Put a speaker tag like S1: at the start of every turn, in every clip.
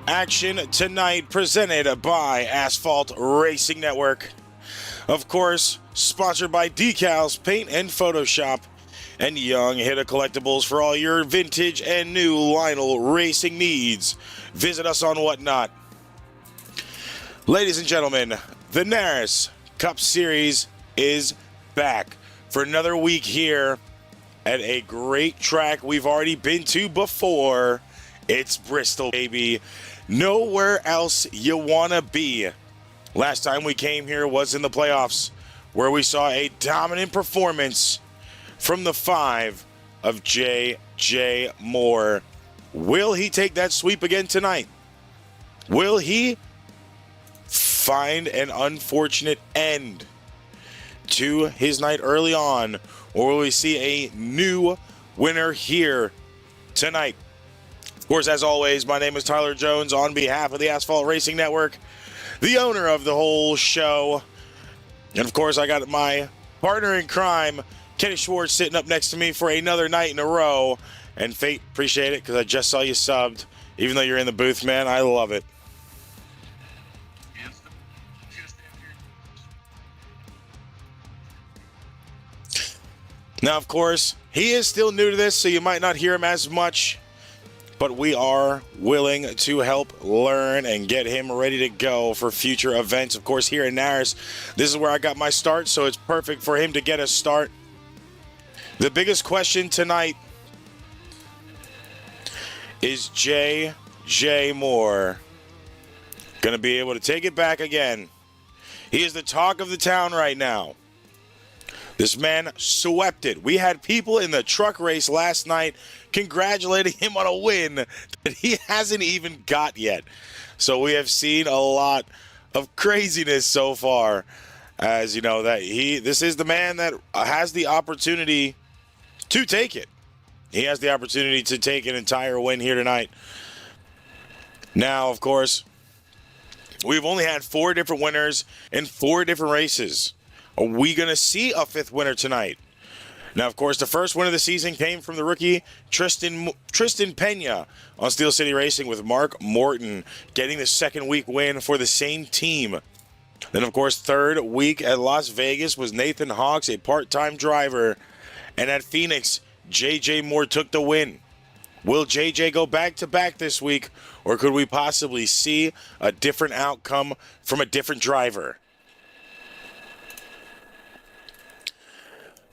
S1: Action tonight presented by Asphalt Racing Network. Of course, sponsored by Decals, Paint and Photoshop, and Young Hitter Collectibles for all your vintage and new Lionel racing needs. Visit us on Whatnot. Ladies and gentlemen, the NARAS Cup Series is back for another week here at a great track we've already been to before. It's Bristol, baby. Nowhere else you want to be. Last time we came here was in the playoffs, where we saw a dominant performance from the 5 of J.J. Moore. Will he take that sweep again tonight? Will he find an unfortunate end to his night early on, or will we see a new winner here tonight? Of course, as always, my name is Tyler Jones on behalf of the Asphalt Racing Network, the owner of the whole show. And of course, I got my partner in crime, Kenny Schwartz, sitting up next to me for another night in a row. And Fate, appreciate it, because I just saw you subbed. Even though you're in the booth, man, I love it. Now, of course, he is still new to this, so you might not hear him as much. But we are willing to help learn and get him ready to go for future events. Of course, here in NARAS, this is where I got my start, so it's perfect for him to get a start. The biggest question tonight is J.J. Moore going to be able to take it back again? He is the talk of the town right now. This man swept it. We had people in the truck race last night congratulating him on a win that he hasn't even got yet. So we have seen a lot of craziness so far, as you know, that this is the man that has the opportunity to take it. He has the opportunity to take an entire win here tonight. Now, of course, we've only had 4 different winners in 4 different races. Are we going to see a 5th winner tonight? Now, of course, the first win of the season came from the rookie Tristan Pena on Steel City Racing, with Mark Morton getting the 2nd week win for the same team. Then, of course, 3rd week at Las Vegas was Nathan Hawks, a part-time driver. And at Phoenix, J.J. Moore took the win. Will J.J. go back-to-back this week, or could we possibly see a different outcome from a different driver?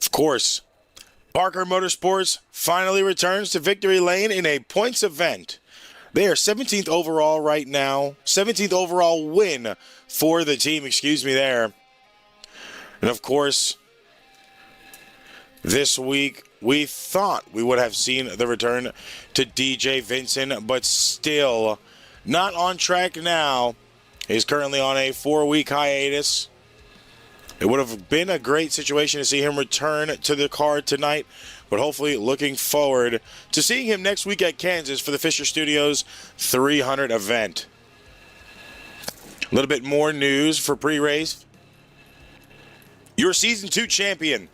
S1: Of course, Parker Motorsports finally returns to victory lane in a points event. They are 17th overall right now. 17th overall win for the team, there. And of course, this week we thought we would have seen the return to DJ Vincent, but still not on track now. He's currently on a 4-week hiatus. It would have been a great situation to see him return to the card tonight, but hopefully looking forward to seeing him next week at Kansas for the Fisher Studios 300 event. A little bit more news for pre-race. Your Season 2 champion,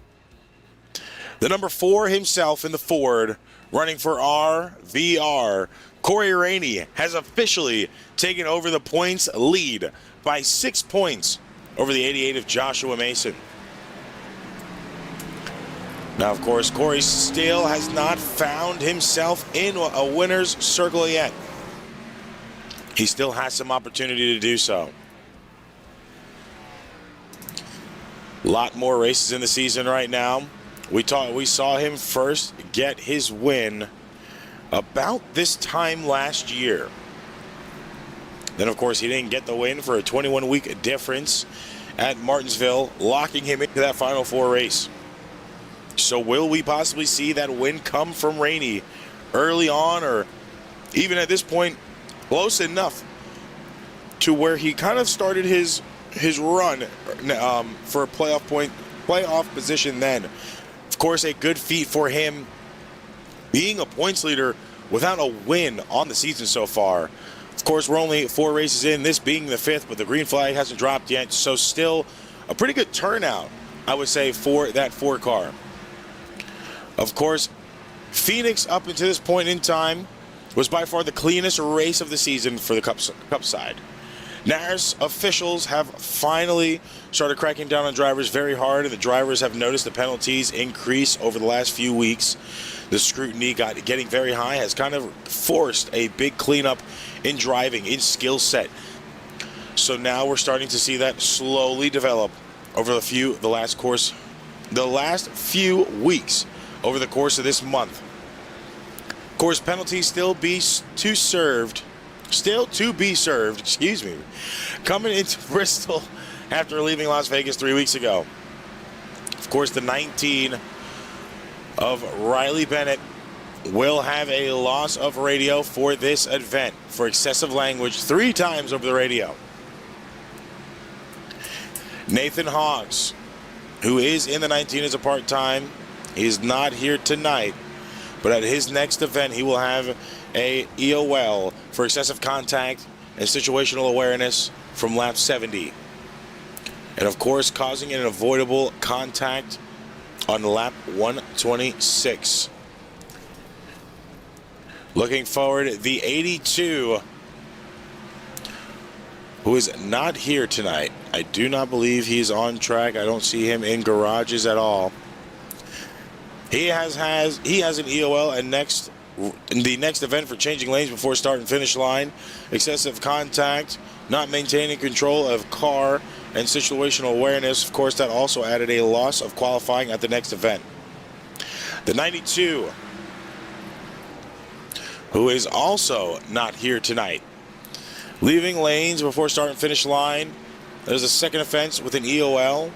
S1: the number 4 himself in the Ford, running for RVR, Corey Rainey, has officially taken over the points lead by 6 points over the 88 of Joshua Mason. Now, of course, Corey still has not found himself in a winner's circle yet. He still has some opportunity to do so. A lot more races in the season right now. We saw him first get his win about this time last year. Then, of course, he didn't get the win for a 21-week difference at Martinsville, locking him into that Final 4 race. So will we possibly see that win come from Rainey early on, or even at this point close enough to where he kind of started his run for a playoff position then? Of course, a good feat for him, being a points leader without a win on the season so far. Of course, we're only 4 races in, this being the 5th, but the green flag hasn't dropped yet, so still a pretty good turnout, I would say, for that 4 car. Of course, Phoenix, up until this point in time, was by far the cleanest race of the season for the Cup side. NARAS officials have finally started cracking down on drivers very hard, and the drivers have noticed the penalties increase over the last few weeks. The scrutiny getting very high has kind of forced a big cleanup in driving, in skill set. So now we're starting to see that slowly develop over the last few weeks over the course of this month. Of course, penalties still to be served, coming into Bristol after leaving Las Vegas 3 weeks ago. Of course, the 19 of Riley Bennett will have a loss of radio for this event for excessive language 3 times over the radio. Nathan Hoggs, who is in the 19 as a part-time, is not here tonight, but at his next event he will have a EOL for excessive contact and situational awareness from lap 70. And of course, causing an avoidable contact on lap 126. Looking forward, the 82, who is not here tonight. I do not believe he's on track. I don't see him in garages at all. He has an EOL and the next event for changing lanes before start and finish line, excessive contact, not maintaining control of car, and situational awareness. Of course, that also added a loss of qualifying at the next event. The 92, who is also not here tonight, leaving lanes before start and finish line. There's a second offense with an EOL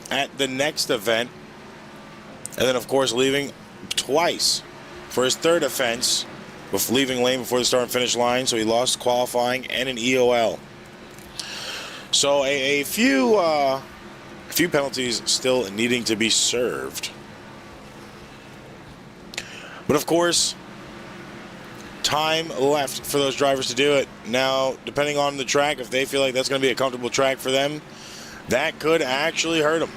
S1: at the next event. And then, of course, leaving twice for his third offense with leaving lane before the start and finish line. So he lost qualifying and an EOL. So a few penalties still needing to be served. But, of course, time left for those drivers to do it. Now, depending on the track, if they feel like that's going to be a comfortable track for them, that could actually hurt them.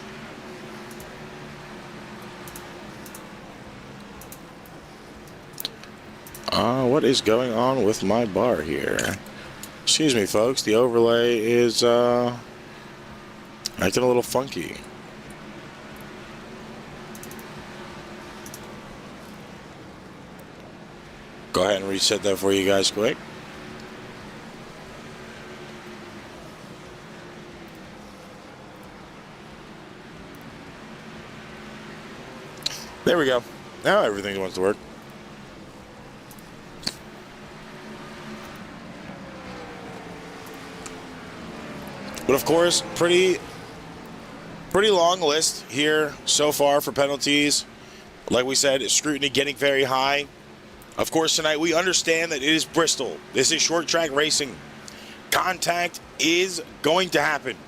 S1: What is going on with my bar here? Excuse me, folks. The overlay is acting a little funky. Go ahead and reset that for you guys quick. There we go. Now everything wants to work. But of course, pretty long list here so far for penalties. Like we said, scrutiny getting very high. Of course, tonight we understand that it is Bristol. This is short track racing. Contact is going to happen.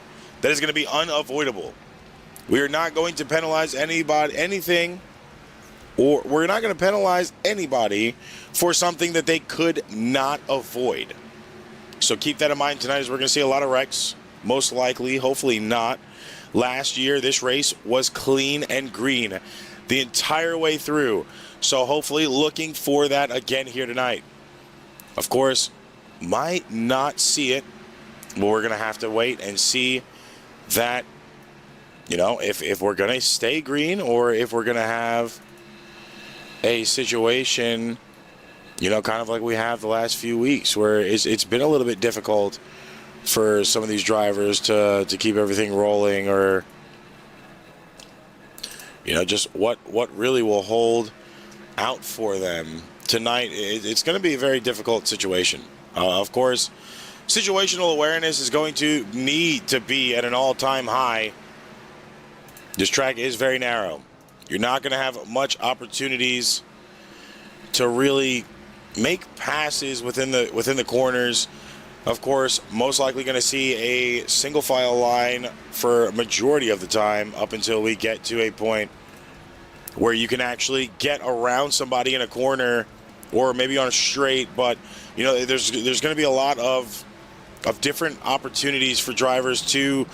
S1: That is going to be unavoidable. We are not going to penalize anything, or we're not going to penalize anybody for something that they could not avoid. So keep that in mind tonight, as we're going to see a lot of wrecks. Most likely, hopefully not. Last year, this race was clean and green the entire way through. So hopefully looking for that again here tonight. Of course, might not see it, but we're going to have to wait and see that, you know, if we're going to stay green or if we're going to have a situation, you know, kind of like we have the last few weeks where it's been a little bit difficult for some of these drivers to keep everything rolling, or, you know, just what really will hold out for them tonight. It's going to be a very difficult situation. Of course, situational awareness is going to need to be at an all-time high. This track is very narrow. You're not going to have much opportunities to really make passes within the corners. Of course, most likely going to see a single file line for a majority of the time up until we get to a point where you can actually get around somebody in a corner or maybe on a straight. But, you know, there's going to be a lot of different opportunities for drivers to,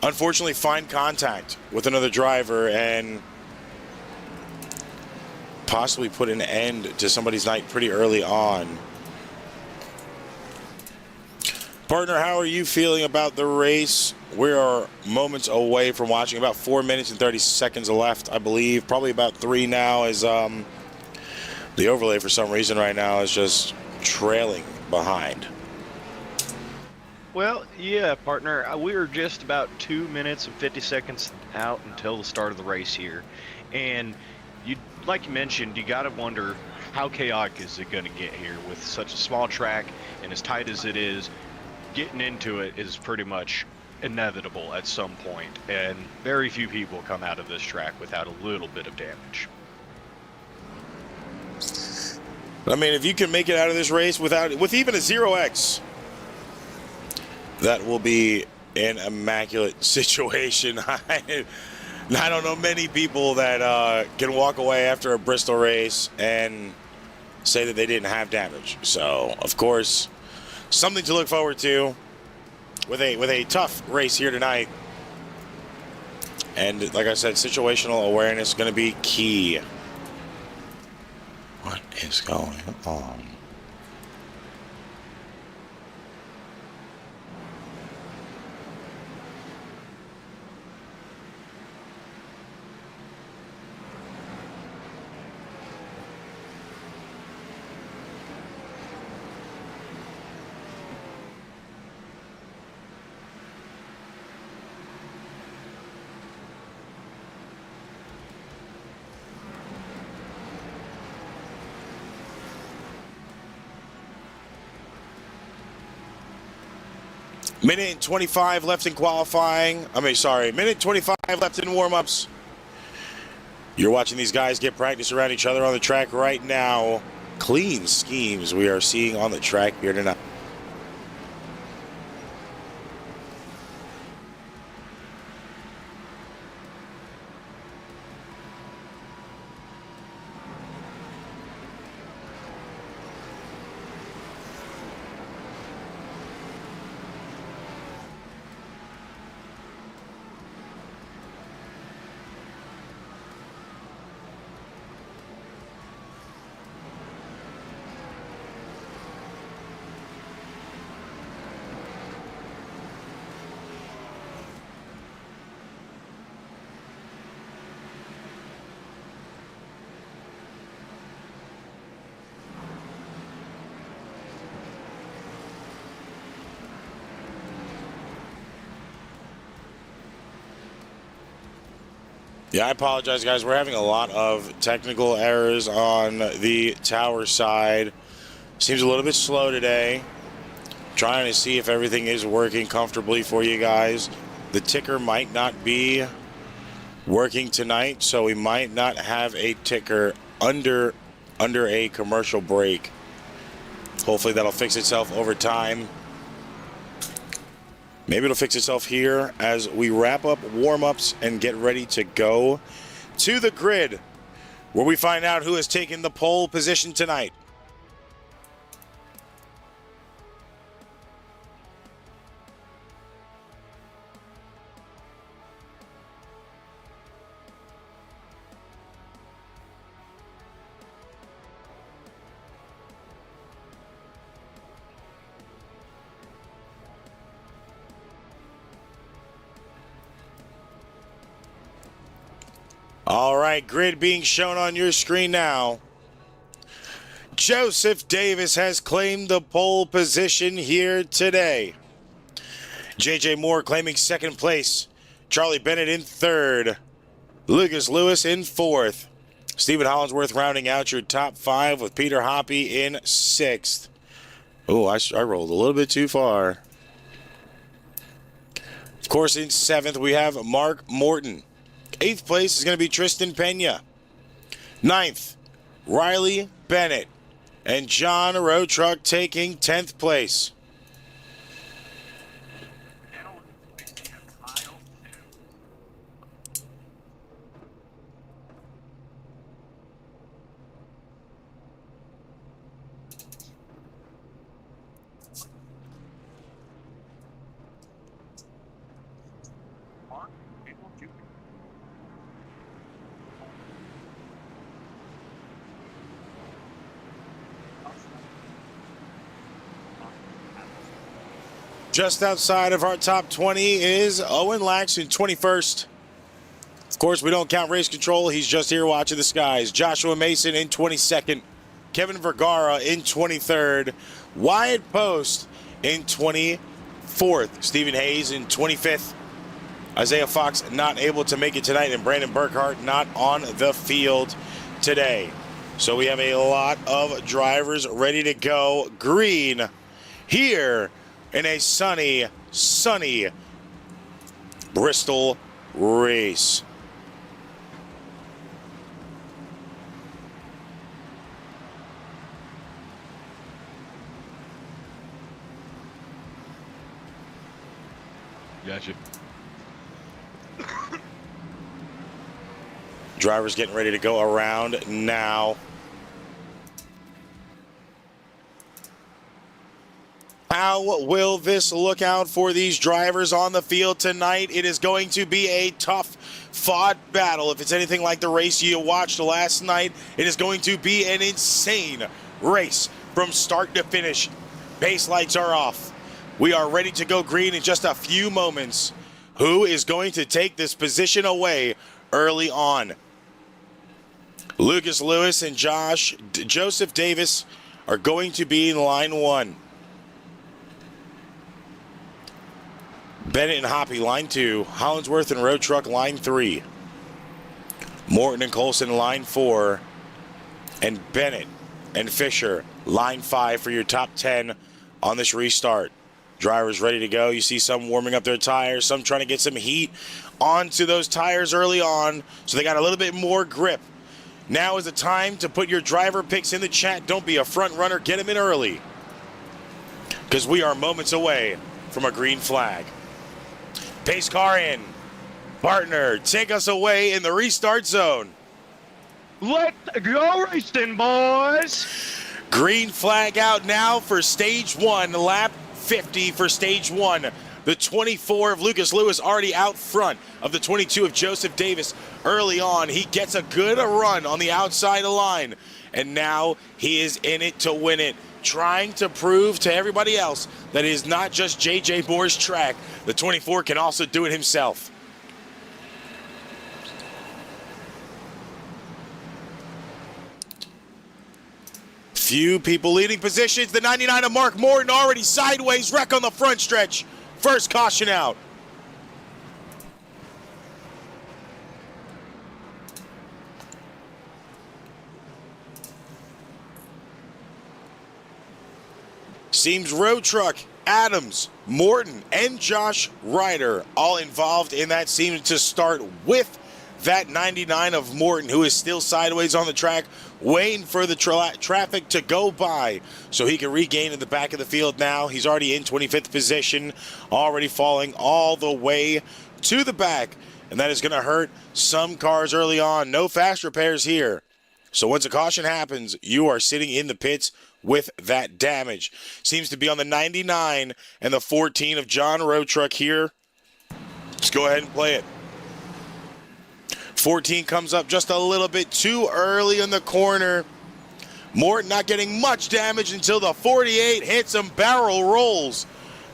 S1: unfortunately, find contact with another driver and possibly put an end to somebody's night pretty early on. Partner, how are you feeling about the race? We are moments away from watching. About 4 minutes and 30 seconds left, I believe. Probably about 3 now, as the overlay for some reason right now is just trailing behind.
S2: Well, yeah, partner. We are just about 2 minutes and 50 seconds out until the start of the race here. And like you mentioned, you got to wonder how chaotic is it going to get here with such a small track and as tight as it is. Getting into it is pretty much inevitable at some point, and very few people come out of this track without a little bit of damage.
S1: I mean, if you can make it out of this race with even a 0x, that will be an immaculate situation. I don't know many people that can walk away after a Bristol race and say that they didn't have damage. So, of course, something to look forward to with a tough race here tonight. And like I said, situational awareness is going to be key. What is going on? Minute and 25 left in qualifying. Minute 25 left in warm-ups. You're watching these guys get practice around each other on the track right now. Clean schemes we are seeing on the track here tonight. Yeah, I apologize, guys. We're having a lot of technical errors on the tower side. Seems a little bit slow today. Trying to see if everything is working comfortably for you guys. The ticker might not be working tonight, so we might not have a ticker under a commercial break. Hopefully that'll fix itself over time. Maybe it'll fix itself here as we wrap up warm-ups and get ready to go to the grid, where we find out who has taken the pole position tonight. All right, grid being shown on your screen now. Joseph Davis has claimed the pole position here today. J.J. Moore claiming second place. Charlie Bennett in third. Lucas Lewis in fourth. Stephen Hollingsworth rounding out your top five with Peter Hoppy in sixth. Oh, I rolled a little bit too far. Of course, in seventh, we have Mark Morton. Eighth place is going to be Tristan Pena. Ninth, Riley Bennett. And John Rotruck taking 10th place. Just outside of our top 20 is Owen Lax in 21st. Of course, we don't count race control. He's just here watching the skies. Joshua Mason in 22nd. Kevin Vergara in 23rd. Wyatt Post in 24th. Stephen Hayes in 25th. Isaiah Fox not able to make it tonight, and Brandon Burkhart not on the field today. So we have a lot of drivers ready to go green here in a sunny Bristol race.
S2: Gotcha.
S1: Drivers getting ready to go around now. How will this look out for these drivers on the field tonight? It is going to be a tough fought battle. If it's anything like the race you watched last night, it is going to be an insane race from start to finish. Base lights are off. We are ready to go green in just a few moments. Who is going to take this position away early on? Lucas Lewis and Joseph Davis are going to be in line 1. Bennett and Hoppy, line 2. Hollinsworth and Road Truck, line 3. Morton and Colson, line 4. And Bennett and Fisher, line 5 for your top 10 on this restart. Drivers ready to go. You see some warming up their tires, some trying to get some heat onto those tires early on so they got a little bit more grip. Now is the time to put your driver picks in the chat. Don't be a front runner. Get them in early, because we are moments away from a green flag. Pace car in. Partner, take us away in the restart zone.
S2: Let's go racing, boys.
S1: Green flag out now for stage 1, lap 50 for stage 1. The 24 of Lucas Lewis already out front of the 22 of Joseph Davis early on. He gets a good run on the outside of the line, and now he is in it to win it, trying to prove to everybody else that it is not just J.J. Moore's track. The 24 can also do it himself. Few people leading positions. The 99 of Mark Morton already sideways wreck on the front stretch. First caution out. Seems Road Truck, Adams, Morton, and Josh Ryder all involved in that. Seems to start with that 99 of Morton, who is still sideways on the track, waiting for the traffic to go by so he can regain in the back of the field now. He's already in 25th position, already falling all the way to the back, and that is going to hurt some cars early on. No fast repairs here. So once a caution happens, you are sitting in the pits with that damage. Seems to be on the 99 and the 14 of John Road Truck here. Let's go ahead and play it. 14 comes up just a little bit too early in the corner. Morton not getting much damage until the 48 hits him, barrel rolls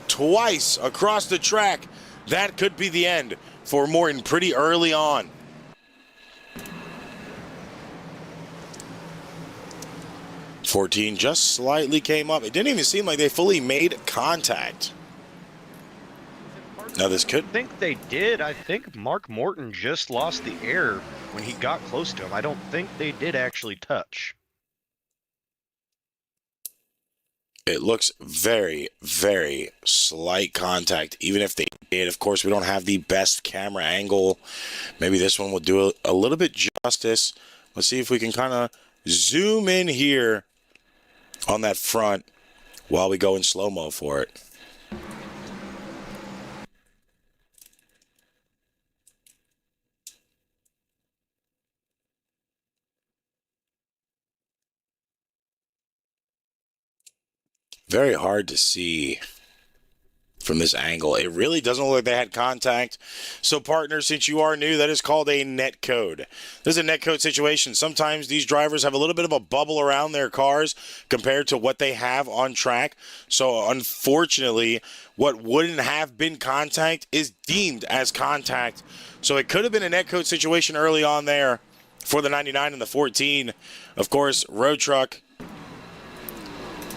S1: twice across the track. That could be the end for Morton pretty early on. .14 just slightly came up. It didn't even seem like they fully made contact. Now this could...
S2: I think they did. I think Mark Morton just lost the air when he got close to him. I don't think they did actually touch.
S1: It looks very, very slight contact, even if they did. Of course, we don't have the best camera angle. Maybe this one will do a little bit justice. Let's see if we can kind of zoom in here on that front while we go in slow-mo for it. Very hard to see from this angle. It really doesn't look like they had contact. So, partner, since you are new, that is called a net code. This is a net code situation. Sometimes these drivers have a little bit of a bubble around their cars compared to what they have on track. So, unfortunately, what wouldn't have been contact is deemed as contact. So, it could have been a net code situation early on there for the 99 and the 14. Of course, Road Truck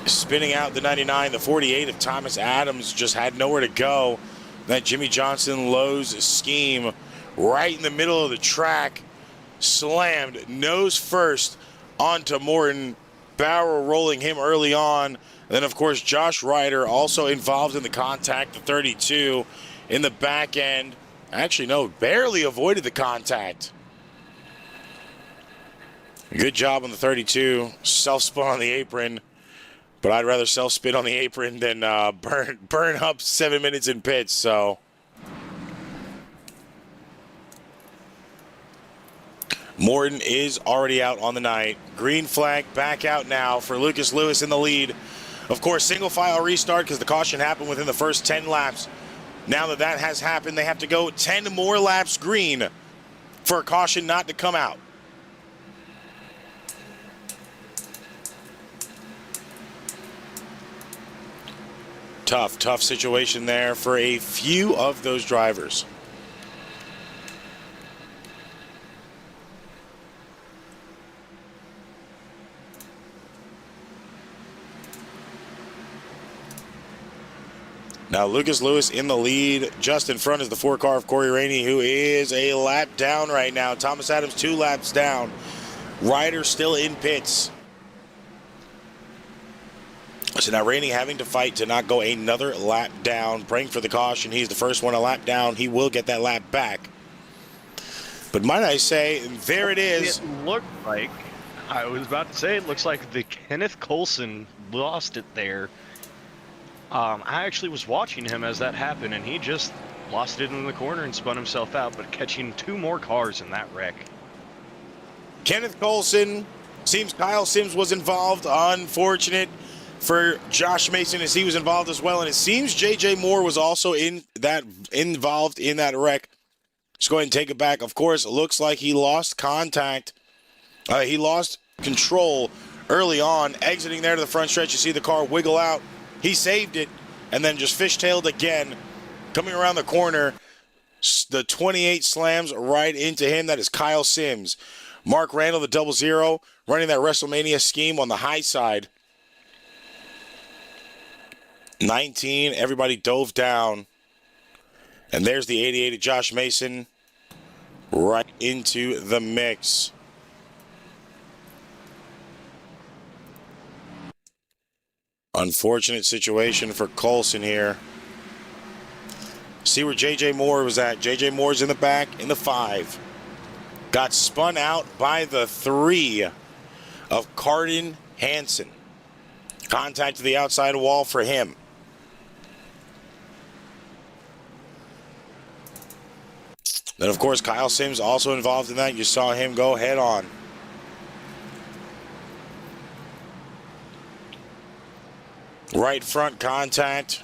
S1: spinning out the 99, the 48 of Thomas Adams just had nowhere to go. That Jimmy Johnson Lowe's scheme right in the middle of the track, slammed nose first onto Morton, barrel rolling him early on. And then, of course, Josh Ryder also involved in the contact, the 32 in the back end. Actually, no, barely avoided the contact. Good job on the 32, self-spun on the apron. But I'd rather self-spin on the apron than burn up 7 minutes in pits, so. Morton is already out on the night. Green flag back out now for Lucas Lewis in the lead. Of course, single file restart because the caution happened within the first 10 laps. Now that that has happened, they have to go 10 more laps green for a caution not to come out. Tough situation there for a few of those drivers. Now Lucas Lewis in the lead. Just in front is the 4 car of Corey Rainey, who is a lap down right now. Thomas Adams 2 laps down. Ryder still in pits. So now Rainey having to fight to not go another lap down, praying for the caution. He's the first one a lap down. He will get that lap back. But might I say, there it is.
S2: It looked like, I was about to say, it looks like the Kenneth Coulson lost it there. I actually was watching him as that happened, and he just lost it in the corner and spun himself out, but catching 2 more cars in that wreck.
S1: Kenneth Coulson, seems Kyle Sims was involved. Unfortunate for Josh Mason as he was involved as well. And it seems J.J. Moore was also involved in that wreck. Let's go ahead and take it back. Of course, it looks like he lost contact. He lost control early on. Exiting there to the front stretch, you see the car wiggle out. He saved it and then just fishtailed again. Coming around the corner, the 28 slams right into him. That is Kyle Sims. Mark Randall, the 00, running that WrestleMania scheme on the high side. 19, everybody dove down. And there's the 88 of Josh Mason right into the mix. Unfortunate situation for Coulson here. See where J.J. Moore was at. J.J. Moore's in the back in the 5. Got spun out by the 3 of Cardin Hansen. Contact to the outside wall for him. Then, of course, Kyle Sims also involved in that. You saw him go head on. Right front contact.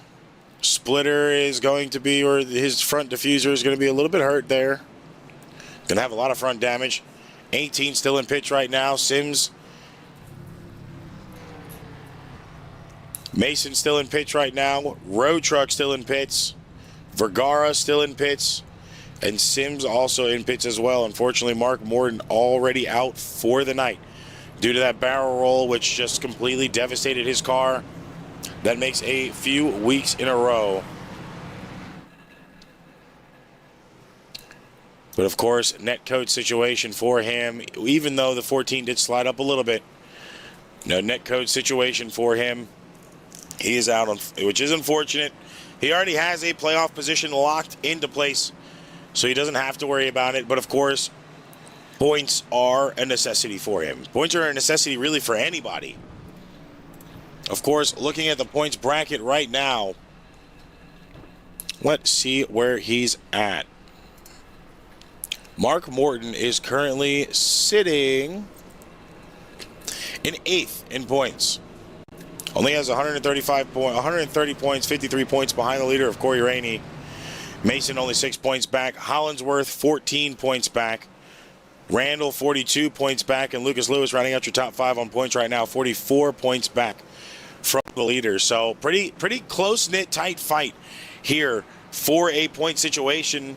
S1: Splitter is going to be, or his front diffuser is going to be a little bit hurt there. Going to have a lot of front damage. 18 still in pitch right now. Sims. Mason still in pitch right now. Road Truck still in pits. Vergara still in pits. And Sims also in pits as well. Unfortunately, Mark Morton already out for the night due to that barrel roll, which just completely devastated his car. That makes a few weeks in a row. But, of course, net code situation for him, even though the 14 did slide up a little bit. No net code situation for him. He is out, which is unfortunate. He already has a playoff position locked into place, so he doesn't have to worry about it. But, of course, points are a necessity for him. Points are a necessity really for anybody. Of course, looking at the points bracket right now, let's see where he's at. Mark Morton is currently sitting in 8th in points. Only has 130 points, 53 points behind the leader of Corey Rainey. Mason only 6 points back. Hollinsworth 14 points back. Randall 42 points back, and Lucas Lewis rounding out your top 5 on points right now, 44 points back from the leader. So pretty close-knit, tight fight here for a point situation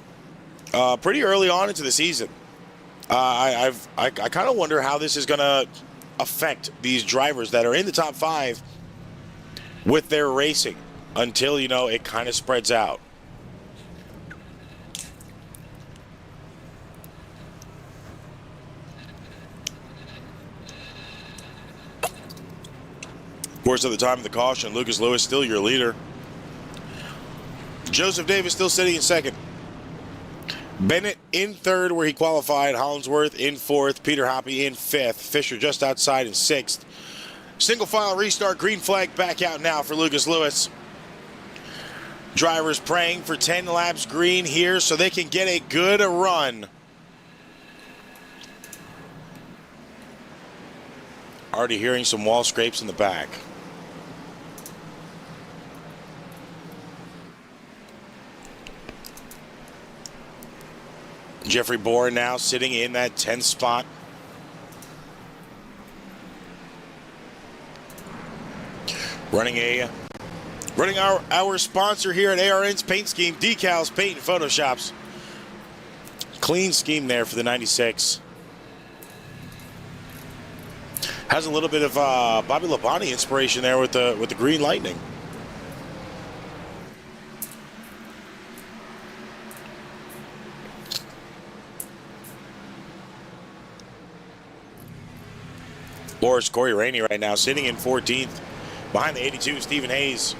S1: pretty early on into the season. I kind of wonder how this is going to affect these drivers that are in the top 5 with their racing until, it kind of spreads out. Of course, at the time of the caution, Lucas Lewis still your leader. Joseph Davis still sitting in second. Bennett in third where he qualified. Hollinsworth in fourth. Peter Hoppy in fifth. Fisher just outside in sixth. Single file restart. Green flag back out now for Lucas Lewis. Drivers praying for 10 laps green here so they can get a good run. Already hearing some wall scrapes in the back. Jeffrey Bourne now sitting in that 10th spot. Running our sponsor here at ARN's paint scheme, decals, paint, and photoshops. Clean scheme there for the 96. Has a little bit of Bobby Labonte inspiration there with the Green Lightning. Boris Corey Rainey right now sitting in 14th behind the 82 Stephen Hayes.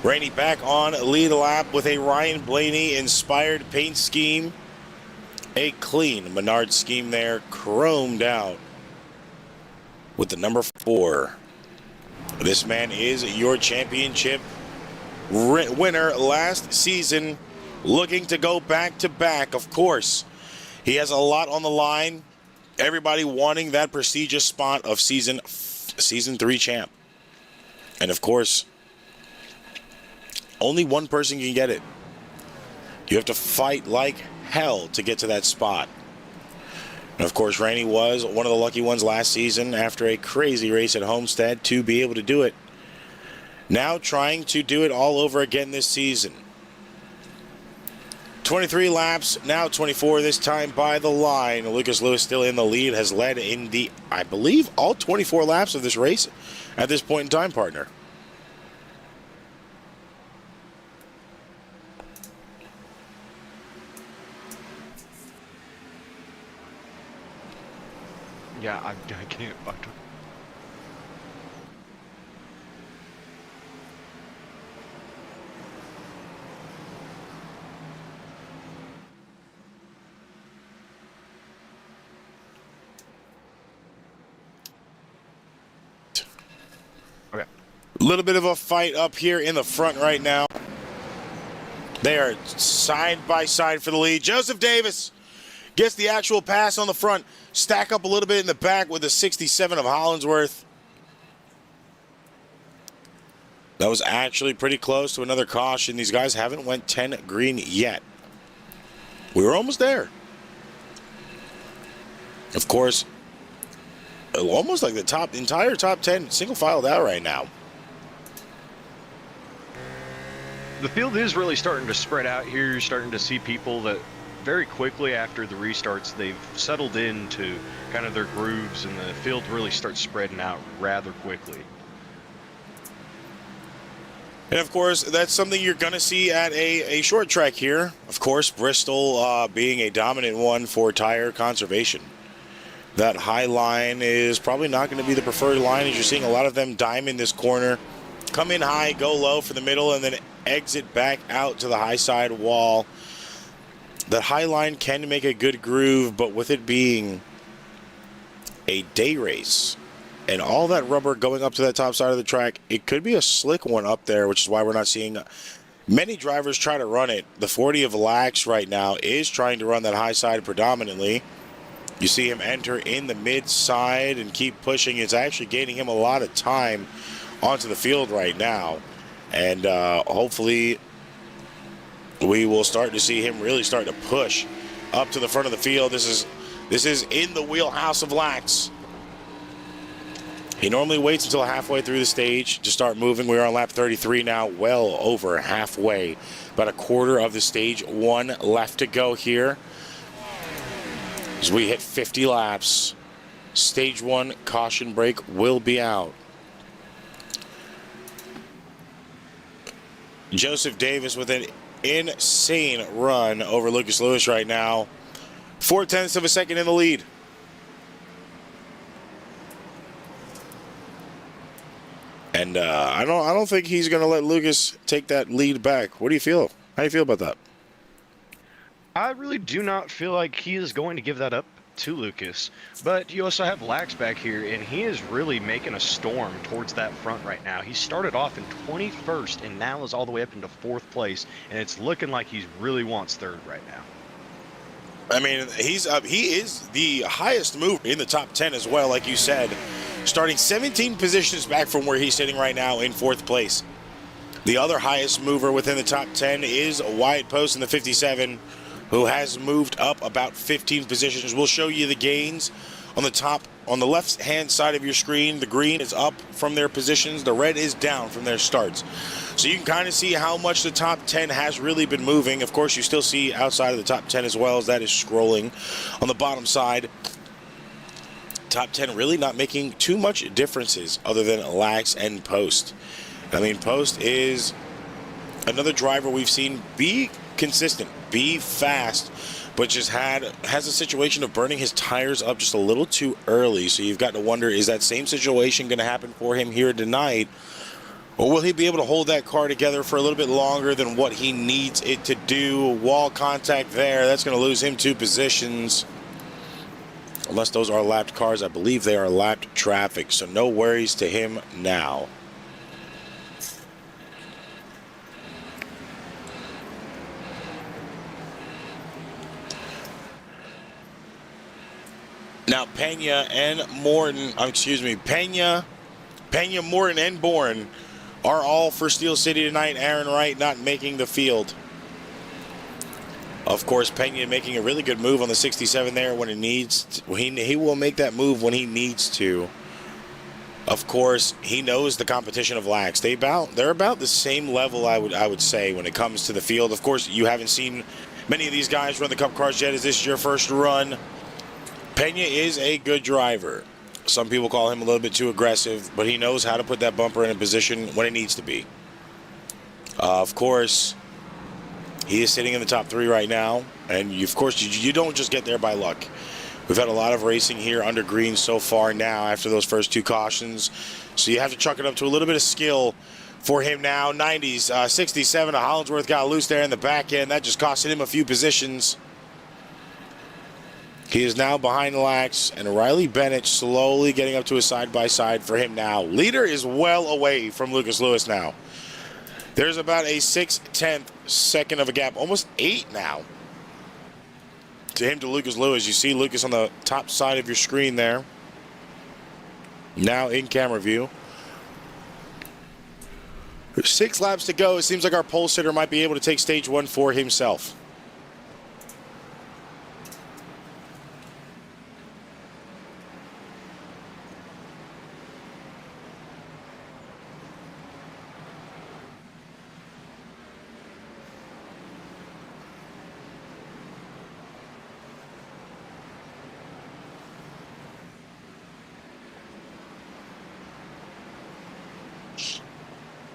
S1: Rainey back on lead lap with a Ryan Blaney inspired paint scheme. A clean Menard scheme there, chromed out with the number 4. This man is your championship winner last season, looking to go back to back. Of course, he has a lot on the line. Everybody wanting that prestigious spot of season 3 champ. And of course, only one person can get it. You have to fight like hell to get to that spot. And of course, Rainey was one of the lucky ones last season after a crazy race at Homestead to be able to do it. Now trying to do it all over again this season. 23 laps, now 24 this time by the line. Lucas Lewis still in the lead, has led in the, I believe, all 24 laps of this race at this point in time, partner.
S2: Yeah, I can't. Okay.
S1: A little bit of a fight up here in the front right now. They are side by side for the lead. Joseph Davis gets the actual pass on the front. Stack up a little bit in the back with the 67 of Hollinsworth. That was actually pretty close to another caution. These guys haven't went 10 green yet. We were almost there. Of course, almost like the entire top 10 single filed out right now.
S2: The field is really starting to spread out here. You're starting to see people that very quickly after the restarts, they've settled into kind of their grooves, and the field really starts spreading out rather quickly.
S1: And of course, that's something you're going to see at a short track here. Of course, Bristol being a dominant one for tire conservation. That high line is probably not going to be the preferred line, as you're seeing a lot of them diamond this corner. Come in high, go low for the middle, and then exit back out to the high side wall. That high line can make a good groove, but with it being a day race and all that rubber going up to that top side of the track, it could be a slick one up there, which is why we're not seeing many drivers try to run it. The 40 of Lax right now is trying to run that high side predominantly. You see him enter in the mid side and keep pushing. It's actually gaining him a lot of time onto the field right now. And hopefully we will start to see him really start to push up to the front of the field. This is in the wheelhouse of Lax. He normally waits until halfway through the stage to start moving. We're on lap 33 now, well over halfway. About a quarter of the stage one left to go here. As we hit 50 laps, stage one caution brake will be out. Joseph Davis with an insane run over Lucas Lewis right now. 0.4 of a second in the lead. And I don't think he's going to let Lucas take that lead back. What do you feel? How do you feel about that?
S2: I really do not feel like he is going to give that up to Lucas. But you also have Lax back here, and he is really making a storm towards that front right now. He started off in 21st and now is all the way up into 4th place, and it's looking like he really wants 3rd right now.
S1: I mean, he is the highest mover in the top 10 as well, like you said, starting 17 positions back from where he's sitting right now in 4th place. The other highest mover within the top 10 is Wyatt Post in the 57, who has moved up about 15 positions. We'll show you the gains on the top, on the left-hand side of your screen. The green is up from their positions. The red is down from their starts. So you can kind of see how much the top 10 has really been moving. Of course, you still see outside of the top 10 as well, as that is scrolling on the bottom side. Top 10 really not making too much differences other than Lax and Post. I mean, Post is another driver we've seen be consistent, be fast, but just has a situation of burning his tires up just a little too early. So you've got to wonder, is that same situation going to happen for him here tonight? Or will he be able to hold that car together for a little bit longer than what he needs it to do? Wall contact there, that's going to lose him 2 positions. Unless those are lapped cars, I believe they are lapped traffic, so no worries to him now. Now Pena, Morton, and Bourne are all for Steel City tonight. Aaron Wright not making the field. Of course, Pena making a really good move on the 67 there when it needs to. He will make that move when he needs to. Of course, he knows the competition of Lax. They're about the same level, I would say, when it comes to the field. Of course, you haven't seen many of these guys run the Cup cars yet. Is this your first run? Pena is a good driver. Some people call him a little bit too aggressive, but he knows how to put that bumper in a position when it needs to be. Of course, he is sitting in the top 3 right now, and of course, you don't just get there by luck. We've had a lot of racing here under green so far now after those first 2 cautions, so you have to chuck it up to a little bit of skill for him now. 90s, 67, Hollingsworth got loose there in the back end. That just costed him a few positions. He is now behind Lax, and Riley Bennett slowly getting up to a side-by-side for him now. Leader is well away from Lucas Lewis now. There's about a 6/10 second of a gap, almost 8 now, to him to Lucas Lewis. You see Lucas on the top side of your screen there. Now in camera view. There's 6 laps to go. It seems like our pole sitter might be able to take stage 1 for himself.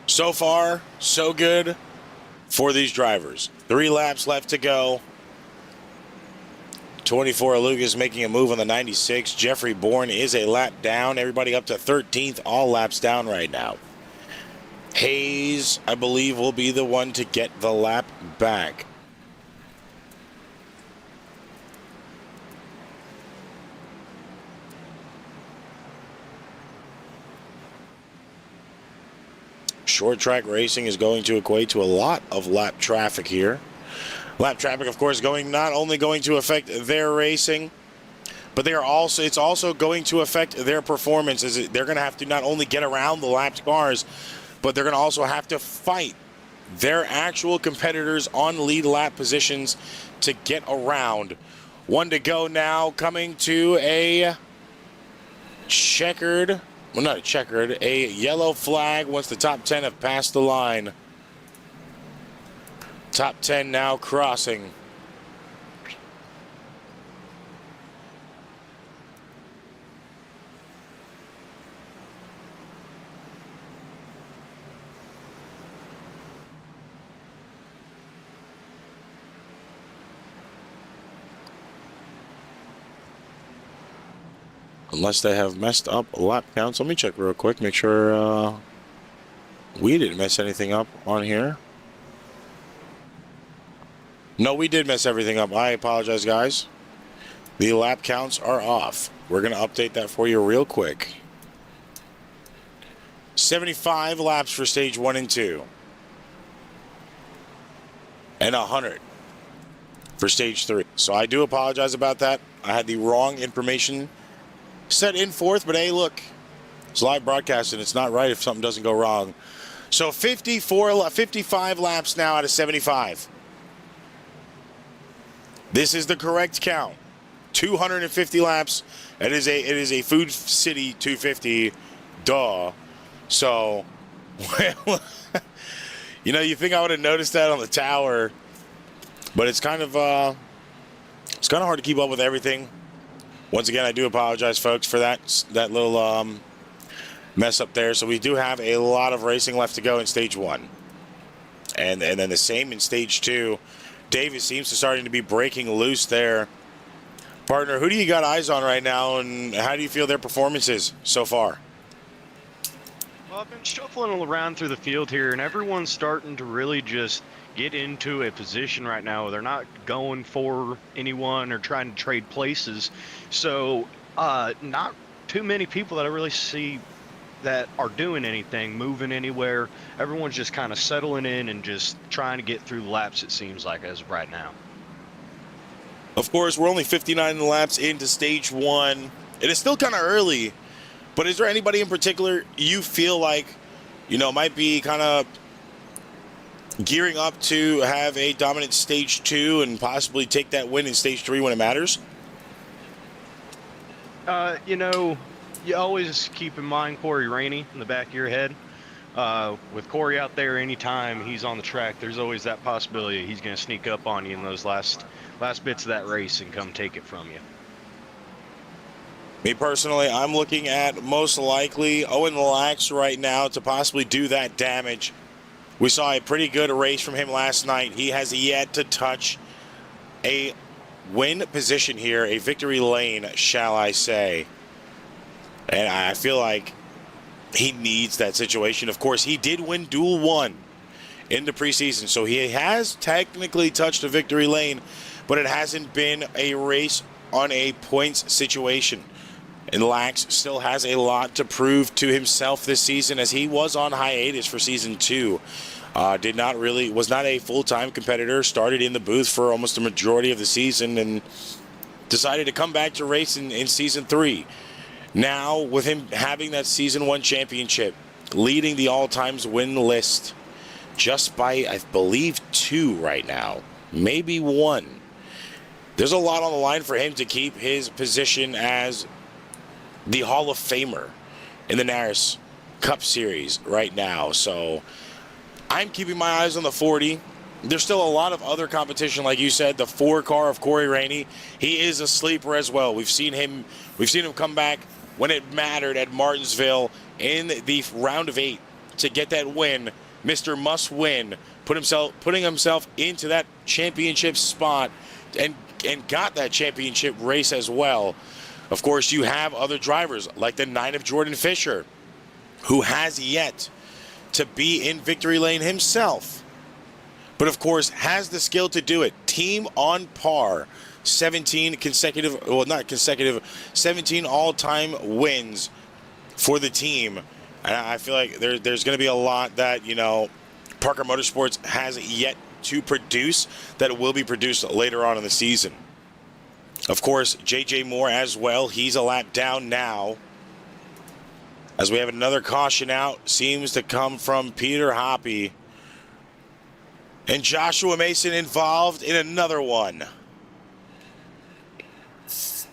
S1: So far, so good for these drivers. 3 laps left to go. 24 Lucas making a move on the 96. Jeffrey Bourne is a lap down. Everybody up to 13th, all laps down right now. Hayes, I believe, will be the one to get the lap back. Short track racing is going to equate to a lot of lap traffic here. Lap traffic, of course, not only going to affect their racing, but it's also going to affect their performance, as they're going to have to not only get around the lapped cars, but they're going to also have to fight their actual competitors on lead lap positions to get around. One to go now, coming to a checkered, well, not a checkered, a yellow flag once the top 10 have passed the line. Top 10 now crossing. Unless they have messed up lap counts. Let me check real quick, make sure we didn't mess anything up on here. No, we did mess everything up. I apologize, guys. The lap counts are off. We're going to update that for you real quick. 75 laps for stage 1 and 2. And 100 for stage 3. So I do apologize about that. I had the wrong information set in forth, but hey, look, it's live broadcasting. It's not right if something doesn't go wrong. So 55 laps now out of 75. This is the correct count. 250 laps. It is a Food City 250. Duh. So, well, you know, you think I would have noticed that on the tower, but it's kind of hard to keep up with everything. Once again, I do apologize, folks, for that little mess up there. So we do have a lot of racing left to go in stage 1. And then the same in stage 2. Davis seems to starting to be breaking loose there. Partner, who do you got eyes on right now, and how do you feel their performances so far?
S2: Well, I've been shuffling around through the field here, and everyone's starting to really just get into a position right now where they're not going for anyone or trying to trade places. So not too many people that I really see that are doing anything, moving anywhere. Everyone's just kind of settling in and just trying to get through the laps, it seems like, as of right now.
S1: Of course, we're only 59 laps into stage 1. It is still kind of early, but is there anybody in particular you feel like, you know, might be kind of gearing up to have a dominant stage 2 and possibly take that win in stage 3 when it matters?
S2: You know, you always keep in mind Corey Rainey in the back of your head. With Corey out there, anytime he's on the track, there's always that possibility he's going to sneak up on you in those last bits of that race and come take it from you.
S1: Me personally, I'm looking at most likely Owen Lax right now to possibly do that damage. We saw a pretty good race from him last night. He has yet to touch a win position here, a victory lane, shall I say. And I feel like he needs that situation. Of course, he did win Duel 1 in the preseason, so he has technically touched a victory lane, but it hasn't been a race on a points situation. And Lax still has a lot to prove to himself this season, as he was on hiatus for season 2. Was not a full-time competitor, started in the booth for almost the majority of the season and decided to come back to race in season 3. Now, with him having that season 1 championship, leading the all-times win list just by, I believe, 2 right now, maybe 1. There's a lot on the line for him to keep his position as the Hall of Famer in the NARAS Cup Series right now. So I'm keeping my eyes on the 40. There's still a lot of other competition, like you said. The 4 car of Corey Rainey, he is a sleeper as well. We've seen him come back when it mattered at Martinsville in the round of 8 to get that win. Mr. Must Win, putting himself into that championship spot and got that championship race as well. Of course, you have other drivers like the 9 of Jordan Fisher, who has yet to be in victory lane himself, but of course has the skill to do it. Team on par, 17 all-time wins for the team. And I feel like there's going to be a lot that, you know, Parker Motorsports has yet to produce that will be produced later on in the season. Of course, J.J. Moore as well. He's a lap down now. As we have another caution out, seems to come from Peter Hoppy. And Joshua Mason involved in another one. Let's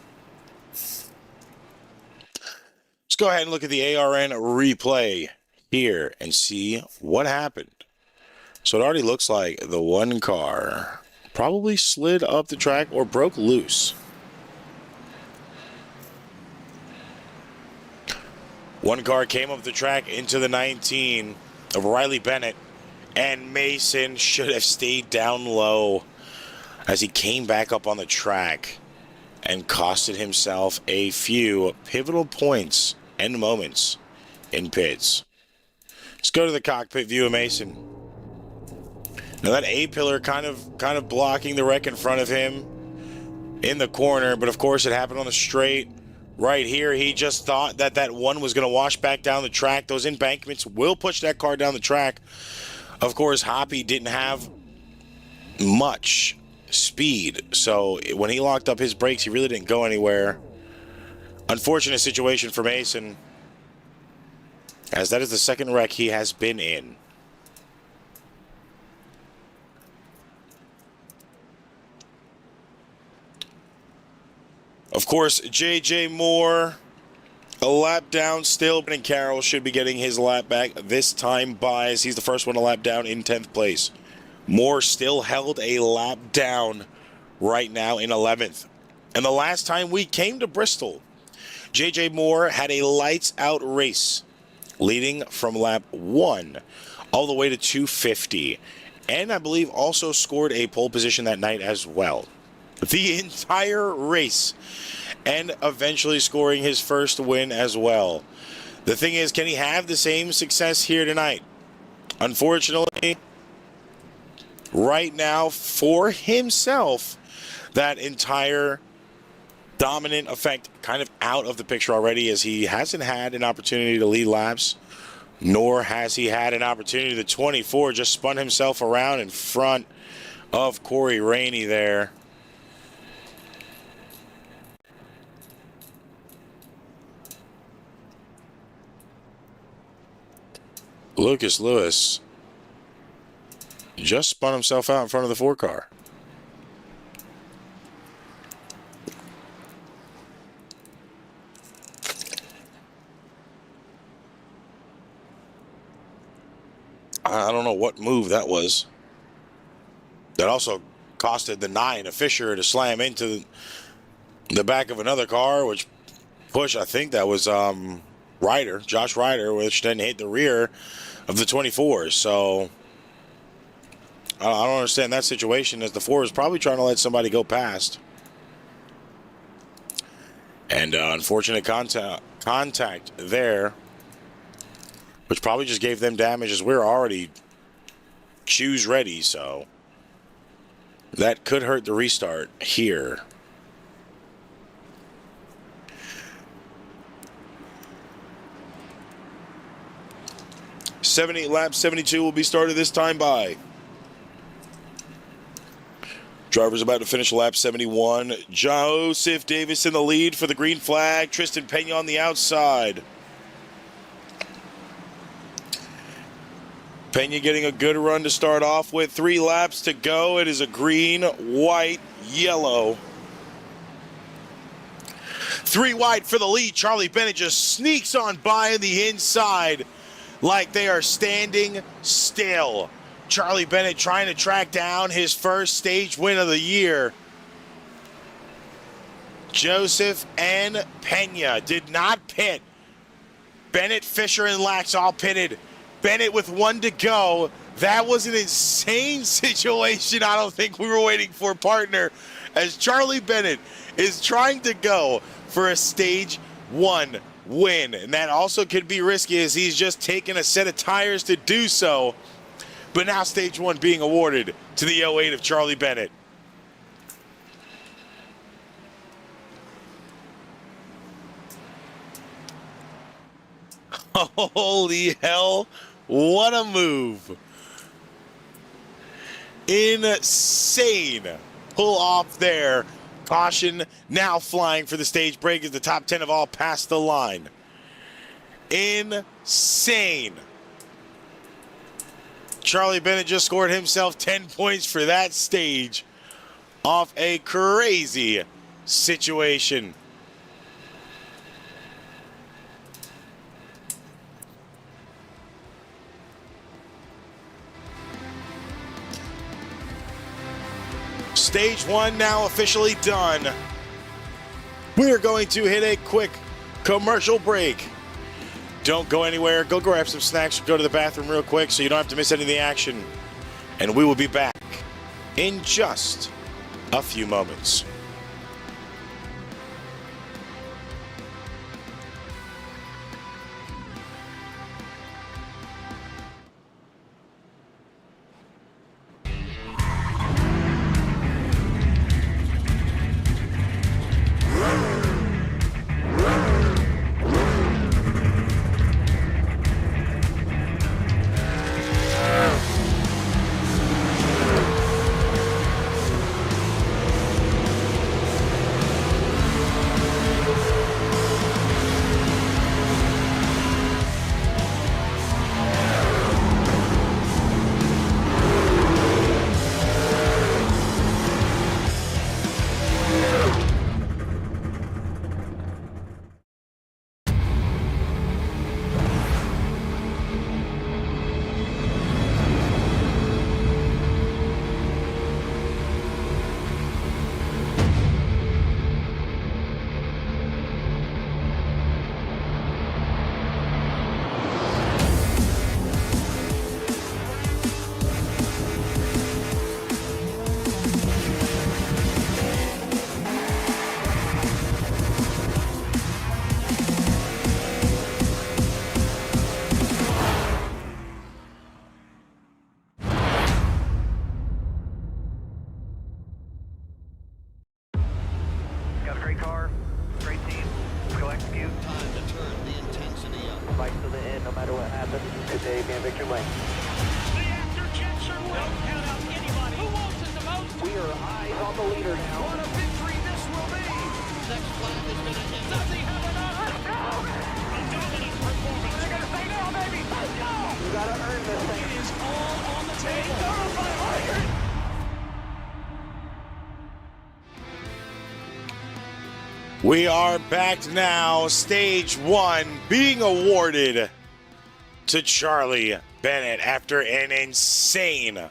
S1: go ahead and look at the ARN replay here and see what happened. So it already looks like the one car probably slid up the track or broke loose. One car came up the track into the 19 of Riley Bennett, and Mason should have stayed down low as he came back up on the track and costed himself a few pivotal points and moments in pits. Let's go to the cockpit view of Mason. Now that A-pillar kind of blocking the wreck in front of him in the corner, but of course it happened on the straight. Right here, he just thought that that one was going to wash back down the track. Those embankments will push that car down the track. Of course, Hoppy didn't have much speed, so when he locked up his brakes, he really didn't go anywhere. Unfortunate situation for Mason, as that is the second wreck he has been in. Of course, J.J. Moore, a lap down still, and Carroll should be getting his lap back this time by, as he's the first one to lap down in 10th place. Moore still held a lap down right now in 11th. And the last time we came to Bristol, J.J. Moore had a lights-out race leading from lap 1 all the way to 250. And I believe also scored a pole position that night as well. The entire race, and eventually scoring his first win as well. The thing is, can he have the same success here tonight? Unfortunately, right now, for himself, that entire dominant effect kind of out of the picture already, as he hasn't had an opportunity to lead laps, nor has he had an opportunity. The 24 just spun himself around in front of Corey Rainey there. Lucas Lewis just spun himself out in front of the 4 car. I don't know what move that was. That also costed the 9 of Fisher to slam into the back of another car, which pushed, I think that was Josh Ryder, which then hit the rear of the 24. So I don't understand that situation, as the 4 is probably trying to let somebody go past. And unfortunate contact there, which probably just gave them damage, as we're already shoes ready. So that could hurt the restart here. Lap 72 will be started this time by. Driver's about to finish lap 71. Joseph Davis in the lead for the green flag. Tristan Pena on the outside. Pena getting a good run to start off with. 3 laps to go. It is a green, white, yellow. 3 wide for the lead. Charlie Bennett just sneaks on by on the inside like they are standing still. Charlie Bennett trying to track down his first stage win of the year. Joseph and Pena did not pit. Bennett, Fisher, and Lax all pitted. Bennett with 1 to go. That was an insane situation. I don't think we were waiting for, partner, as Charlie Bennett is trying to go for a stage 1 win. And that also could be risky, as he's just taken a set of tires to do so. But now stage 1 being awarded to the 08 of Charlie Bennett. Holy hell, what a move. Insane pull off there Caution now flying for the stage break as the top 10 have all passed the line. Insane. Charlie Bennett just scored himself 10 points for that stage off a crazy situation. Stage 1 now officially done. We are going to hit a quick commercial break. Don't go anywhere. Go grab some snacks. Go to the bathroom real quick so you don't have to miss any of the action. And we will be back in just a few moments.
S3: Got a great car, great team. Go execute.
S4: Time to turn the intensity up.
S3: Fight to the end, no matter what happens. Good day, be in victory lane.
S5: The after jets are waiting. Don't count out anybody. Who wants it the most?
S3: We are eyes on the leader now.
S5: What a victory this will be.
S4: Next flag is going to hit.
S5: Does he have enough? Let's go. A dominant performance. They're going to say no, baby. Let's go.
S3: You gotta earn this thing.
S5: It is all on the table.
S1: We are back now. Stage 1 being awarded to Charlie Bennett after an insane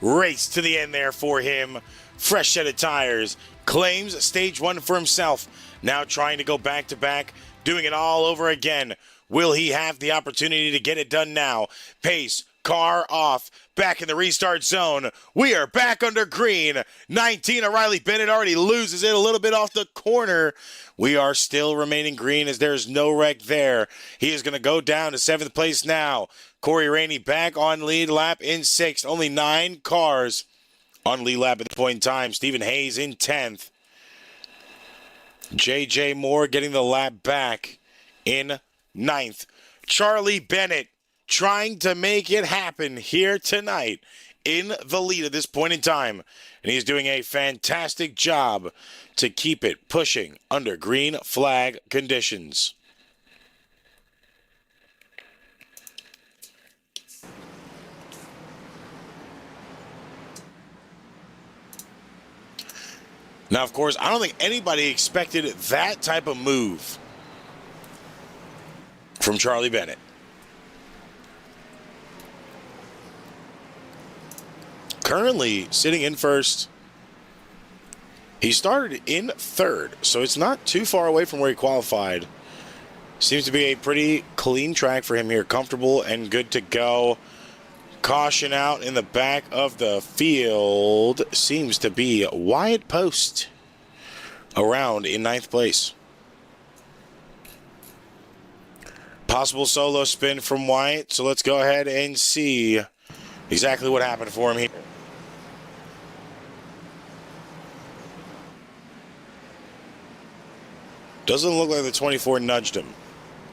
S1: race to the end there for him. Fresh set of tires. Claims stage 1 for himself. Now trying to go back to back, doing it all over again. Will he have the opportunity to get it done now? Pace, car off, back in the restart zone. We are back under green. 19, O'Reilly Bennett already loses it a little bit off the corner. We are still remaining green as there's no wreck there. He is going to go down to 7th place now. Corey Rainey back on lead lap in 6th. Only 9 cars on lead lap at the point in time. Stephen Hayes in 10th. J.J. Moore getting the lap back in 9th. Charlie Bennett trying to make it happen here tonight in the lead at this point in time. And he's doing a fantastic job to keep it pushing under green flag conditions. Now, of course, I don't think anybody expected that type of move from Charlie Bennett. Currently sitting in first. He started in 3rd, so it's not too far away from where he qualified. Seems to be a pretty clean track for him here. Comfortable and good to go. Caution out in the back of the field seems to be Wyatt Post around in 9th place. Possible solo spin from Wyatt, so let's go ahead and see exactly what happened for him here. Doesn't look like the 24 nudged him.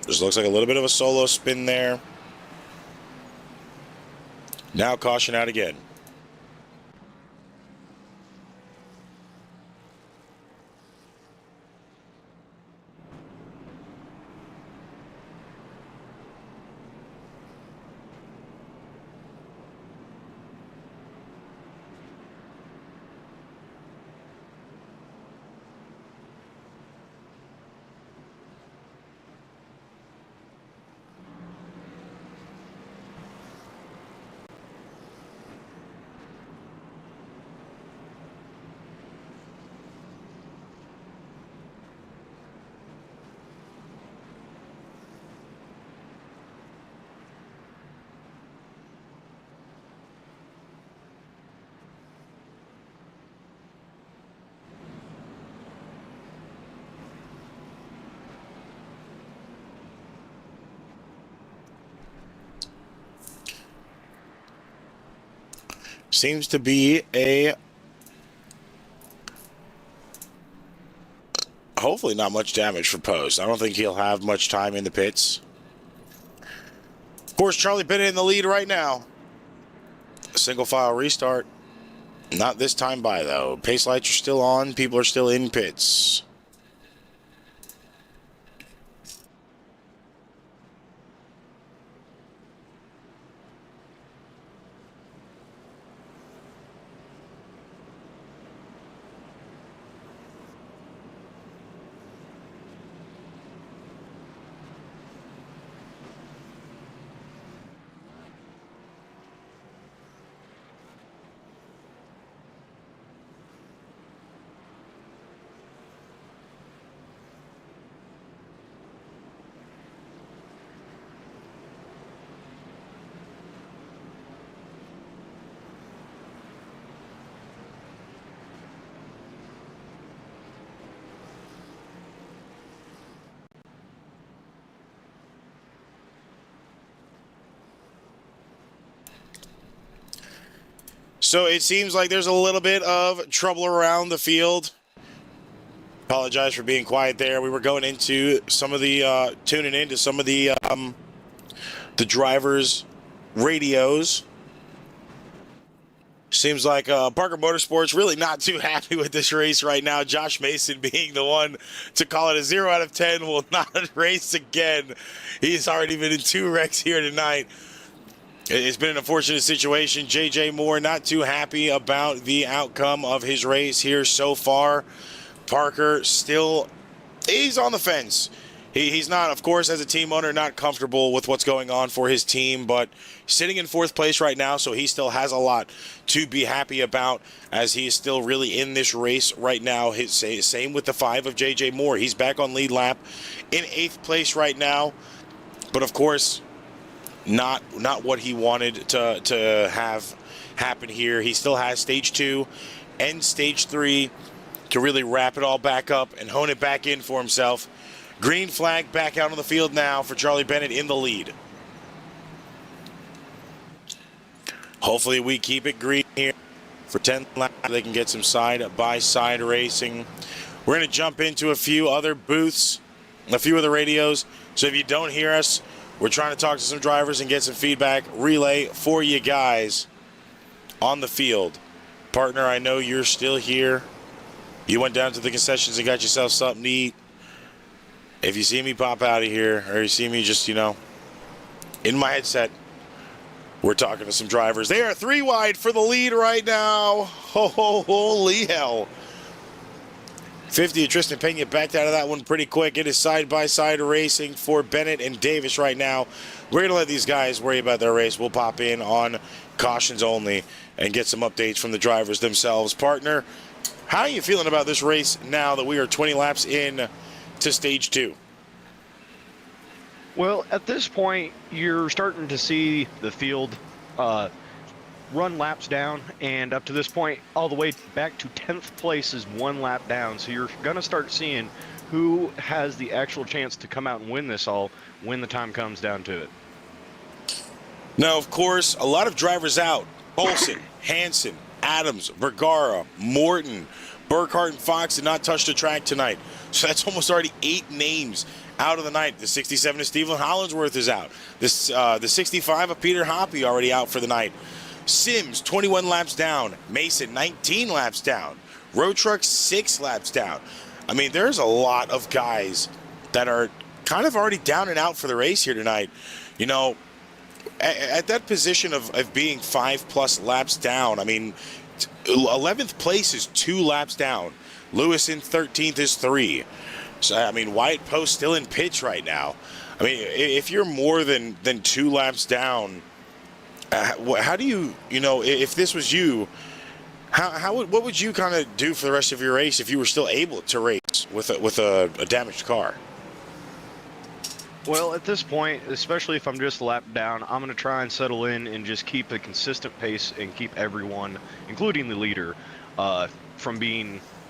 S1: Just looks like a little bit of a solo spin there. Now caution out again. Seems to be a hopefully not much damage for Post. I don't think he'll have much time in the pits. Of course, Charlie Bennett in the lead right now. Single file restart. Not this time by, though. Pace lights are still on. People are still in pits. So it seems like there's a little bit of trouble around the field. Apologize for being quiet there. We were going into some of the tuning into some of the drivers' radios. Seems like Parker Motorsports really not too happy with this race right now. Josh Mason being the one to call it a 0 out of 10 will not race again. He's already been in 2 wrecks here tonight. It's been an unfortunate situation. J.J. Moore not too happy about the outcome of his race here so far. Parker still, he's on the fence. He's not, of course, as a team owner, not comfortable with what's going on for his team, but sitting in 4th place right now, so he still has a lot to be happy about as he is still really in this race right now. Same with the 5 of J.J. Moore. He's back on lead lap in 8th place right now, but of course, not what he wanted to have happen here. He still has stage 2 and stage 3 to really wrap it all back up and hone it back in for himself. Green flag back out on the field now for Charlie Bennett in the lead. Hopefully we keep it green here for 10 laps. They can get some side-by-side racing. We're going to jump into a few other booths, a few other radios. So if you don't hear us, we're trying to talk to some drivers and get some feedback relay for you guys on the field. Partner, I know you're still here. You went down to the concessions and got yourself something to eat. If you see me pop out of here, or you see me just, in my headset, we're talking to some drivers. They are 3 wide for the lead right now. Holy hell. 50 of Tristan Pena backed out of that one pretty quick. It is side-by-side racing for Bennett and Davis right now. We're going to let these guys worry about their race. We'll pop in on cautions only and get some updates from the drivers themselves. Partner, how are you feeling about this race now that we are 20 laps in to stage 2?
S2: Well, at this point, you're starting to see the field run laps down, and up to this point, all the way back to 10th place is 1 lap down. So you're going to start seeing who has the actual chance to come out and win this all when the time comes down to it.
S1: Now, of course, a lot of drivers out. Olsen, Hansen, Adams, Vergara, Morton, Burkhart, and Fox did not touch the track tonight. So that's almost already 8 names out of the night. The 67 of Stephen Hollinsworth is out. The 65 of Peter Hoppy already out for the night. Sims, 21 laps down. Mason, 19 laps down. Road Truck, 6 laps down. I mean, there's a lot of guys that are kind of already down and out for the race here tonight. At that position of being 5+ laps down, I mean, 11th place is 2 laps down. Lewis in 13th is 3. So, I mean, Wyatt Post still in pitch right now. I mean, if you're more than 2 laps down, how do you, if this was you, what would you kind of do for the rest of your race if you were still able to race with a damaged car?
S2: Well, at this point, especially if I'm just a lap down, I'm going to try and settle in and just keep a consistent pace and keep everyone, including the leader, from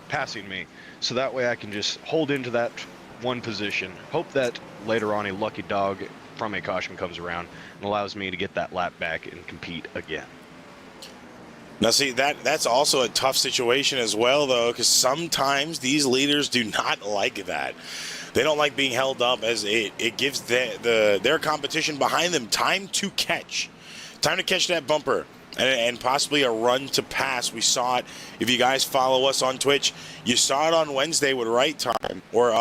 S2: passing me. So that way I can just hold into that one position. Hope that later on a lucky dog from a caution comes around and allows me to get that lap back and compete again.
S1: Now, see, that's also a tough situation as well, though, because sometimes these leaders do not like that. They don't like being held up, as it gives their competition behind them time to catch that bumper, and possibly a run to pass. We saw it. If you guys follow us on Twitch, you saw it on Wednesday with Right Time, or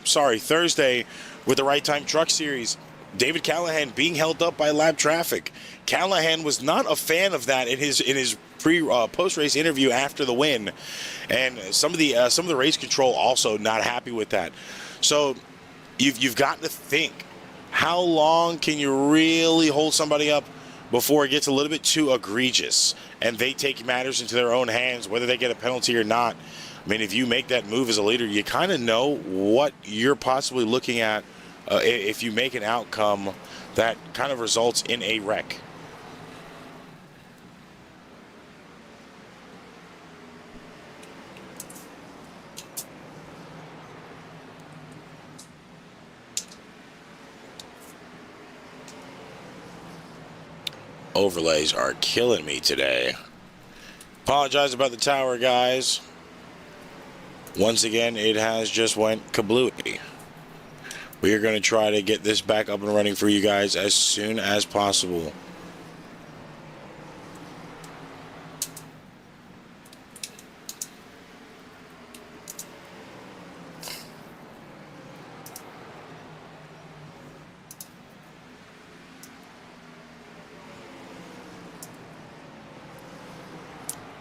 S1: Thursday with the Right Time Truck Series. David Callahan being held up by lap traffic. Callahan was not a fan of that in his post-race interview after the win, and some of the race control also not happy with that. So you've got to think, how long can you really hold somebody up before it gets a little bit too egregious and they take matters into their own hands, whether they get a penalty or not? I mean, if you make that move as a leader, you kind of know what you're possibly looking at if you make an outcome that kind of results in a wreck. Overlays are killing me today. Apologize about the tower, guys. Once again, it has just went kablooey. We are going to try to get this back up and running for you guys as soon as possible.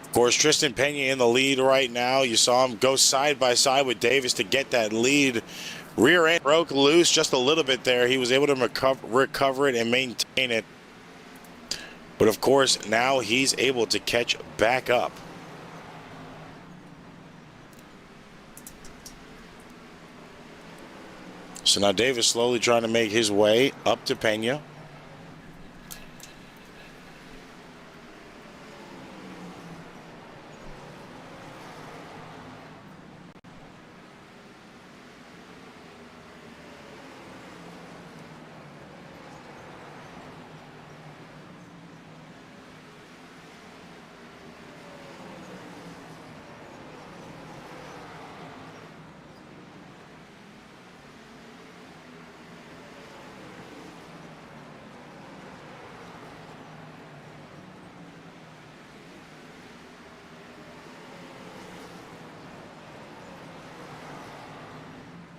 S1: Of course, Tristan Pena in the lead right now. You saw him go side by side with Davis to get that lead. Rear end broke loose just a little bit there. He was able to recover it and maintain it. But of course, now he's able to catch back up. So now Davis slowly trying to make his way up to Pena.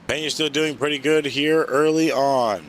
S1: Pena's still doing pretty good here early on.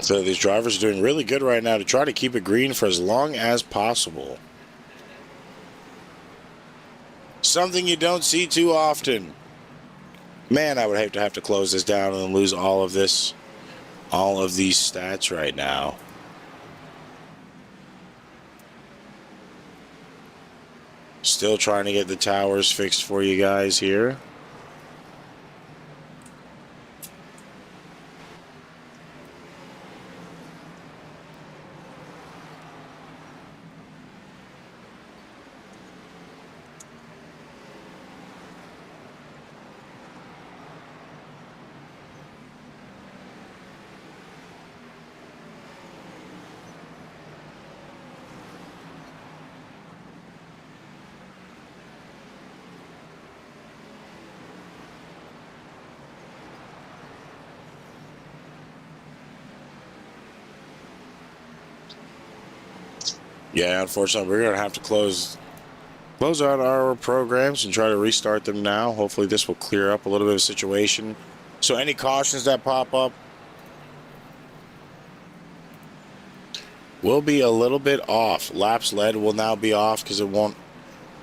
S1: So these drivers are doing really good right now to try to keep it green for as long as possible. Something you don't see too often. Man, I would hate to have to close this down and lose all of these stats right now. Still trying to get the towers fixed for you guys here. Yeah, unfortunately, we're going to have to close out our programs and try to restart them now. Hopefully this will clear up a little bit of the situation. So any cautions that pop up will be a little bit off. Laps led will now be off because it won't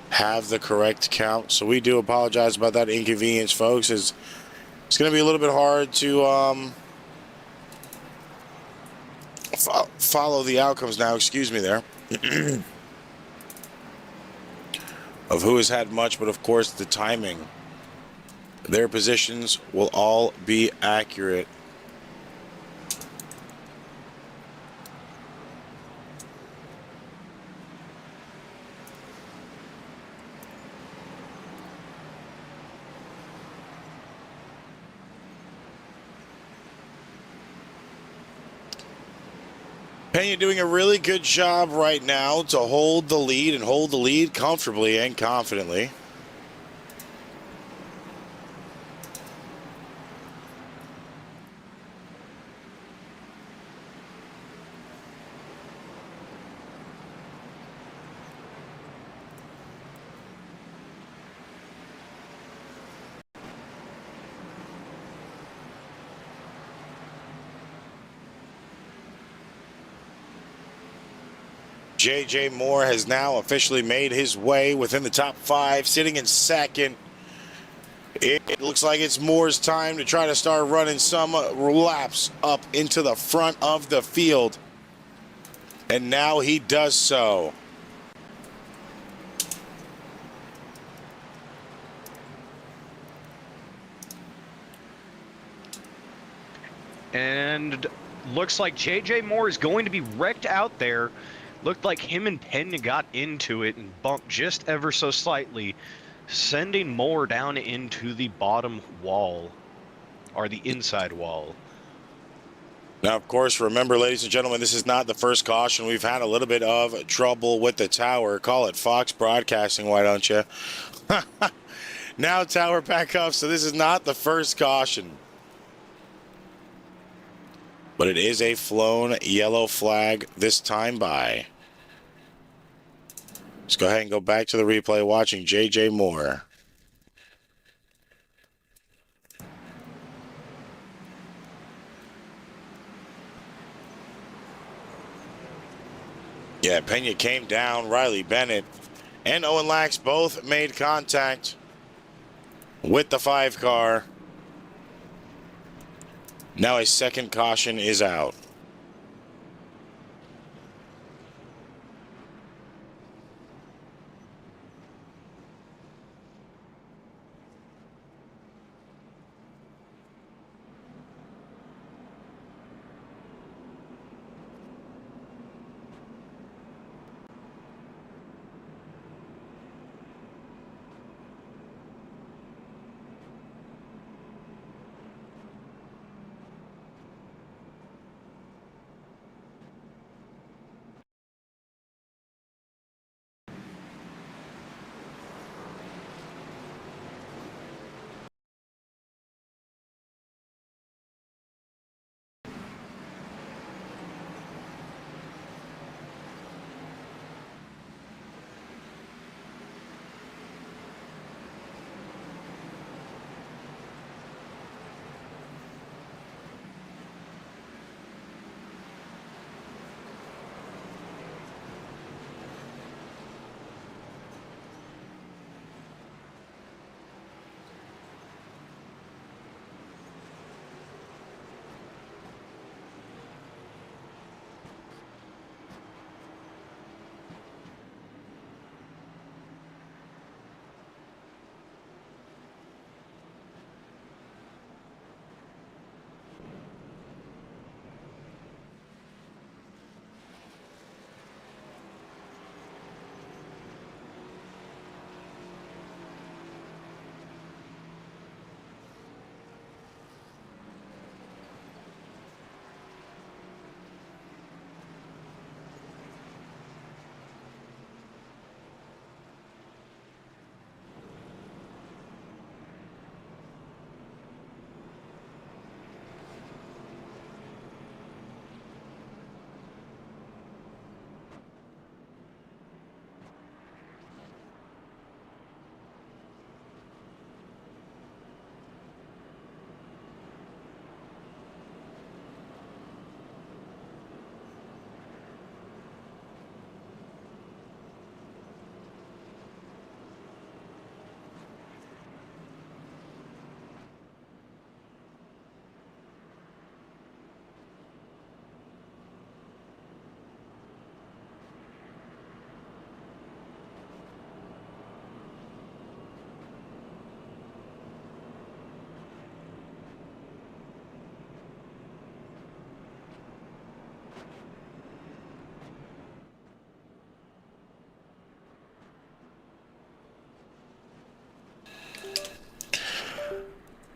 S1: have the correct count. So we do apologize about that inconvenience, folks. It's going to be a little bit hard to follow the outcomes now. Excuse me there. of who has had much, but of course the timing. Their positions will all be accurate. Pena doing a really good job right now to hold the lead and hold the lead comfortably and confidently. J.J. Moore has now officially made his way within the top 5, sitting in second. It looks like it's Moore's time to try to start running some laps up into the front of the field. And now he does so.
S2: And looks like J.J. Moore is going to be wrecked out there. Looked like him and Pena got into it and bumped just ever so slightly, sending Moore down into the bottom wall, or the inside wall.
S1: Now, of course, remember, ladies and gentlemen, this is not the first caution. We've had a little bit of trouble with the tower. Call it Fox Broadcasting, why don't you? Now tower back up, so this is not the first caution. But it is a flown yellow flag this time by. Let's go ahead and go back to the replay watching J.J. Moore. Yeah, Pena came down. Riley Bennett and Owen Lax both made contact with the 5 car. Now a second caution is out.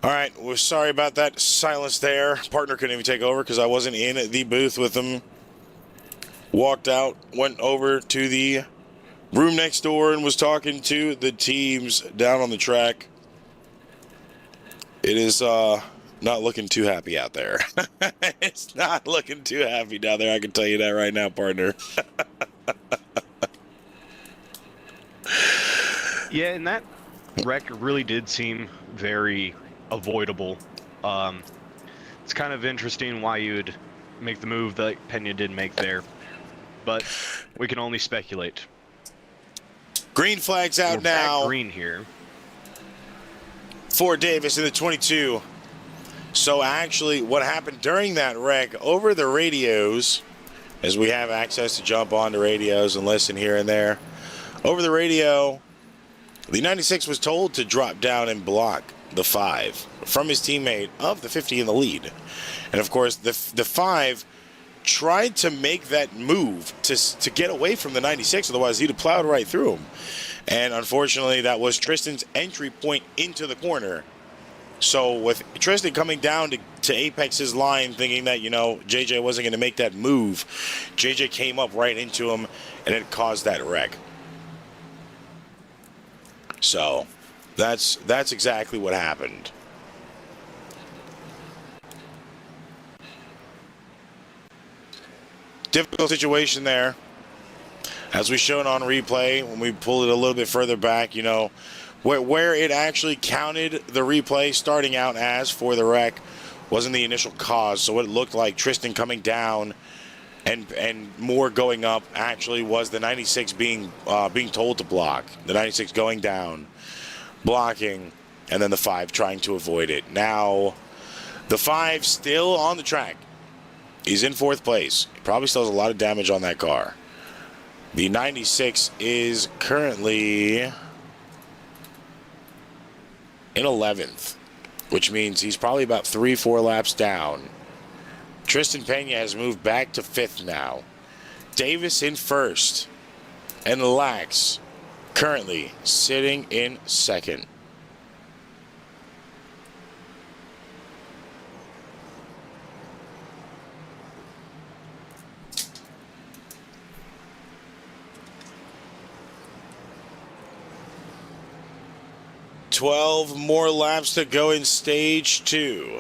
S1: All right, we're sorry about that silence there. Partner couldn't even take over because I wasn't in the booth with him. Walked out, went over to the room next door and was talking to the teams down on the track. It is not looking too happy out there. It's not looking too happy down there, I can tell you that right now, partner.
S2: Yeah, and that wreck really did seem very avoidable. It's kind of interesting why you would make the move that Pena did make there, but we can only speculate.
S1: Green flag's out
S2: We're
S1: now
S2: back green here.
S1: for Davis in the 22. So actually, what happened during that wreck over the radios, as we have access to jump onto radios and listen here and there, over the radio, the 96 was told to drop down and block the 5 from his teammate of the 50 in the lead. And of course, the 5 tried to make that move to get away from the 96, otherwise he'd have plowed right through him. And unfortunately, that was Tristan's entry point into the corner. So with Tristan coming down to Apex's line, thinking that, you know, JJ wasn't going to make that move, JJ came up right into him, and it caused that wreck. So that's exactly what happened. Difficult situation there. As we've shown on replay, when we pull it a little bit further back, you know, where it actually counted the replay starting out as for the wreck wasn't the initial cause. So what it looked like Tristan coming down and more going up actually was the 96 being told to block. The 96 going down, blocking, and then the 5 trying to avoid it. Now, the 5 still on the track. He's in 4th place. He probably still has a lot of damage on that car. The 96 is currently in 11th, which means he's probably about 3-4 laps down. Tristan Pena has moved back to 5th now. Davis in 1st. And Lax currently sitting in 2nd. $12 more laps to go in stage 2.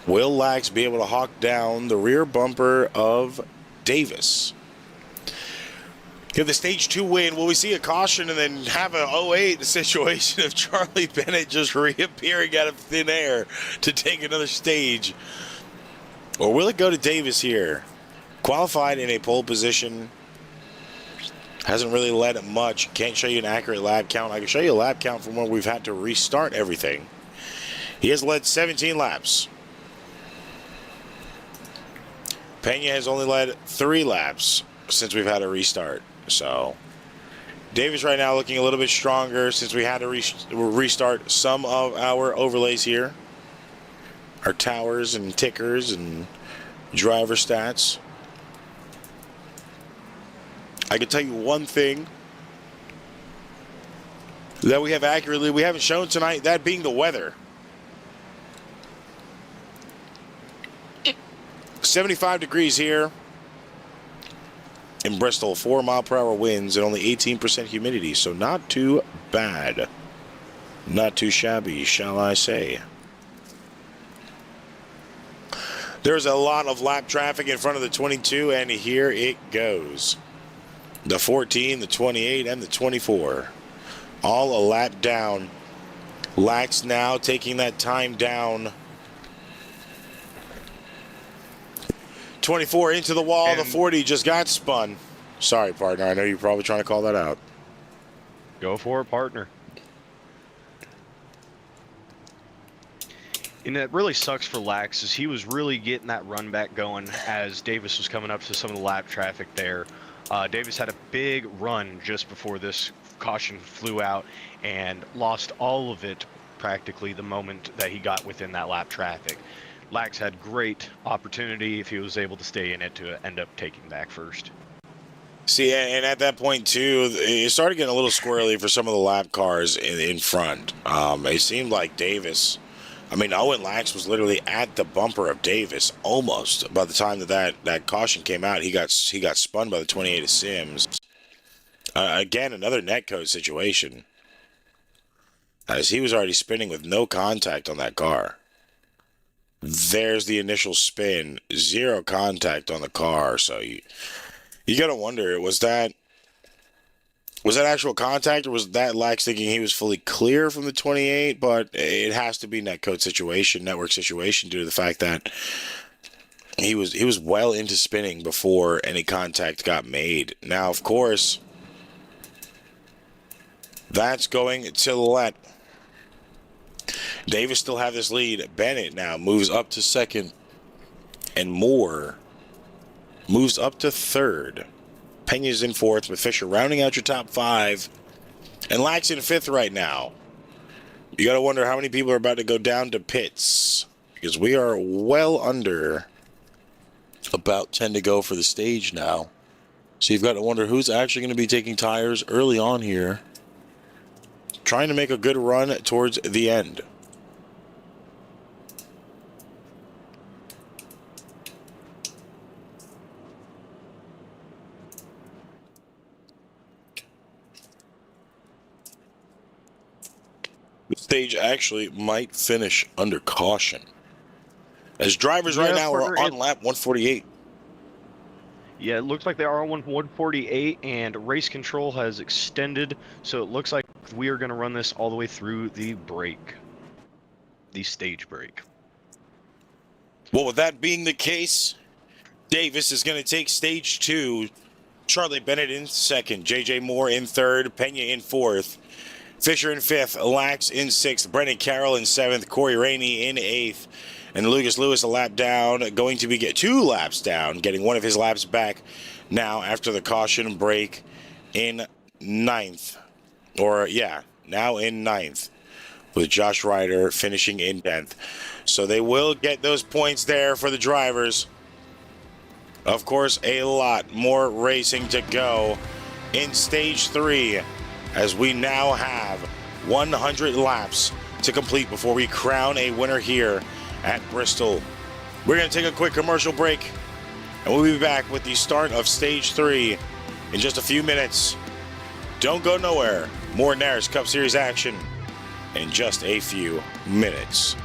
S1: Will Lax be able to hawk down the rear bumper of Davis? Give the stage 2 win. Will we see a caution and then have an 08 situation of Charlie Bennett just reappearing out of thin air to take another stage? Or will it go to Davis here? Qualified in a pole position. Hasn't really led much. Can't show you an accurate lap count. I can show you a lap count from when we've had to restart everything. He has led 17 laps. Pena has only led 3 laps since we've had a restart. So, Davis right now looking a little bit stronger since we had to restart some of our overlays here. Our towers and tickers and driver stats. I can tell you one thing that we haven't shown tonight, that being the weather. 75 degrees here in Bristol, 4-mile-per-hour winds and only 18% humidity, so not too bad. Not too shabby, shall I say. There's a lot of lap traffic in front of the 22, and here it goes. The 14, the 28, and the 24. All a lap down. Lax now taking that time down. 24 into the wall. And the 40 just got spun. Sorry, partner. I know you're probably trying to call that out.
S2: Go for it, partner. And it really sucks for Lax, as he was really getting that run back going as Davis was coming up to some of the lap traffic there. Davis had a big run just before this caution flew out and lost all of it practically the moment that he got within that lap traffic. Lax had great opportunity if he was able to stay in it to end up taking back first.
S1: See, and at that point too, it started getting a little squirrely for some of the lap cars in front. It seemed like Davis. I mean, Owen Lax was literally at the bumper of Davis almost by the time that caution came out. He got spun by the 28 of Sims. Again, another netcode situation, as he was already spinning with no contact on that car. There's the initial spin, zero contact on the car. So you got to wonder, was that actual contact, or was that Lax thinking he was fully clear from the 28? But it has to be network situation due to the fact that he was well into spinning before any contact got made. Now, of course, that's going to let Davis still have this lead. Bennett now moves up to second, and Moore moves up to third. Pena's in fourth, with Fisher rounding out your top five, and Lax in fifth right now. You got to wonder how many people are about to go down to pits, because we are well under about 10 to go for the stage now. So you've got to wonder who's actually going to be taking tires early on here, trying to make a good run towards the end. The stage actually might finish under caution, as drivers right now are on lap 148.
S2: Yeah, it looks like they are on 148, and race control has extended, so it looks like we are going to run this all the way through the break, the stage break.
S1: Well, with that being the case, Davis is going to take stage 2. Charlie Bennett in second, JJ Moore in third, Pena in fourth, Fisher in fifth, Lax in sixth, Brendan Carroll in seventh, Corey Rainey in eighth, and Lucas Lewis a lap down, going to be 2 laps down, getting one of his laps back now after the caution break in ninth. Now in ninth, with Josh Ryder finishing in 10th. So they will get those points there for the drivers. Of course, a lot more racing to go in stage 3, as we now have 100 laps to complete before we crown a winner here at Bristol. We're going to take a quick commercial break, and we'll be back with the start of stage 3 in just a few minutes. Don't go nowhere. More NARAS Cup Series action in just a few minutes.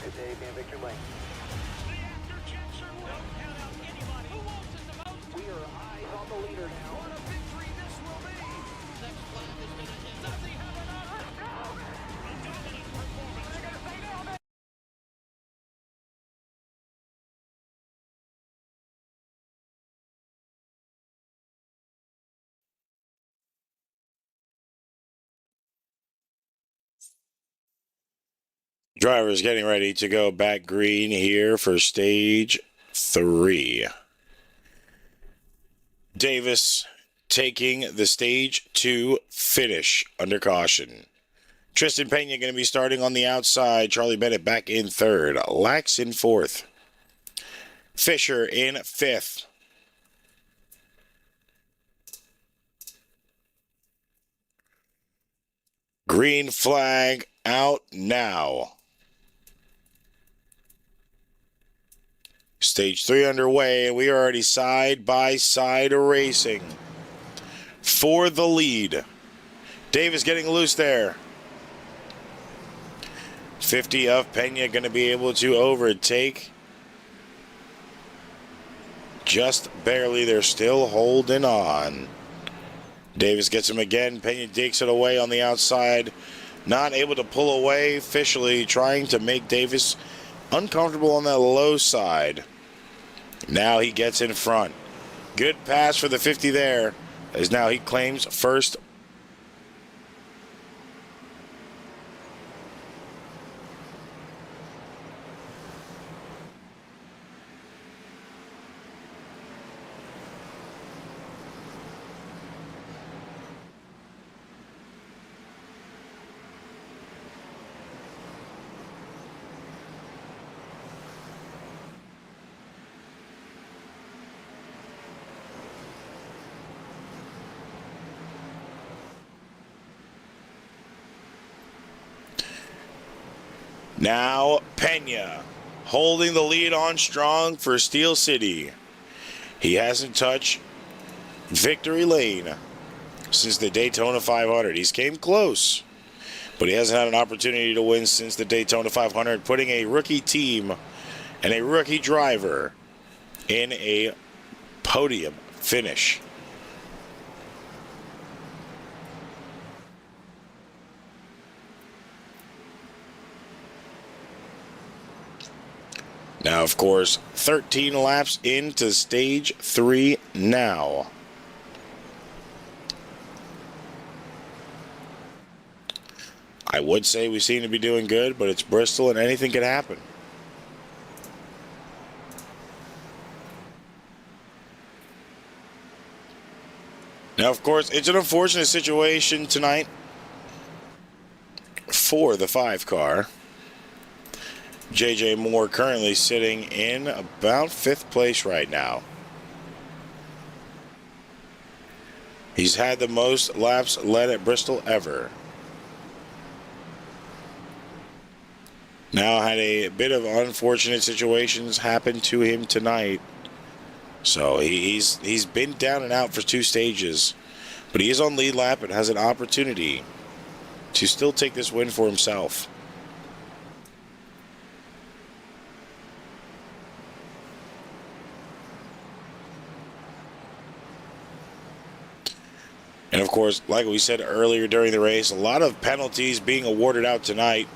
S3: Good day, being Victory Lane. We are eyes on the leader now. What a victory this will be!
S4: Next lap is going to hit.
S5: Does he have another? No! A dominant performance. They're gonna say no, man.
S1: Drivers getting ready to go back green here for stage 3. Davis taking the stage 2 finish under caution. Tristan Pena going to be starting on the outside. Charlie Bennett back in 3rd. Lax in 4th. Fisher in 5th. Green flag out now. Stage 3 underway, and we are already side by side racing for the lead. Davis getting loose there. 50 of Pena going to be able to overtake. Just barely. They're still holding on. Davis gets him again. Pena takes it away on the outside. Not able to pull away. Officially trying to make Davis uncomfortable on that low side. Now he gets in front. Good pass for the 50 there, as now he claims first. Now Pena holding the lead on strong for Steel City. He hasn't touched victory lane since the Daytona 500. He's came close, but he hasn't had an opportunity to win since the Daytona 500, putting a rookie team and a rookie driver in a podium finish. Now, of course, 13 laps into stage 3 now. I would say we seem to be doing good, but it's Bristol and anything could happen. Now, of course, it's an unfortunate situation tonight for the 5 car. J.J. Moore currently sitting in about 5th place right now. He's had the most laps led at Bristol ever. Now had a bit of unfortunate situations happen to him tonight. So he's been down and out for 2 stages. But he is on lead lap and has an opportunity to still take this win for himself. And of course, like we said earlier during the race, a lot of penalties being awarded out tonight.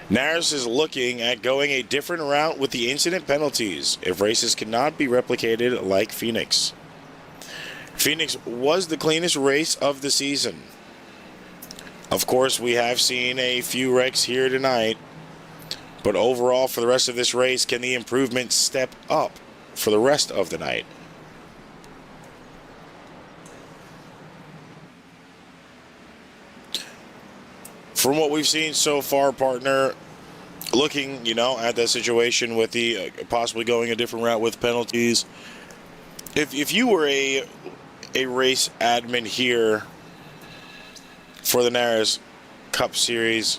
S1: NARAS is looking at going a different route with the incident penalties if races cannot be replicated like Phoenix. Phoenix was the cleanest race of the season. Of course, we have seen a few wrecks here tonight, but overall for the rest of this race, can the improvement step up for the rest of the night? From what we've seen so far, partner, looking, at that situation with the possibly going a different route with penalties, if you were a race admin here for the NARAS Cup Series,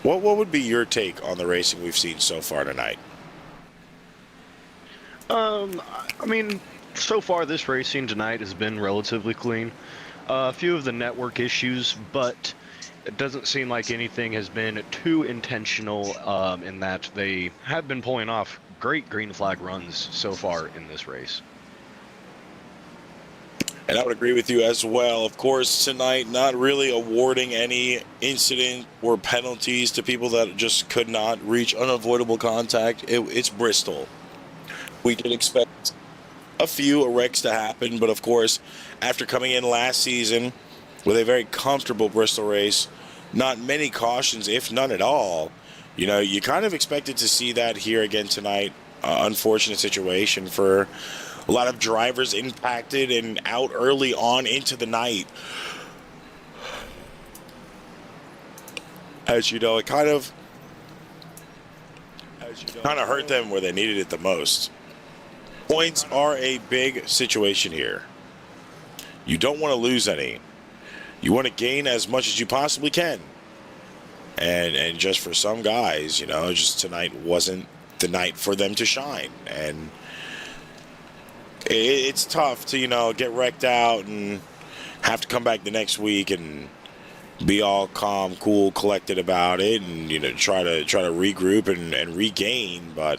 S1: what would be your take on the racing we've seen so far tonight?
S2: I mean, so far this racing tonight has been relatively clean. A few of the network issues, but It doesn't seem like anything has been too intentional in that they have been pulling off great green flag runs so far in this race.
S1: And I would agree with you as well. Of course, tonight, not really awarding any incident or penalties to people that just could not reach unavoidable contact. It's Bristol. We did expect a few wrecks to happen, but of course, after coming in last season with a very comfortable Bristol race, not many cautions, if none at all, you kind of expected to see that here again tonight. Unfortunate situation for a lot of drivers impacted and out early on into the night. As you know, it kind of hurt them where they needed it the most. Points are a big situation here. You don't want to lose any. You want to gain as much as you possibly can. And just for some guys, just tonight wasn't the night for them to shine. And it's tough to, get wrecked out and have to come back the next week and be all calm, cool, collected about it and, try to regroup and regain. But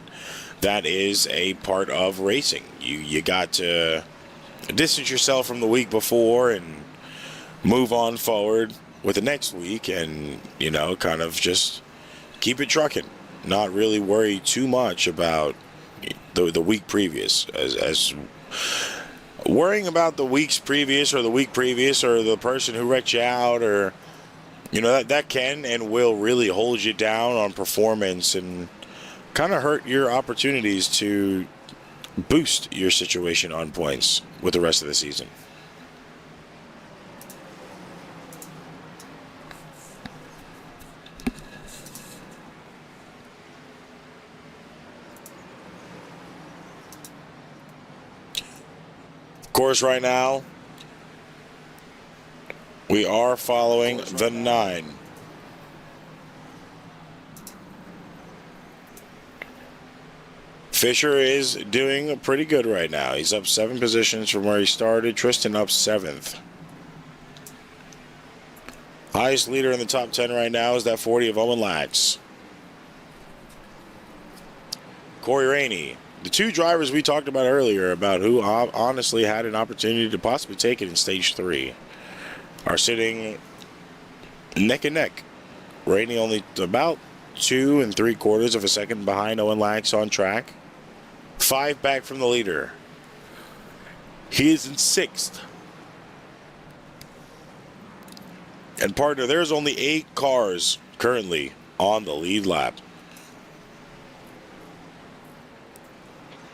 S1: that is a part of racing. You got to distance yourself from the week before and move on forward with the next week and, kind of just keep it trucking. Not really worry too much about the week previous, as worrying about the weeks previous or the week previous or the person who wrecked you out, or that can and will really hold you down on performance and kind of hurt your opportunities to boost your situation on points with the rest of the season. Of course, right now, we are following the 9. Fisher is doing pretty good right now. He's up 7 positions from where he started. Tristan up 7th. Highest leader in the top 10 right now is that 40 of Owen Lax. Corey Rainey. The 2 drivers we talked about earlier, about who honestly had an opportunity to possibly take it in stage 3, are sitting neck and neck. Rainey only about 2 3/4 of a second behind Owen Lax on track. 5 back from the leader. He is in 6th. And partner, there's only 8 cars currently on the lead lap.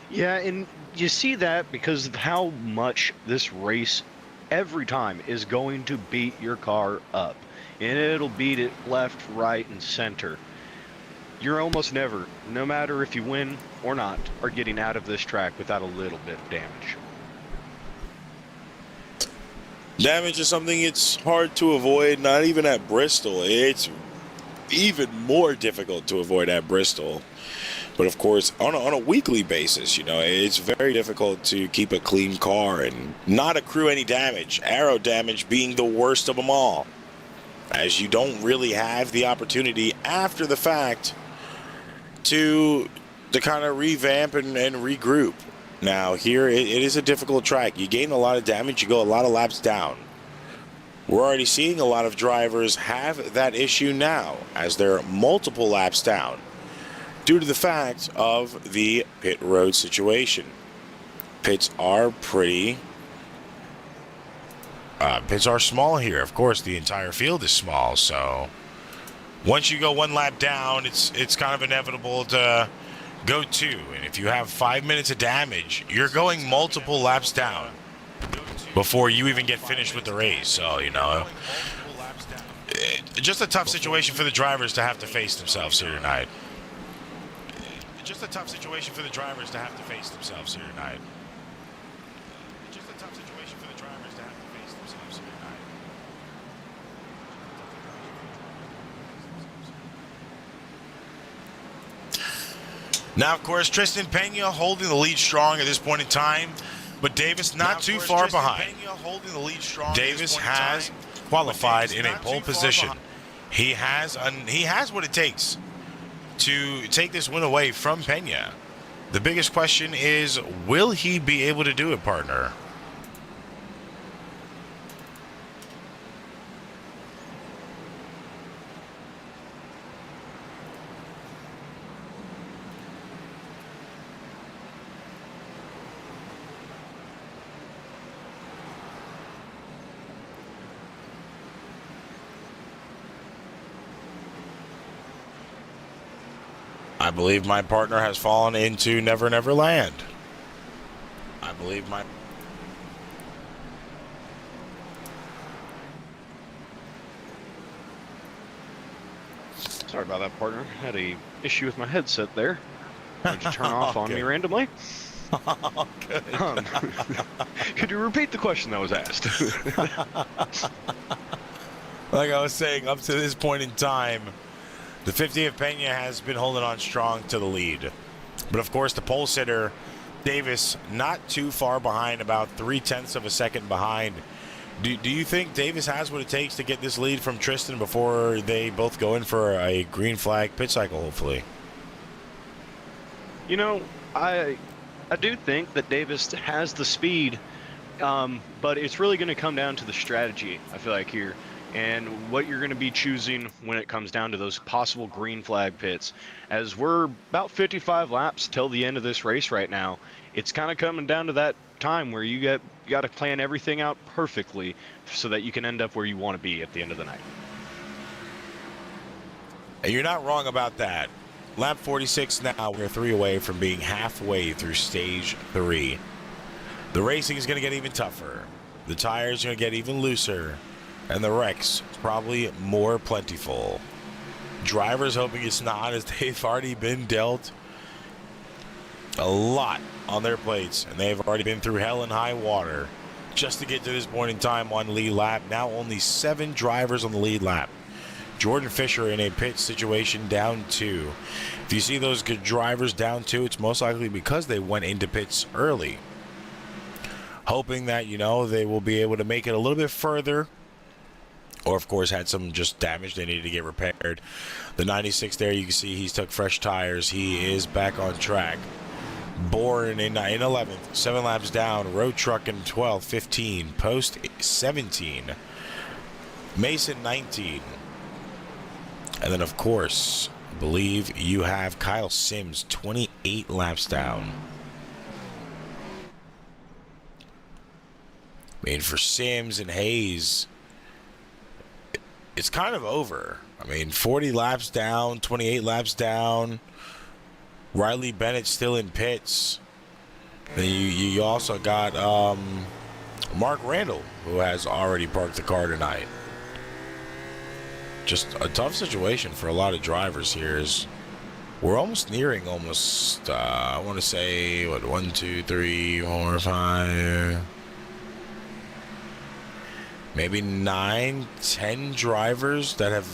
S2: Yeah, and you see that because of how much this race every time is going to beat your car up. And it'll beat it left, right, and center. You're almost never, no matter if you win or not, are getting out of this track without a little bit of damage.
S1: Damage is something it's hard to avoid, not even at Bristol. It's even more difficult to avoid at Bristol. But of course, on a weekly basis, it's very difficult to keep a clean car and not accrue any damage. Aero damage being the worst of them all, as you don't really have the opportunity after the fact to kind of revamp and regroup. Now here it is a difficult track. You gain a lot of damage, you go a lot of laps down. We're already seeing a lot of drivers have that issue now, as they're multiple laps down, due to the fact of the pit road situation. Pits are small here. Of course, the entire field is small, so once you go 1 lap down, it's kind of inevitable to go 2. And if you have 5 minutes of damage, you're going multiple laps down before you even get finished with the race. So, just a tough situation for the drivers to have to face themselves here tonight. Just a tough situation for the drivers to have to face themselves here tonight. Just a tough situation for the drivers to have to face themselves here tonight. Now, of course, Tristan Pena holding the lead strong at this point in time, but Davis not too far behind. Davis has qualified in a pole position He has what it takes to take this win away from Pena. The biggest question is, will he be able to do it, partner? I believe my partner has fallen into Never Never Land. I believe my...
S2: Sorry about that, partner. Had a issue with my headset there. Wanted to turn off on me randomly.
S1: Oh, good.
S2: Could you repeat the question that was asked?
S1: Like I was saying, up to this point in time, the 50 of Pena has been holding on strong to the lead. But of course, the pole sitter, Davis, not too far behind, about 0.3 of a second behind. Do you think Davis has what it takes to get this lead from Tristan before they both go in for a green flag pit cycle, hopefully?
S2: You know, I do think that Davis has the speed, but it's really going to come down to the strategy, I feel like, here. And what you're going to be choosing when it comes down to those possible green flag pits. As we're about 55 laps till the end of this race right now, it's kind of coming down to that time where you got to plan everything out perfectly so that you can end up where you want to be at the end of the night.
S1: And you're not wrong about that. Lap 46 now, we're 3 away from being halfway through stage 3. The racing is going to get even tougher. The tires are going to get even looser. And the wrecks probably more plentiful. Drivers hoping it's not, as they've already been dealt a lot on their plates, and they've already been through hell and high water just to get to this point in time on lead lap. Now only 7 drivers on the lead lap. Jordan Fisher in a pit situation down 2. If you see those good drivers down 2, it's most likely because they went into pits early, hoping that, you know, they will be able to make it a little bit further, or of course had some just damage they needed to get repaired. The 96 there, you can see he's took fresh tires. He is back on track. Bourne in 11th, 7 laps down. Road Truck in 12th, 15. Post 17. Mason 19. And then of course, I believe you have Kyle Sims 28 laps down. I mean, for Sims and Hayes, it's kind of over. I mean, 40 laps down, 28 laps down. Riley Bennett still in pits. Then you also got Mark Randall, who has already parked the car tonight. Just a tough situation for a lot of drivers here. We're almost nearing I want to say, what, 1, 2, 3, 4, 5... maybe 9, 10 drivers that have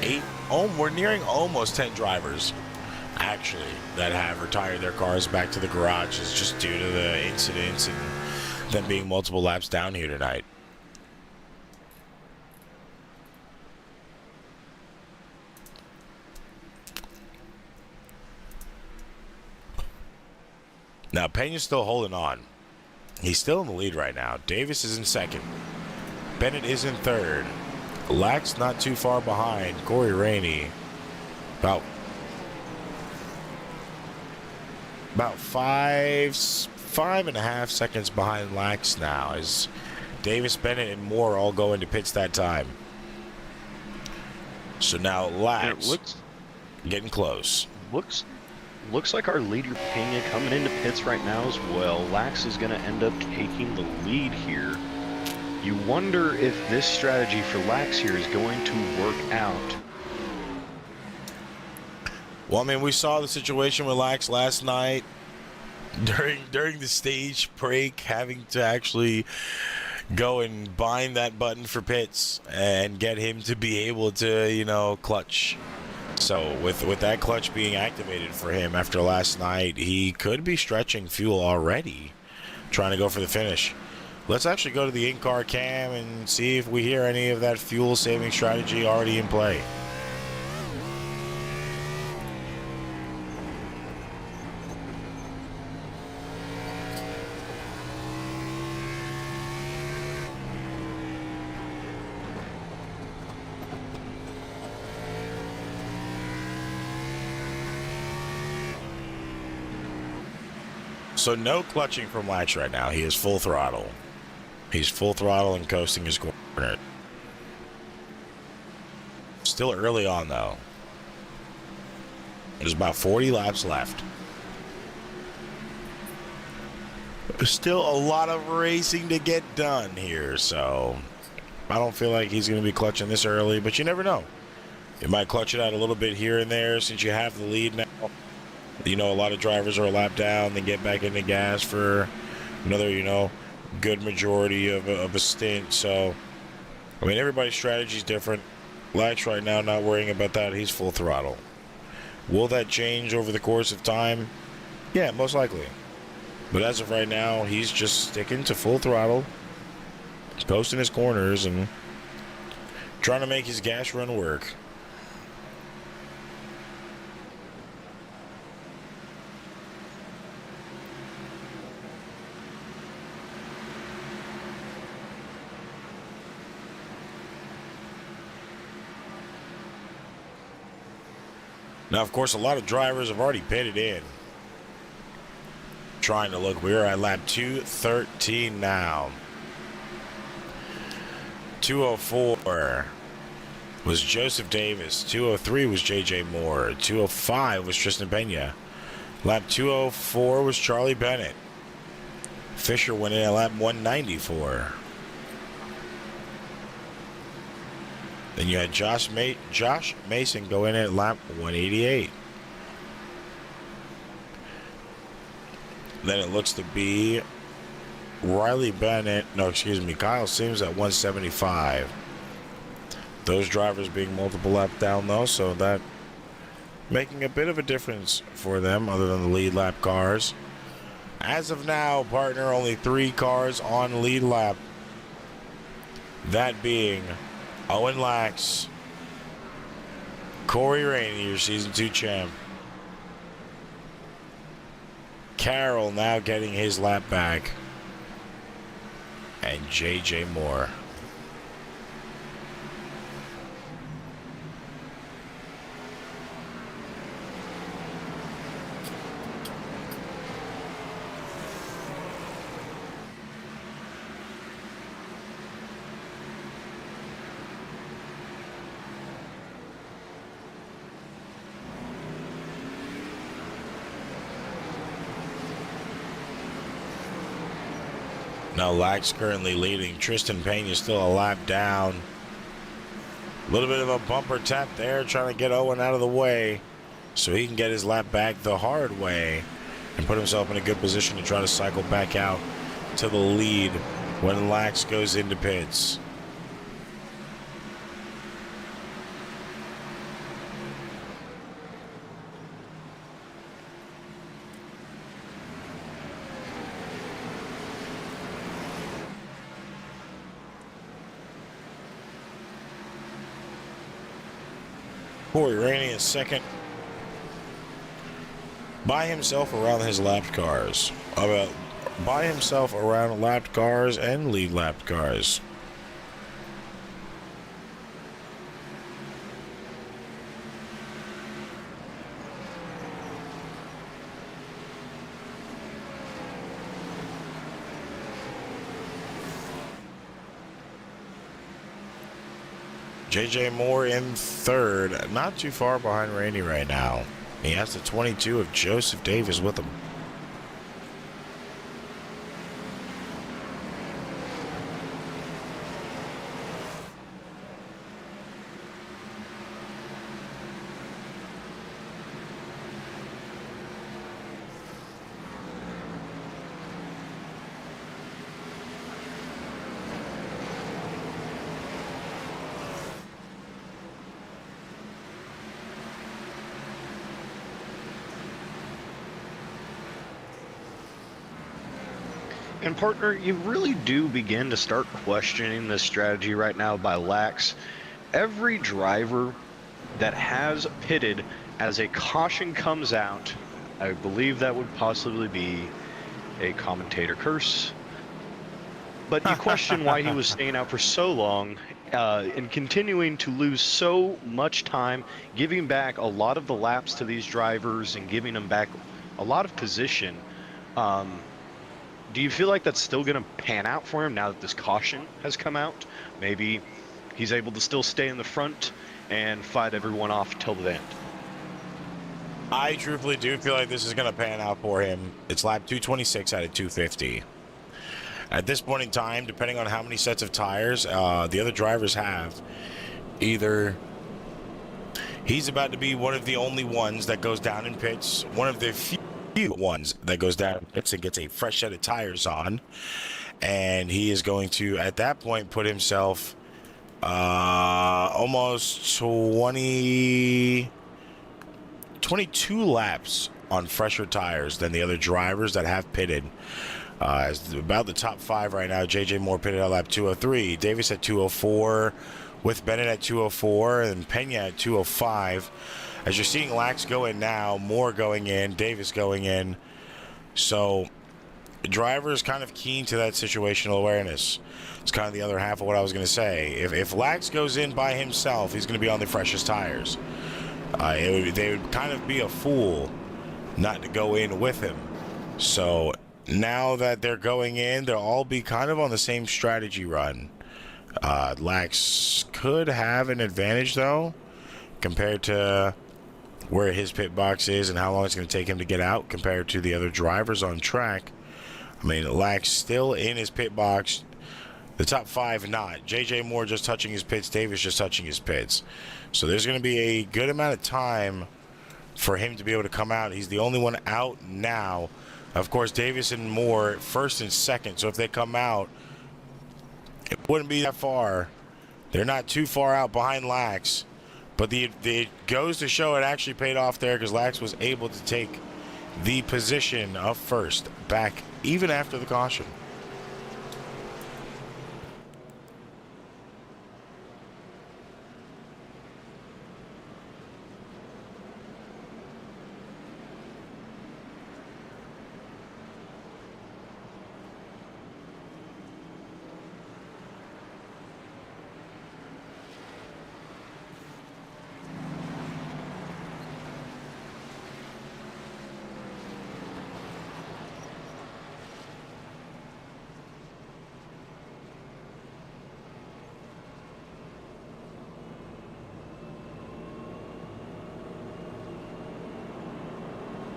S1: 8. Oh, we're nearing almost 10 drivers, actually, that have retired their cars back to the garages just due to the incidents and them being multiple laps down here tonight. Now, Pena's still holding on. He's still in the lead right now. Davis is in second. Bennett is in third. Lax not too far behind. Corey Rainey about 5.5 seconds behind Lax now, as Davis, Bennett, and Moore all go into pits that time. So now Lax getting close.
S2: Looks like our leader Pena coming into pits right now as well. Lax is going to end up taking the lead here. You wonder if this strategy for Lax here is going to work out.
S1: Well, I mean, we saw the situation with Lax last night during the stage break, having to actually go and bind that button for pits and get him to be able to, you know, clutch. So with that clutch being activated for him after last night, he could be stretching fuel already, trying to go for the finish. let's actually go to the in-car cam and see if we hear any of that fuel-saving strategy already in play. So no clutching from Lax right now. He is full throttle. He's full throttle and coasting his corner. Still early on, though. There's about 40 laps left. There's still a lot of racing to get done here, so I don't feel like he's going to be clutching this early, but you never know. You might clutch it out a little bit here and there since you have the lead now. You know, a lot of drivers are a lap down, then get back into gas for another, good majority of a stint. So, I mean, everybody's strategy is different. Lax right now, not worrying about that. He's full throttle. Will that change over the course of time? Yeah, most likely. But as of right now, he's just sticking to full throttle, coasting his corners, and trying to make his gas run work. Now, of course, a lot of drivers have already pitted in. Trying to look. We're at lap 213 now. 204 was Joseph Davis. 203 was J.J. Moore. 205 was Tristan Pena. Lap 204 was Charlie Bennett. Fisher went in at lap 194. Then you had Josh Mason go in at lap 188. Then it looks to be Kyle Sims at 175. Those drivers being multiple lap down though, so that making a bit of a difference for them other than the lead lap cars. As of now, partner, only 3 cars on lead lap. That being Owen Lax, Corey Rainey, your Season 2 champ. Carroll now getting his lap back. And J.J. Moore. Now Lax currently leading. Tristan Pena still a lap down. A little bit of a bumper tap there, trying to get Owen out of the way so he can get his lap back the hard way and put himself in a good position to try to cycle back out to the lead when Lax goes into pits. Corey Rainey is second by himself around his lapped cars. By himself around lapped cars and lead lapped cars. J.J. Moore in third, not too far behind Rainey right now. He has the 22 of Joseph Davis with him.
S2: And partner, you really do begin to start questioning this strategy right now by Lax. Every driver that has pitted as a caution comes out, I believe that would possibly be a commentator curse. But you question why he was staying out for so long and continuing to lose so much time, giving back a lot of the laps to these drivers and giving them back a lot of position. Do you feel like that's still going to pan out for him now that this caution has come out? Maybe he's able to still stay in the front and fight everyone off till the end.
S1: I truthfully do feel like this is going to pan out for him. It's lap 226 out of 250. At this point in time, depending on how many sets of tires the other drivers have, either he's about to be one of the only ones that goes down in pits, one of the few ones that goes down in pits and gets a fresh set of tires on, and he is going to, at that point, put himself almost 22 laps on fresher tires than the other drivers that have pitted. It's about the top 5 right now. JJ Moore pitted at lap 203. Davis at 204, with Bennett at 204, and Pena at 205. As you're seeing Lax go in now, Moore going in, Davis going in. So the driver is kind of keen to that situational awareness. It's kind of the other half of what I was going to say. If Lax goes in by himself, he's going to be on the freshest tires. They would kind of be a fool not to go in with him. So now that they're going in, they'll all be kind of on the same strategy run. Lax could have an advantage, though, compared to where his pit box is and how long it's going to take him to get out compared to the other drivers on track. I mean, Lax still in his pit box. The top 5 not. JJ Moore just touching his pits. Davis just touching his pits. So there's going to be a good amount of time for him to be able to come out. He's the only one out now. Of course, Davis and Moore first and second. So if they come out, it wouldn't be that far. They're not too far out behind Lax. But it goes to show it actually paid off there, because Lax was able to take the position of first back even after the caution.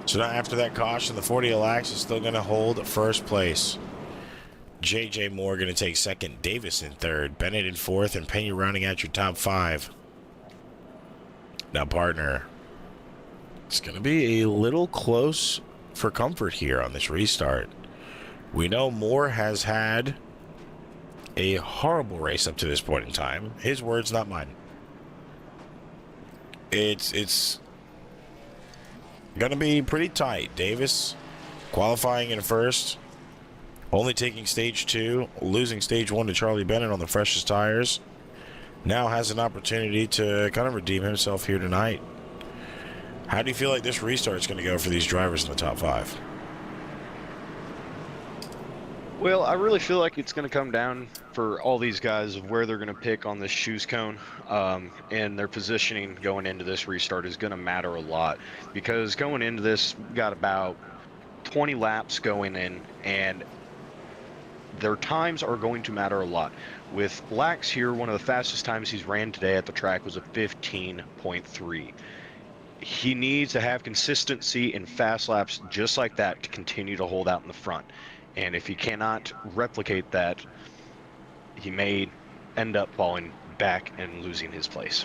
S1: So now after that caution, the 40 Lax is still going to hold first place. JJ Moore going to take second, Davis in third, Bennett in fourth, and Pena rounding out your top 5. Now, partner, it's going to be a little close for comfort here on this restart. We know Moore has had a horrible race up to this point in time. His words, not mine. It's gonna be pretty tight. Davis qualifying in first, only taking stage 2, losing stage 1 to Charlie Bennett on the freshest tires. Now has an opportunity to kind of redeem himself here tonight. How do you feel like this restart is going to go for these drivers in the top 5?
S2: Well, I really feel like it's going to come down for all these guys of where they're going to pick on this shoes cone, and their positioning going into this restart is going to matter a lot, because going into this, we got about 20 laps going in, and their times are going to matter a lot. With Lax here, one of the fastest times he's ran today at the track was a 15.3. He needs to have consistency in fast laps just like that to continue to hold out in the front. And if he cannot replicate that, he may end up falling back and losing his place.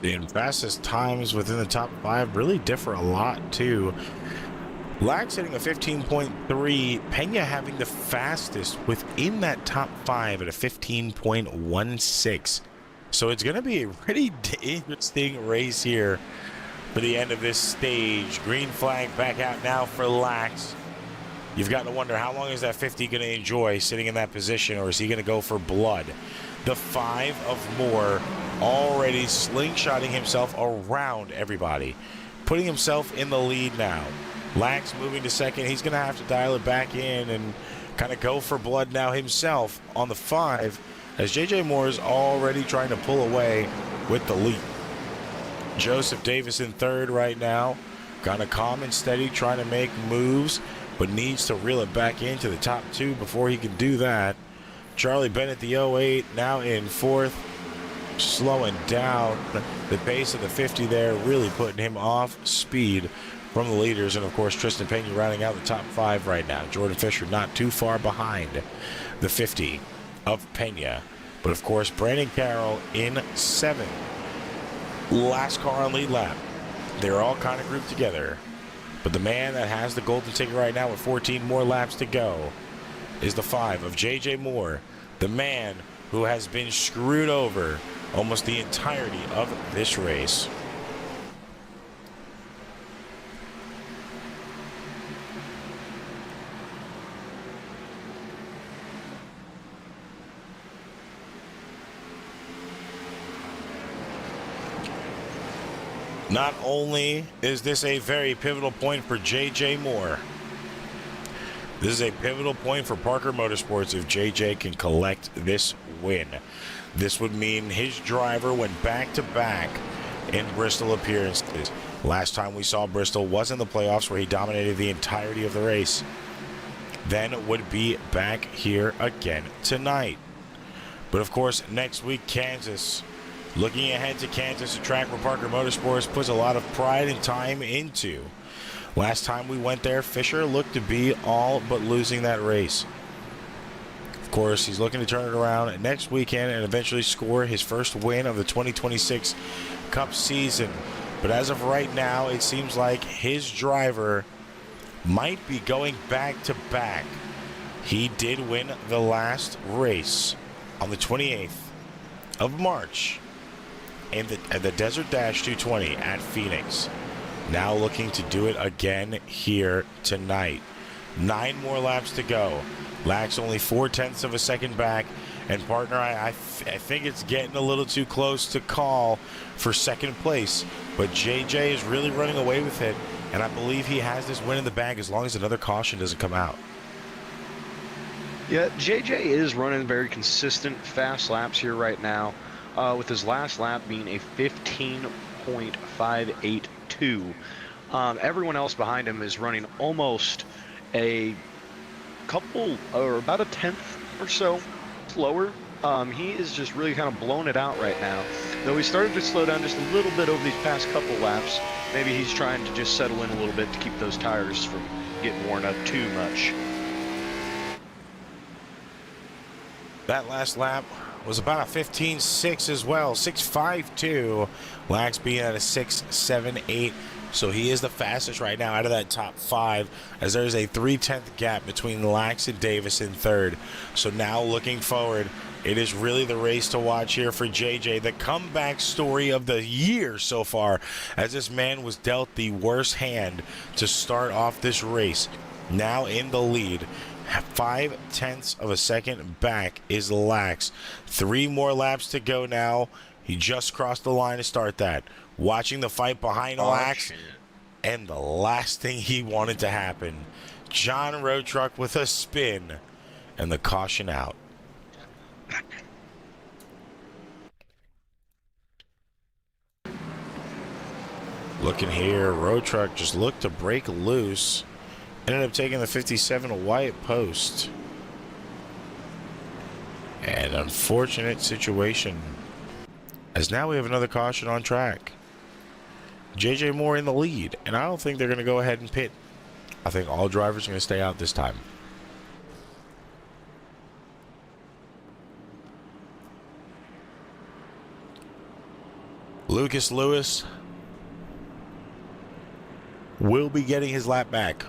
S1: The fastest times within the top 5 really differ a lot, too. Lax hitting a 15.3, Pena having the fastest within that top 5 at a 15.16. So it's going to be a pretty interesting race here for the end of this stage. Green flag back out now for Lax. you've got to wonder, how long is that 50 going to enjoy sitting in that position, or is he going to go for blood? The 5 of Moore already slingshotting himself around everybody, putting himself in the lead now. Lax moving to second. He's going to have to dial it back in and kind of go for blood now himself on the 5, as J.J. Moore is already trying to pull away with the lead. Joseph Davis in third right now. Kind of calm and steady, trying to make moves, but needs to reel it back into the top 2 before he can do that. Charlie Bennett, the 08, now in fourth, slowing down the pace of the 50 there, really putting him off speed from the leaders. And, of course, Tristan Pena rounding out the top 5 right now. Jordan Fisher not too far behind the 50 of Pena. But, of course, Brandon Carroll in 7th. Last car on lead lap. They're all kind of grouped together. But the man that has the golden ticket right now with 14 more laps to go is the 5 of J.J. Moore, the man who has been screwed over almost the entirety of this race. Not only is this a very pivotal point for J.J. Moore, this is a pivotal point for Parker Motorsports if J.J. can collect this win. This would mean his driver went back-to-back in Bristol appearances. Last time we saw Bristol was in the playoffs, where he dominated the entirety of the race. Then would be back here again tonight. But of course, next week, Kansas. Looking ahead to Kansas, a track where Parker Motorsports puts a lot of pride and time into. Last time we went there, Fisher looked to be all but losing that race. Of course, he's looking to turn it around next weekend and eventually score his first win of the 2026 Cup season. But as of right now, it seems like his driver might be going back-to-back. He did win the last race on the 28th of March at the Desert Dash 220 at Phoenix. Now looking to do it again here tonight. 9 more laps to go. Lax only 0.4 of a second back. And partner, I think it's getting a little too close to call for second place. But JJ is really running away with it. And I believe he has this win in the bag as long as another caution doesn't come out.
S2: Yeah, JJ is running very consistent fast laps here right now, with his last lap being a 15.582. Everyone else behind him is running almost a couple, or about a tenth or so slower. He is just really kind of blowing it out right now. Though he started to slow down just a little bit over these past couple laps. Maybe he's trying to just settle in a little bit to keep those tires from getting worn up too much.
S1: That last lap was about a 15.6 as well, 6.52. Lax being at a 6.78. So he is the fastest right now out of that top 5, as there's a 0.3 gap between Lax and Davis in third. So now looking forward, it is really the race to watch here for JJ. The comeback story of the year so far, as this man was dealt the worst hand to start off this race. Now in the lead. 0.5 of a second back is Lax. 3 more laps to go now. He just crossed the line to start that. Watching the fight behind Lax. And the last thing he wanted to happen. John Road Truck with a spin. And the caution out. Looking here, Road Truck just looked to break loose. Ended up taking the 57 Wyatt Post. An unfortunate situation, as now we have another caution on track. JJ Moore in the lead, and I don't think they're going to go ahead and pit. I think all drivers are going to stay out this time. Lucas Lewis will be getting his lap back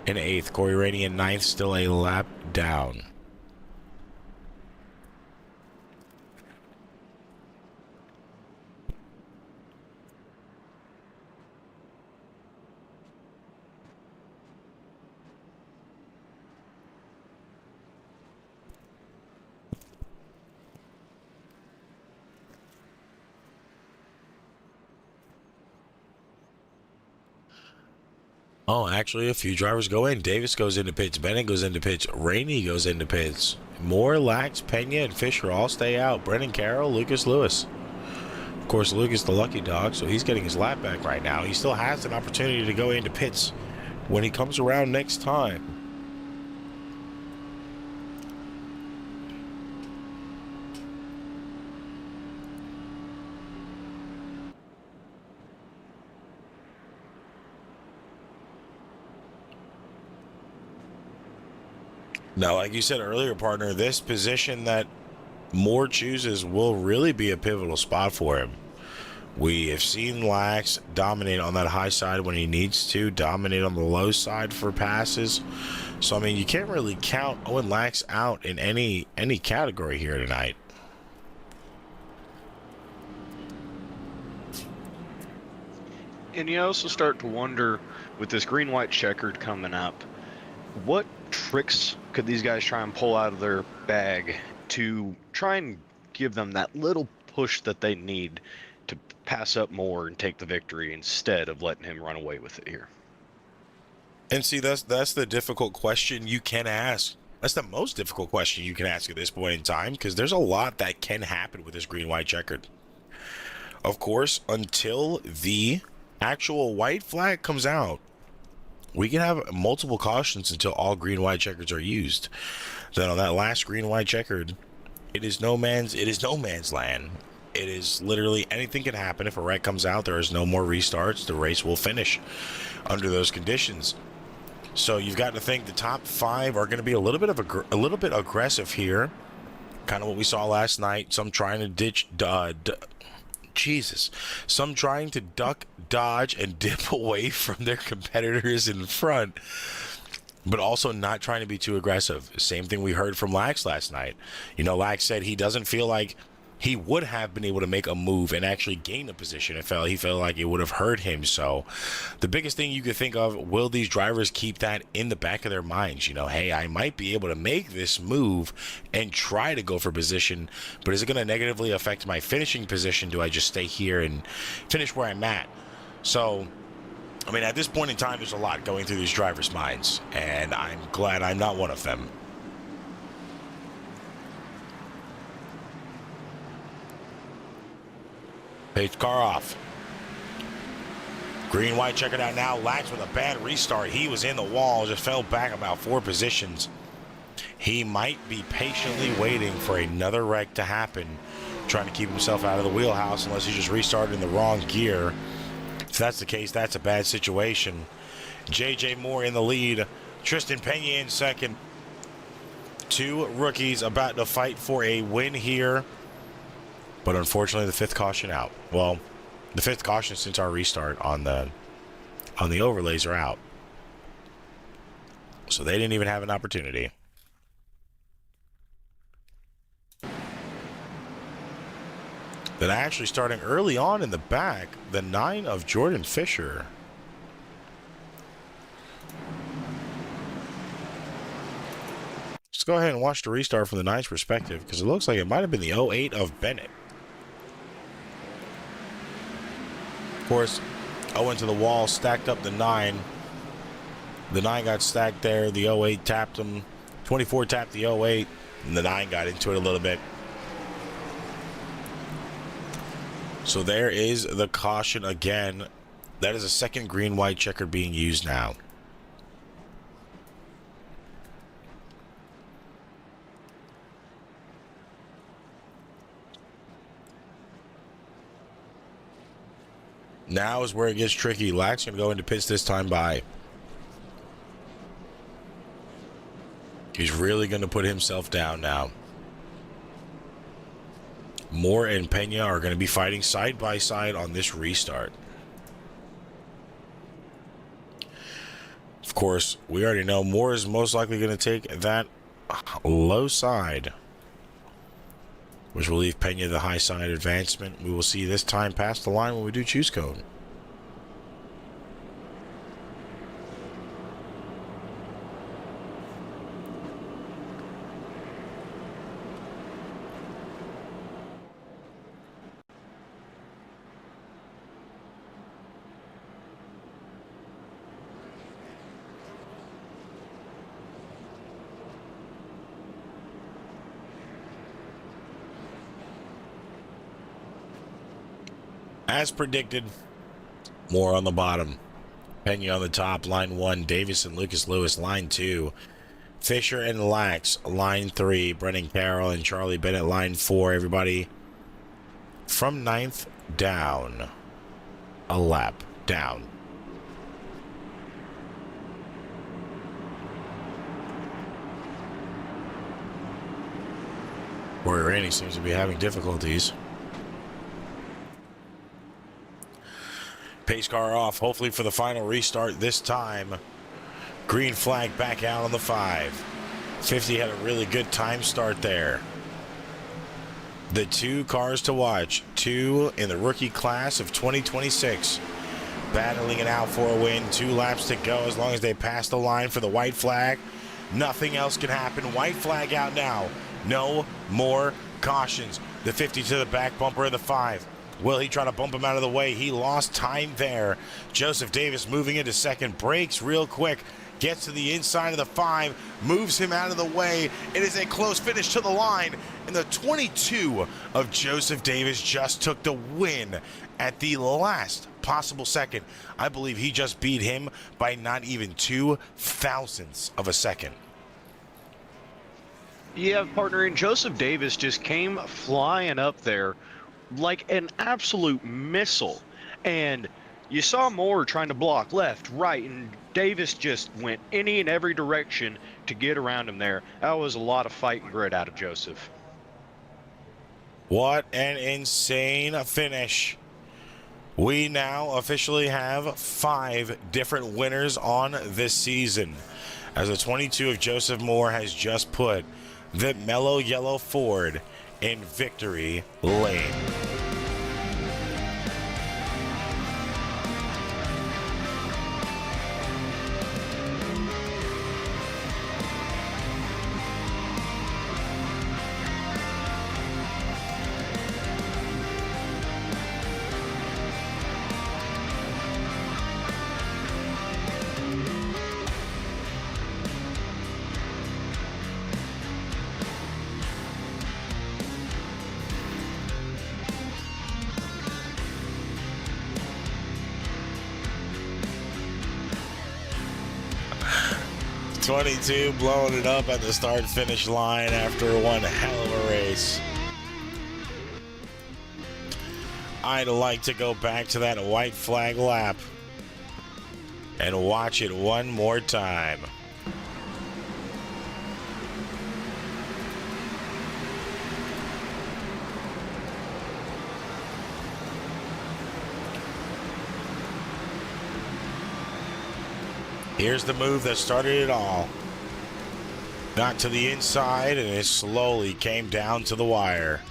S1: in 8th. Corey Rainey in 9th, still a lap down. Oh, actually, a few drivers go in. Davis goes into pits. Bennett goes into pits. Rainey goes into pits. Moore, Lax, Pena, and Fisher all stay out. Brennan Carroll, Lucas Lewis. Of course, Lucas the lucky dog, so he's getting his lap back right now. He still has an opportunity to go into pits when he comes around next time. Now, like you said earlier, partner, this position that Moore chooses will really be a pivotal spot for him. We have seen Lax dominate on that high side when he needs to, dominate on the low side for passes. So, I mean, you can't really count Owen Lax out in any category here tonight.
S2: And you also start to wonder, with this green-white checkered coming up, what tricks could these guys try and pull out of their bag to try and give them that little push that they need to pass up more and take the victory instead of letting him run away with it here?
S1: And see, that's the difficult question you can ask. That's the most difficult question you can ask at this point in time, because there's a lot that can happen with this green-white checkered. Of course, until the actual white flag comes out, we can have multiple cautions until all green-white checkers are used. Then on that last green-white checkered, it is no man's land. It is literally anything can happen. If a wreck comes out, there is no more restarts. The race will finish under those conditions. So you've got to think the top 5 are going to be a little bit aggressive here. Kind of what we saw last night. Some trying to ditch, some trying to duck, dodge, and dip away from their competitors in front, but also not trying to be too aggressive. Same thing we heard from Lax last night. You know, Lax said he doesn't feel like he would have been able to make a move and actually gain a position. He felt like it would have hurt him. So the biggest thing you could think of, will these drivers keep that in the back of their minds? You know, hey, I might be able to make this move and try to go for position, but is it going to negatively affect my finishing position? Do I just stay here and finish where I'm at? So, I mean, at this point in time, there's a lot going through these drivers' minds, and I'm glad I'm not one of them. Page car off. Green, white, check it out now. Lax with a bad restart. He was in the wall, just fell back about 4 positions. He might be patiently waiting for another wreck to happen, trying to keep himself out of the wheelhouse, unless he just restarted in the wrong gear. If that's the case, that's a bad situation. JJ Moore in the lead. Tristan Pena in second. 2 rookies about to fight for a win here. But unfortunately, the 5th caution out. Well, the 5th caution since our restart on the overlays are out. So they didn't even have an opportunity. Then actually starting early on in the back, the 9 of Jordan Fisher. Let's go ahead and watch the restart from the 9's perspective, because it looks like it might have been the 08 of Bennett. Of course, Owen to the wall, stacked up the 9. The 9 got stacked there. The 08 tapped him. 24 tapped the 08, and the 9 got into it a little bit. So there is the caution again. That is a second green-white checker being used now. Now is where it gets tricky. Lax going to go into pits this time by. He's really going to put himself down now. Moore and Pena are going to be fighting side by side on this restart. Of course, we already know Moore is most likely going to take that low side, which will leave Pena the high side advancement. We will see this time past the line when we do choose code. As predicted, Moore on the bottom. Pena on the top, line 1. Davis and Lucas Lewis, line 2. Fisher and Lax, line 3. Brennan Carroll and Charlie Bennett, line 4. Everybody from 9th down. A lap down. Rory Rainey seems to be having difficulties. Pace car off, hopefully for the final restart this time. Green flag back out on the 5. 50 had a really good time start there. The 2 cars to watch, 2 in the rookie class of 2026. Battling it out for a win, 2 laps to go as long as they pass the line for the white flag. Nothing else can happen. White flag out now. No more cautions. The 50 to the back bumper of the 5. Will he try to bump him out of the way? He lost time there. Joseph Davis moving into second. Breaks real quick. Gets to the inside of the 5. Moves him out of the way. It is a close finish to the line. And the 22 of Joseph Davis just took the win at the last possible second. I believe he just beat him by not even 2 thousandths of a second.
S2: Yeah, partner, and Joseph Davis just came flying up there like an absolute missile. And you saw Moore trying to block left, right, and Davis just went any and every direction to get around him there. That was a lot of fight and grit out of Joseph.
S1: What an insane finish. We now officially have 5 different winners on this season, as the 22 of Joseph Moore has just put the mellow yellow Ford in victory lane. '22 blowing it up at the start-finish line after one hell of a race. I'd like to go back to that white flag lap and watch it one more time. Here's the move that started it all. Got to the inside and it slowly came down to the wire.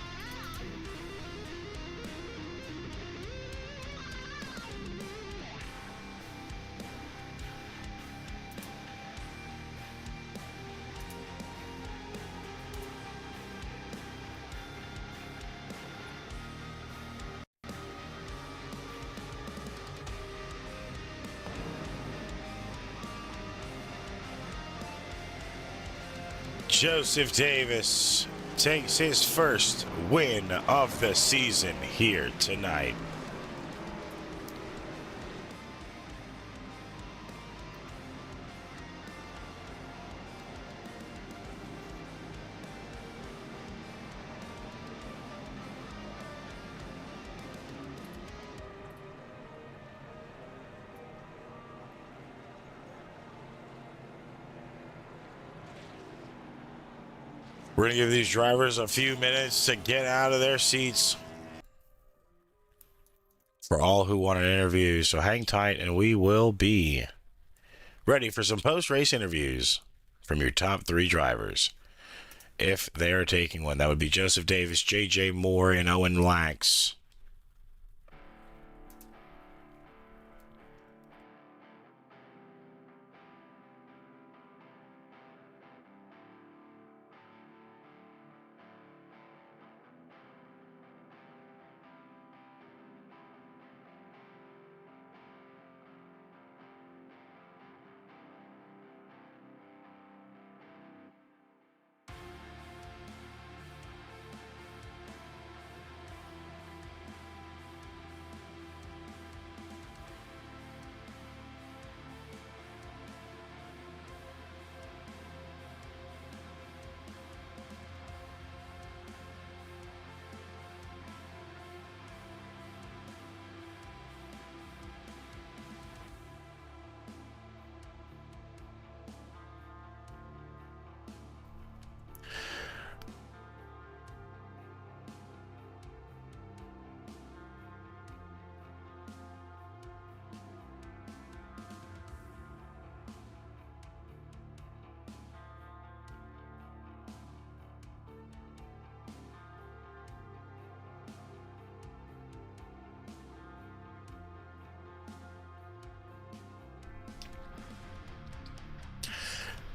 S1: Joseph Davis takes his first win of the season here tonight. We're going to give these drivers a few minutes to get out of their seats for all who want an interview. So hang tight and we will be ready for some post-race interviews from your top 3 drivers. If they are taking one, that would be Joseph Davis, JJ Moore, and Owen Lax.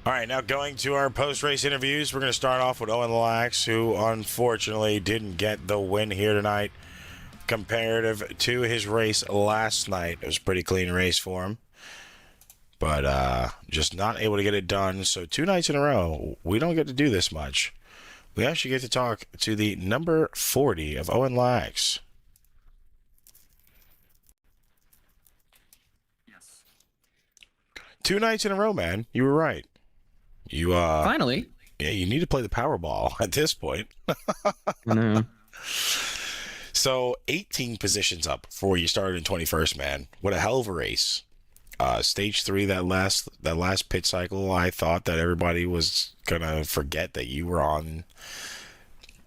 S1: All right, now going to our post-race interviews. We're going to start off with Owen Lax, who unfortunately didn't get the win here tonight comparative to his race last night. It was a pretty clean race for him, but just not able to get it done. So 2 nights in a row, we don't get to do this much. We actually get to talk to the number 40 of Owen Lax.
S6: Yes.
S1: 2 nights in a row, man. You were right. You
S6: Finally.
S1: Yeah, you need to play the Powerball at this point.
S6: I know.
S1: So 18 positions up before you started in 21st, man. What a hell of a race. Stage 3, that last pit cycle, I thought that everybody was gonna forget that you were on,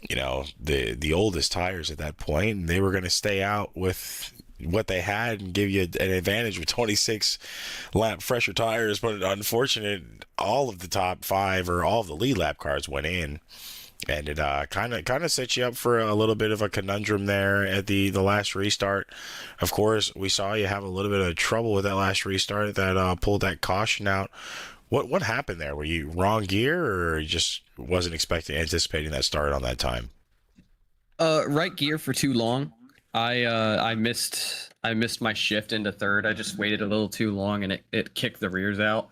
S1: the oldest tires at that point, and they were gonna stay out with what they had and give you an advantage with 26 lap fresher tires. But unfortunate, all of the top 5 or all of the lead lap cars went in, and it kind of set you up for a little bit of a conundrum there at the last restart. Of course, we saw you have a little bit of trouble with that last restart that pulled that caution out. What happened there? Were you wrong gear, or you just wasn't anticipating that start on that time?
S6: Right gear for too long. I missed my shift into third. I just waited a little too long, and it kicked the rears out.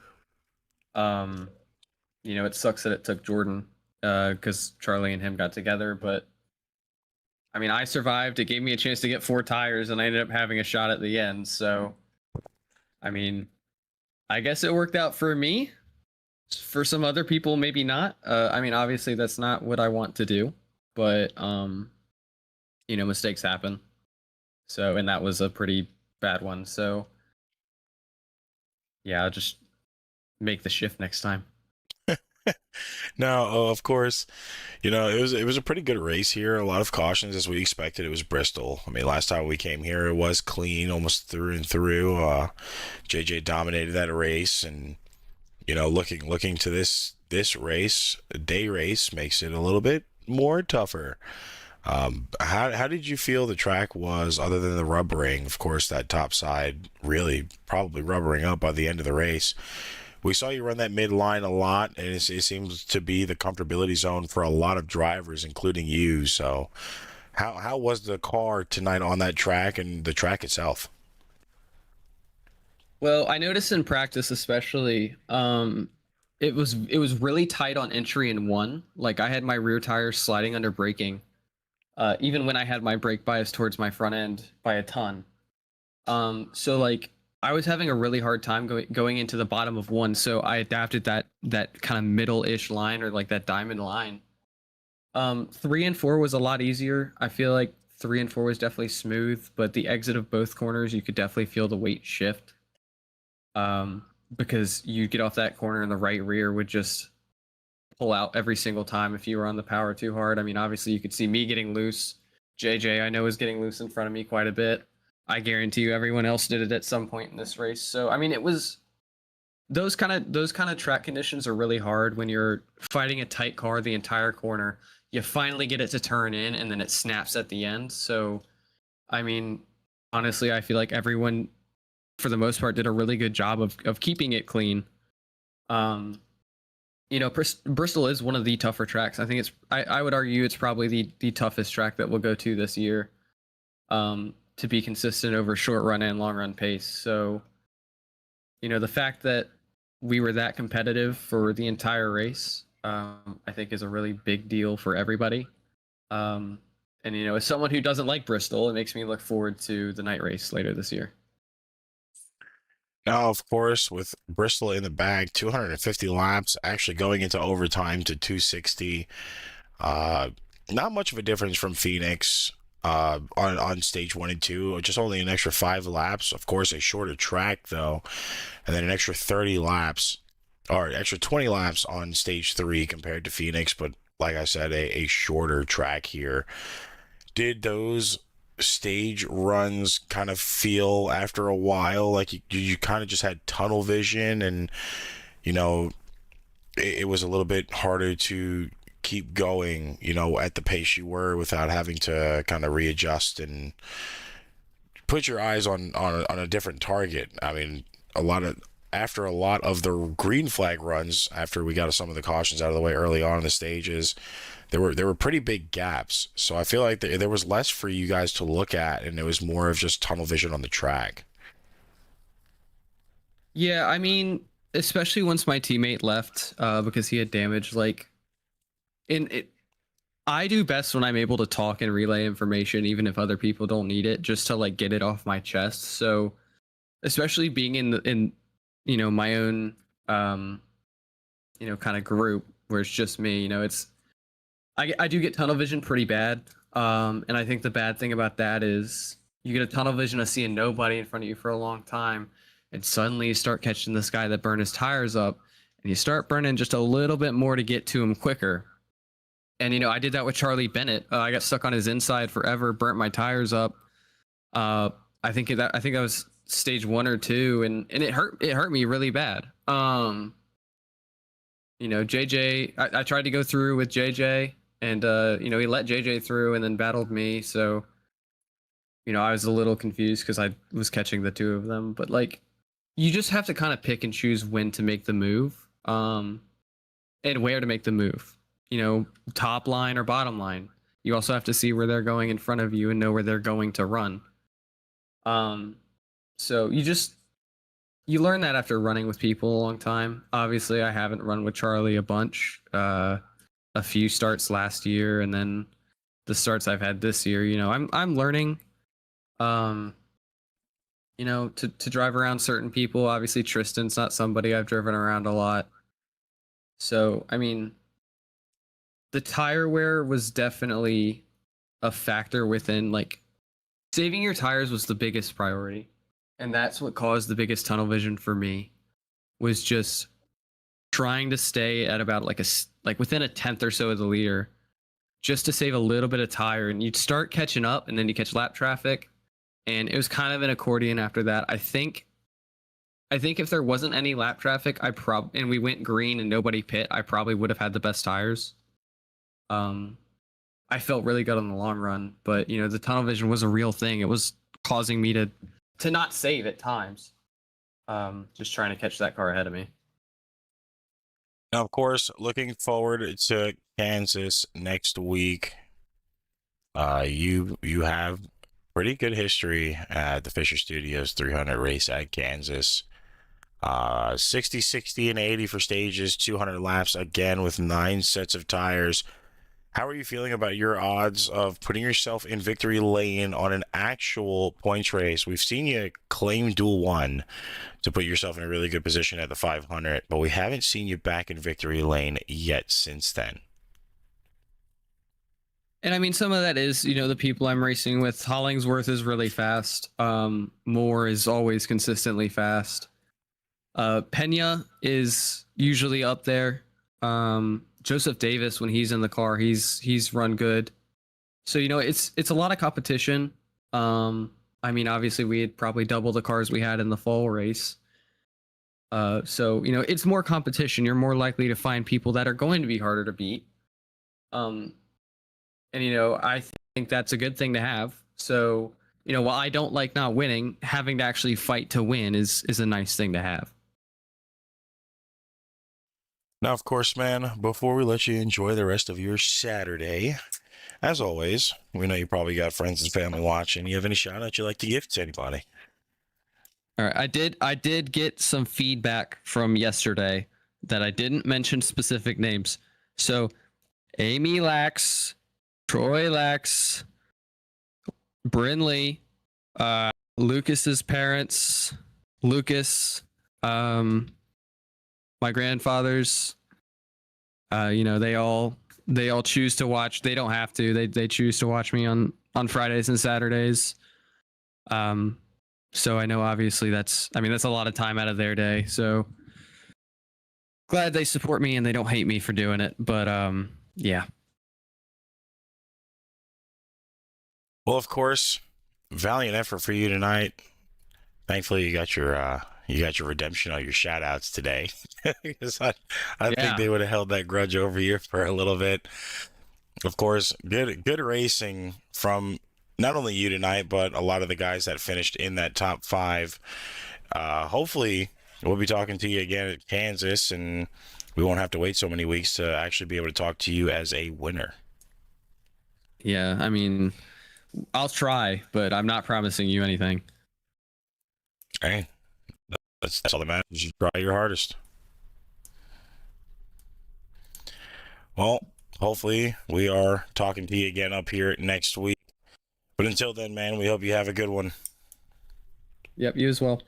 S6: It sucks that it took Jordan, because Charlie and him got together, but I mean, I survived. It gave me a chance to get 4 tires, and I ended up having a shot at the end. So, I mean, I guess it worked out for me. For some other people, maybe not. I mean, obviously that's not what I want to do, but mistakes happen. So, and that was a pretty bad one. So, yeah, I'll just make the shift next time.
S1: No, of course, it was a pretty good race here. A lot of cautions as we expected. It was Bristol. I mean, last time we came here, it was clean, almost through and through. JJ dominated that race, and looking to this race, day race, makes it a little bit more tougher. How did you feel the track was, other than the rubbering? Of course, that top side really probably rubbering up by the end of the race. We saw you run that midline a lot, and it seems to be the comfortability zone for a lot of drivers, including you. So how was the car tonight on that track and the track itself?
S6: Well, I noticed in practice, especially, it was really tight on entry in 1. Like, I had my rear tires sliding under braking, even when I had my brake bias towards my front end by a ton. So like, I was having a really hard time going into the bottom of 1, so I adapted that kind of middle-ish line, or like that diamond line. 3 and 4 was a lot easier. I feel like 3 and 4 was definitely smooth, but the exit of both corners, you could definitely feel the weight shift. Because you get off that corner and the right rear would just pull out every single time if you were on the power too hard. I mean, obviously you could see me getting loose. JJ, I know, is getting loose in front of me quite a bit. I guarantee you everyone else did it at some point in this race. So, I mean, it was those kind of track conditions are really hard when you're fighting a tight car the entire corner. You finally get it to turn in, and then it snaps at the end. So, I mean, honestly, I feel like everyone, for the most part, did a really good job of keeping it clean. Bristol is one of the tougher tracks. I think I would argue it's probably the toughest track that we'll go to this year. To be consistent over short run and long run pace. So, the fact that we were that competitive for the entire race, I think is a really big deal for everybody. And, as someone who doesn't like Bristol, it makes me look forward to the night race later this year.
S1: Now, of course, with Bristol in the bag, 250 laps, actually going into overtime to 260. Not much of a difference from Phoenix. On stage 1 and 2, just only an extra 5 laps. Of course, a shorter track though, and then an extra 30 laps, or extra 20 laps on stage 3 compared to Phoenix. But like I said, a shorter track here. Did those stage runs kind of feel after a while like you kind of just had tunnel vision, and it was a little bit harder to keep going, at the pace you were without having to kind of readjust and put your eyes on a different target? I mean, a lot of after a lot of the green flag runs, after we got some of the cautions out of the way early on in the stages, there were pretty big gaps. So I feel like there was less for you guys to look at, and it was more of just tunnel vision on the track.
S6: Yeah, I mean, especially once my teammate left, because he had damage. Like, I do best when I'm able to talk and relay information, even if other people don't need it, just to like get it off my chest. So, especially being in my own kind of group where it's just me, I do get tunnel vision pretty bad. And I think the bad thing about that is you get a tunnel vision of seeing nobody in front of you for a long time, and suddenly you start catching this guy that burned his tires up, and you start burning just a little bit more to get to him quicker. And I did that with Charlie Bennett. I got stuck on his inside forever, burnt my tires up. I think that was stage 1 or 2, and it hurt me really bad. JJ, I tried to go through with JJ, and he let JJ through and then battled me. So I was a little confused because I was catching the two of them. But like, you just have to kind of pick and choose when to make the move, and where to make the move. Top line or bottom line. You also have to see where they're going in front of you and know where they're going to run. So you learn that after running with people a long time. Obviously, I haven't run with Charlie a bunch. A few starts last year, and then the starts I've had this year. I'm learning. To drive around certain people. Obviously, Tristan's not somebody I've driven around a lot. So, I mean, the tire wear was definitely a factor within, like, saving your tires was the biggest priority. And that's what caused the biggest tunnel vision for me, was just trying to stay at about like within a tenth or so of the leader, just to save a little bit of tire. And you'd start catching up, and then you catch lap traffic. And it was kind of an accordion after that. I think if there wasn't any lap traffic, and we went green and nobody pit, I probably would have had the best tires. I felt really good on the long run, but the tunnel vision was a real thing. It was causing me to not save at times. Just trying to catch that car ahead of me.
S1: Now, of course, looking forward to Kansas next week. You have pretty good history at the Fisher Studios 300 race at Kansas. 60, 60, and 80 for stages, 200 laps, again with 9 sets of tires. How are you feeling about your odds of putting yourself in victory lane on an actual points race? We've seen you claim dual 1 to put yourself in a really good position at the 500, but we haven't seen you back in victory lane yet since then.
S6: And I mean, some of that is, the people I'm racing with. Hollingsworth is really fast. Moore is always consistently fast. Pena is usually up there. Joseph Davis, when he's in the car, he's run good. So it's a lot of competition. I mean, obviously we had probably double the cars we had in the fall race. So it's more competition. You're more likely to find people that are going to be harder to beat. And I think that's a good thing to have. So while I don't like not winning, having to actually fight to win is a nice thing to have.
S1: Now, of course, man, before we let you enjoy the rest of your Saturday, as always, we know you probably got friends and family watching. You have any shout out you'd like to give to anybody?
S6: All right. I did get some feedback from yesterday that I didn't mention specific names. So Amy Lax, Troy Lax, Brinley, Lucas's parents, Lucas, my grandfathers, they all choose to watch. They don't have to. They choose to watch me on Fridays and Saturdays. So I know obviously that's a lot of time out of their day. So glad they support me and they don't hate me for doing it. But yeah.
S1: Well, of course, valiant effort for you tonight. Thankfully, you got your redemption on your shout outs today. Because I think they would have held that grudge over you for a little bit. Of course, good racing from not only you tonight, but a lot of the guys that finished in that top 5. Hopefully we'll be talking to you again at Kansas, and we won't have to wait so many weeks to actually be able to talk to you as a winner.
S6: Yeah, I mean, I'll try, but I'm not promising you anything.
S1: Hey, that's all that matters. You try your hardest. Well, hopefully we are talking to you again up here next week. But until then, man, we hope you have a good one.
S6: Yep, you as well.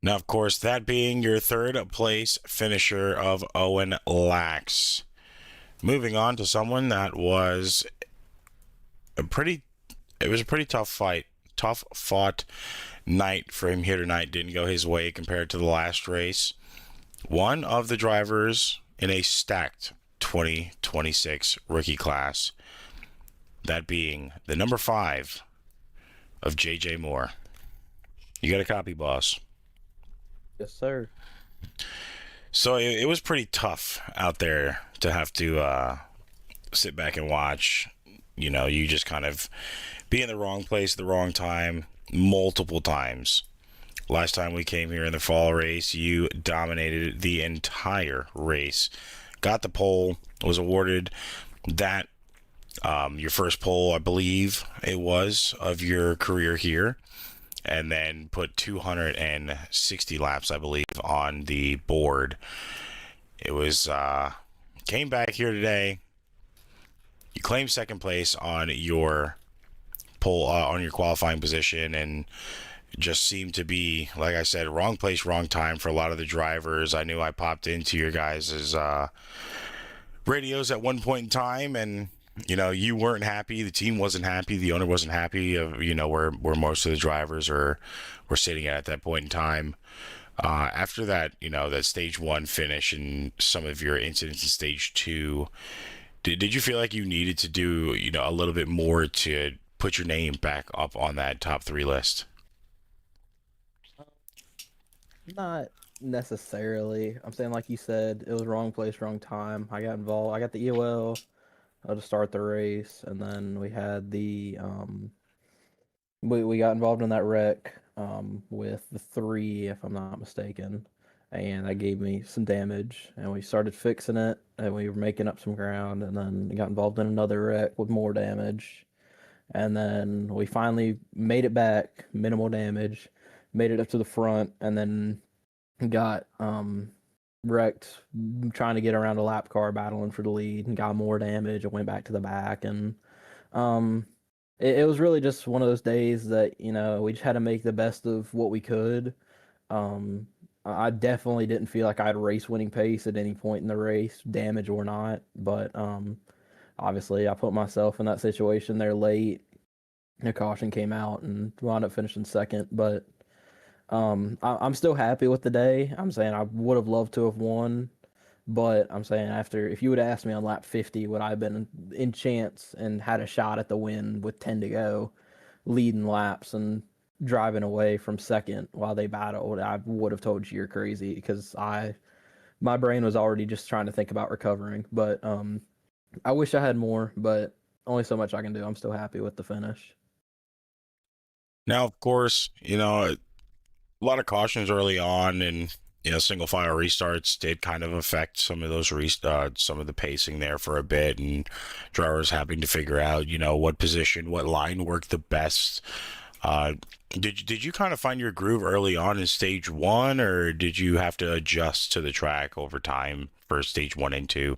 S1: Now, of course, that being your third place finisher of Owen Lax. Moving on to someone that was a pretty tough fight. Tough fought night for him here tonight. Didn't go his way compared to the last race. One of the drivers in a stacked 2026 rookie class. That being the number 5 of JJ Moore. You got a copy, boss?
S7: Yes, sir.
S1: So it was pretty tough out there to have to sit back and watch. You know, you just kind of be in the wrong place at the wrong time multiple times. Last time we came here in the fall race, you dominated the entire race. Got the pole, was awarded that your first pole, I believe it was, of your career here. And then put 260 laps, I believe, on the board. It was, came back here today. You claimed second place on your pole, on your qualifying position, and just seemed to be, like I said, wrong place, wrong time for a lot of the drivers. I knew I popped into your guys' radios at one point in time, and you know, you weren't happy, the team wasn't happy, the owner wasn't happy of, you know, where most of the drivers were sitting at that point in time. After that, you know, that stage 1 finish and some of your incidents in stage 2, did you feel like you needed to do, you know, a little bit more to put your name back up on that top 3 list?
S7: Not necessarily. I'm saying, like you said, it was wrong place, wrong time. I got involved. I got the EOL to start the race, and then we had the we got involved in that wreck with the 3, if I'm not mistaken, and that gave me some damage. And we started fixing it, and we were making up some ground, and then we got involved in another wreck with more damage, and then we finally made it back, minimal damage, made it up to the front, and then got wrecked trying to get around a lap car battling for the lead, and got more damage and went back to the back. And it was really just one of those days that, you know, we just had to make the best of what we could. I definitely didn't feel like I had race winning pace at any point in the race, damage or not, but obviously I put myself in that situation there late. The caution came out and wound up finishing second, but I'm still happy with the day. I'm saying I would have loved to have won, but I'm saying, after, if you would have asked me on lap 50, would I have been in chance and had a shot at the win with 10 to go, leading laps and driving away from second while they battled, I would have told you you're crazy, because my brain was already just trying to think about recovering. But I wish I had more, but only so much I can do. I'm still happy with the finish.
S1: Now, of course, you know, a lot of cautions early on, and you know, single file restarts did kind of affect some of those some of the pacing there for a bit, and drivers having to figure out, you know, what position, what line worked the best. Did you kind of find your groove early on in stage 1, or did you have to adjust to the track over time for stage 1 and 2?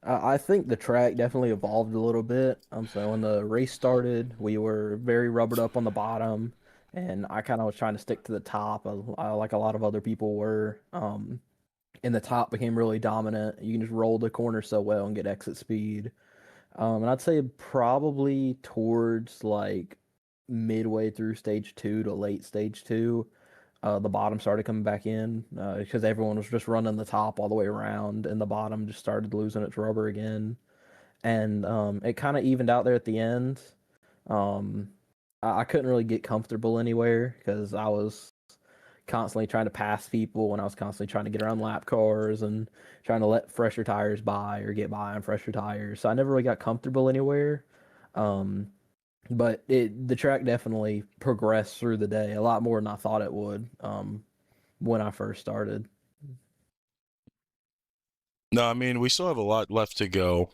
S7: I think the track definitely evolved a little bit. So when the race started, we were very rubbered up on the bottom, and I kind of was trying to stick to the top, like a lot of other people were. And the top became really dominant. You can just roll the corner so well and get exit speed. And I'd say probably towards like midway through stage 2 to late stage 2, the bottom started coming back in, because everyone was just running the top all the way around, and the bottom just started losing its rubber again. And it kind of evened out there at the end. I couldn't really get comfortable anywhere, because I was constantly trying to pass people, and I was constantly trying to get around lap cars and trying to let fresher tires by or get by on fresher tires. So I never really got comfortable anywhere. But the track definitely progressed through the day a lot more than I thought it would when I first started.
S1: No, I mean, we still have a lot left to go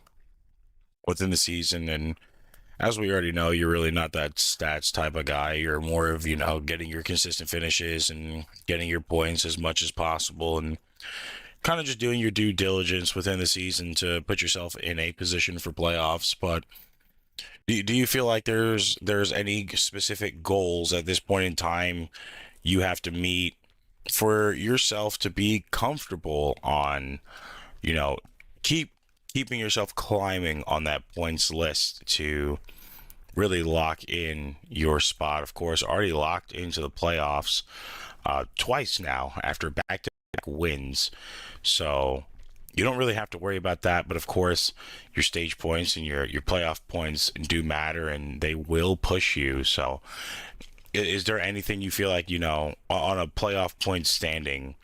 S1: within the season. And as we already know, you're really not that stats type of guy. You're more of, getting your consistent finishes and getting your points as much as possible and kind of just doing your due diligence within the season to put yourself in a position for playoffs. But do you feel like there's any specific goals at this point in time you have to meet for yourself to be comfortable on, you know, keeping yourself climbing on that points list to really lock in your spot? Of course, already locked into the playoffs twice now after back-to-back wins. So you don't really have to worry about that. But of course, your stage points and your playoff points do matter, and they will push you. So is there anything you feel like, on a playoff point standing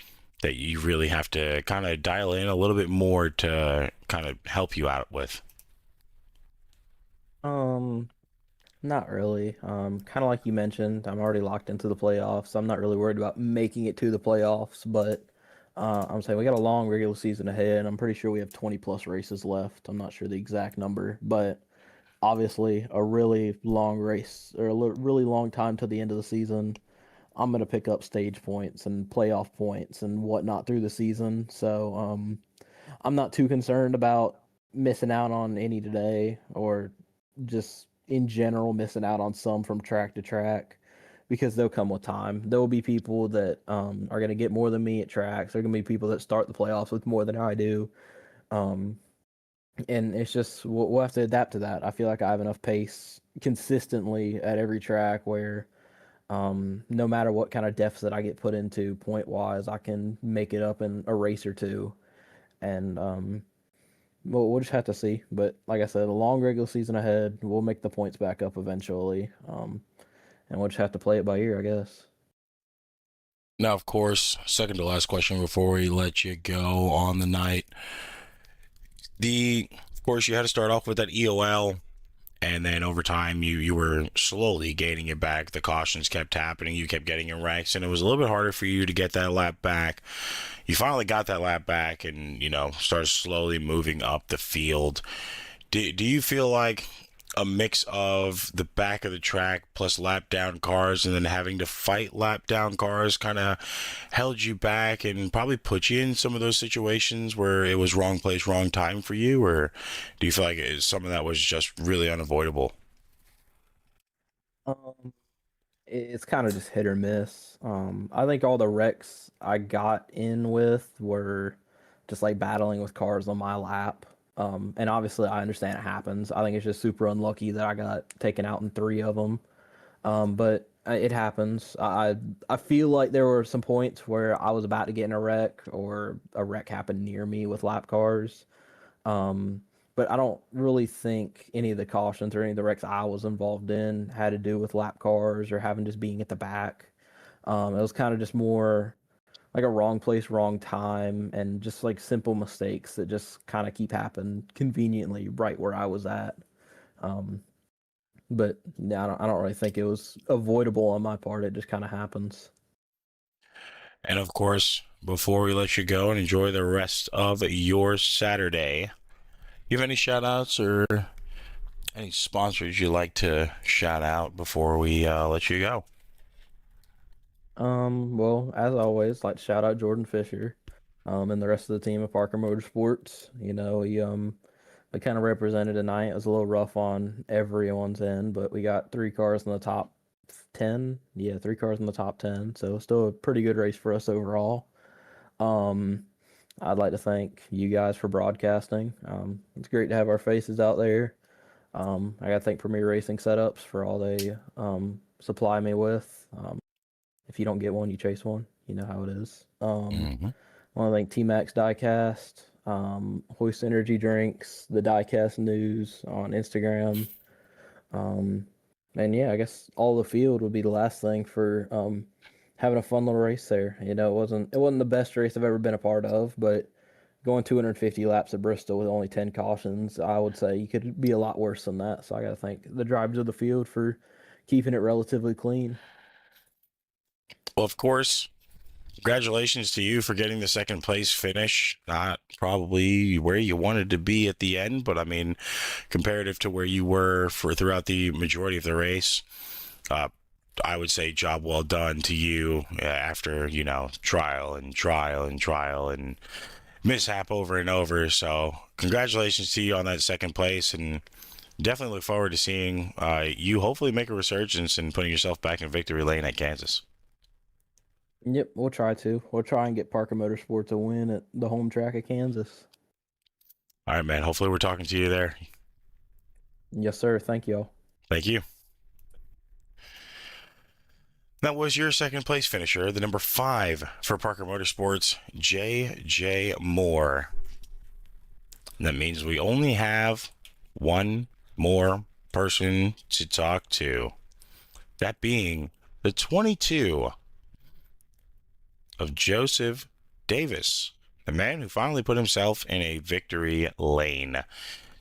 S1: that you really have to kind of dial in a little bit more to kind of help you out with?
S7: Um, Not really. Kind of like you mentioned, I'm already locked into the playoffs. I'm not really worried about making it to the playoffs, but I'm saying we got a long regular season ahead. I'm pretty sure we have 20 plus races left. I'm not sure the exact number, but obviously a really long race or really long time to the end of the season. I'm gonna pick up stage points and playoff points and whatnot through the season. So I'm not too concerned about missing out on any today or just in general missing out on some from track to track because they'll come with time. There will be people that are going to get more than me at tracks. There are going to be people that start the playoffs with more than I do. Um, and it's just, we'll have to adapt to that. I feel like I have enough pace consistently at every track where no matter what kind of deficit I get put into point wise, I can make it up in a race or two. And well, we'll just have to see. But like I said, a long regular season ahead. We'll make the points back up eventually. And we'll just have to play it by ear, I guess.
S1: Now, of course, second to last question before we let you go on the night. Of course, you had to start off with that EOL, and then over time, you were slowly gaining it back. The cautions kept happening. You kept getting in wrecks, and it was a little bit harder for you to get that lap back. You finally got that lap back and, started slowly moving up the field. Do you feel like a mix of the back of the track plus lap down cars and then having to fight lap down cars kind of held you back and probably put you in some of those situations where it was wrong place, wrong time for you? Or do you feel like some of that was just really unavoidable?
S7: Um, it's kind of just hit or miss. I think all the wrecks I got in with were just like battling with cars on my lap. And obviously I understand it happens. I think it's just super unlucky that I got taken out in three of them. But it happens. I feel like there were some points where I was about to get in a wreck or a wreck happened near me with lap cars. Um, but I don't really think any of the cautions or any of the wrecks I was involved in had to do with lap cars or having just being at the back. It was kind of just more like a wrong place, wrong time, and just like simple mistakes that just kind of keep happening conveniently right where I was at. Um, but yeah, I don't really think it was avoidable on my part. It just kind of happens.
S1: And of course, before we let you go and enjoy the rest of your Saturday, you have any shout outs or any sponsors you'd like to shout out before we let you go?
S7: Well, as always, like to shout out Jordan Fisher, and the rest of the team at Parker Motorsports. We kind of represented tonight. It was a little rough on everyone's end, but we got three cars in the top 10. Yeah, three cars in the top 10. So still a pretty good race for us overall. Um, I'd like to thank you guys for broadcasting. It's great to have our faces out there. I got to thank Premier Racing Setups for all they supply me with. If you don't get one, you chase one. You know how it is.
S1: Mm-hmm.
S7: I want to thank T-Max Diecast, Hoist Energy Drinks, the Diecast News on Instagram. And yeah, I guess all the field would be the last thing for having a fun little race there. It wasn't the best race I've ever been a part of, but going 250 laps at Bristol with only 10 cautions, I would say you could be a lot worse than that. So I got to thank the drivers of the field for keeping it relatively clean.
S1: Well, of course, congratulations to you for getting the second place finish. Not probably where you wanted to be at the end, but I mean, comparative to where you were for throughout the majority of the race, I would say job well done to you after, trial and mishap over and over. So congratulations to you on that second place, and definitely look forward to seeing you hopefully make a resurgence and putting yourself back in victory lane at Kansas.
S7: Yep, we'll try to. We'll try and get Parker Motorsports a win at the home track of Kansas.
S1: All right, man. Hopefully we're talking to you there.
S7: Yes, sir. Thank y'all.
S1: Thank you. That was your second place finisher, the number 5 for Parker Motorsports, J.J. Moore. And that means we only have one more person to talk to. That being the 22 of Joseph Davis, the man who finally put himself in a victory lane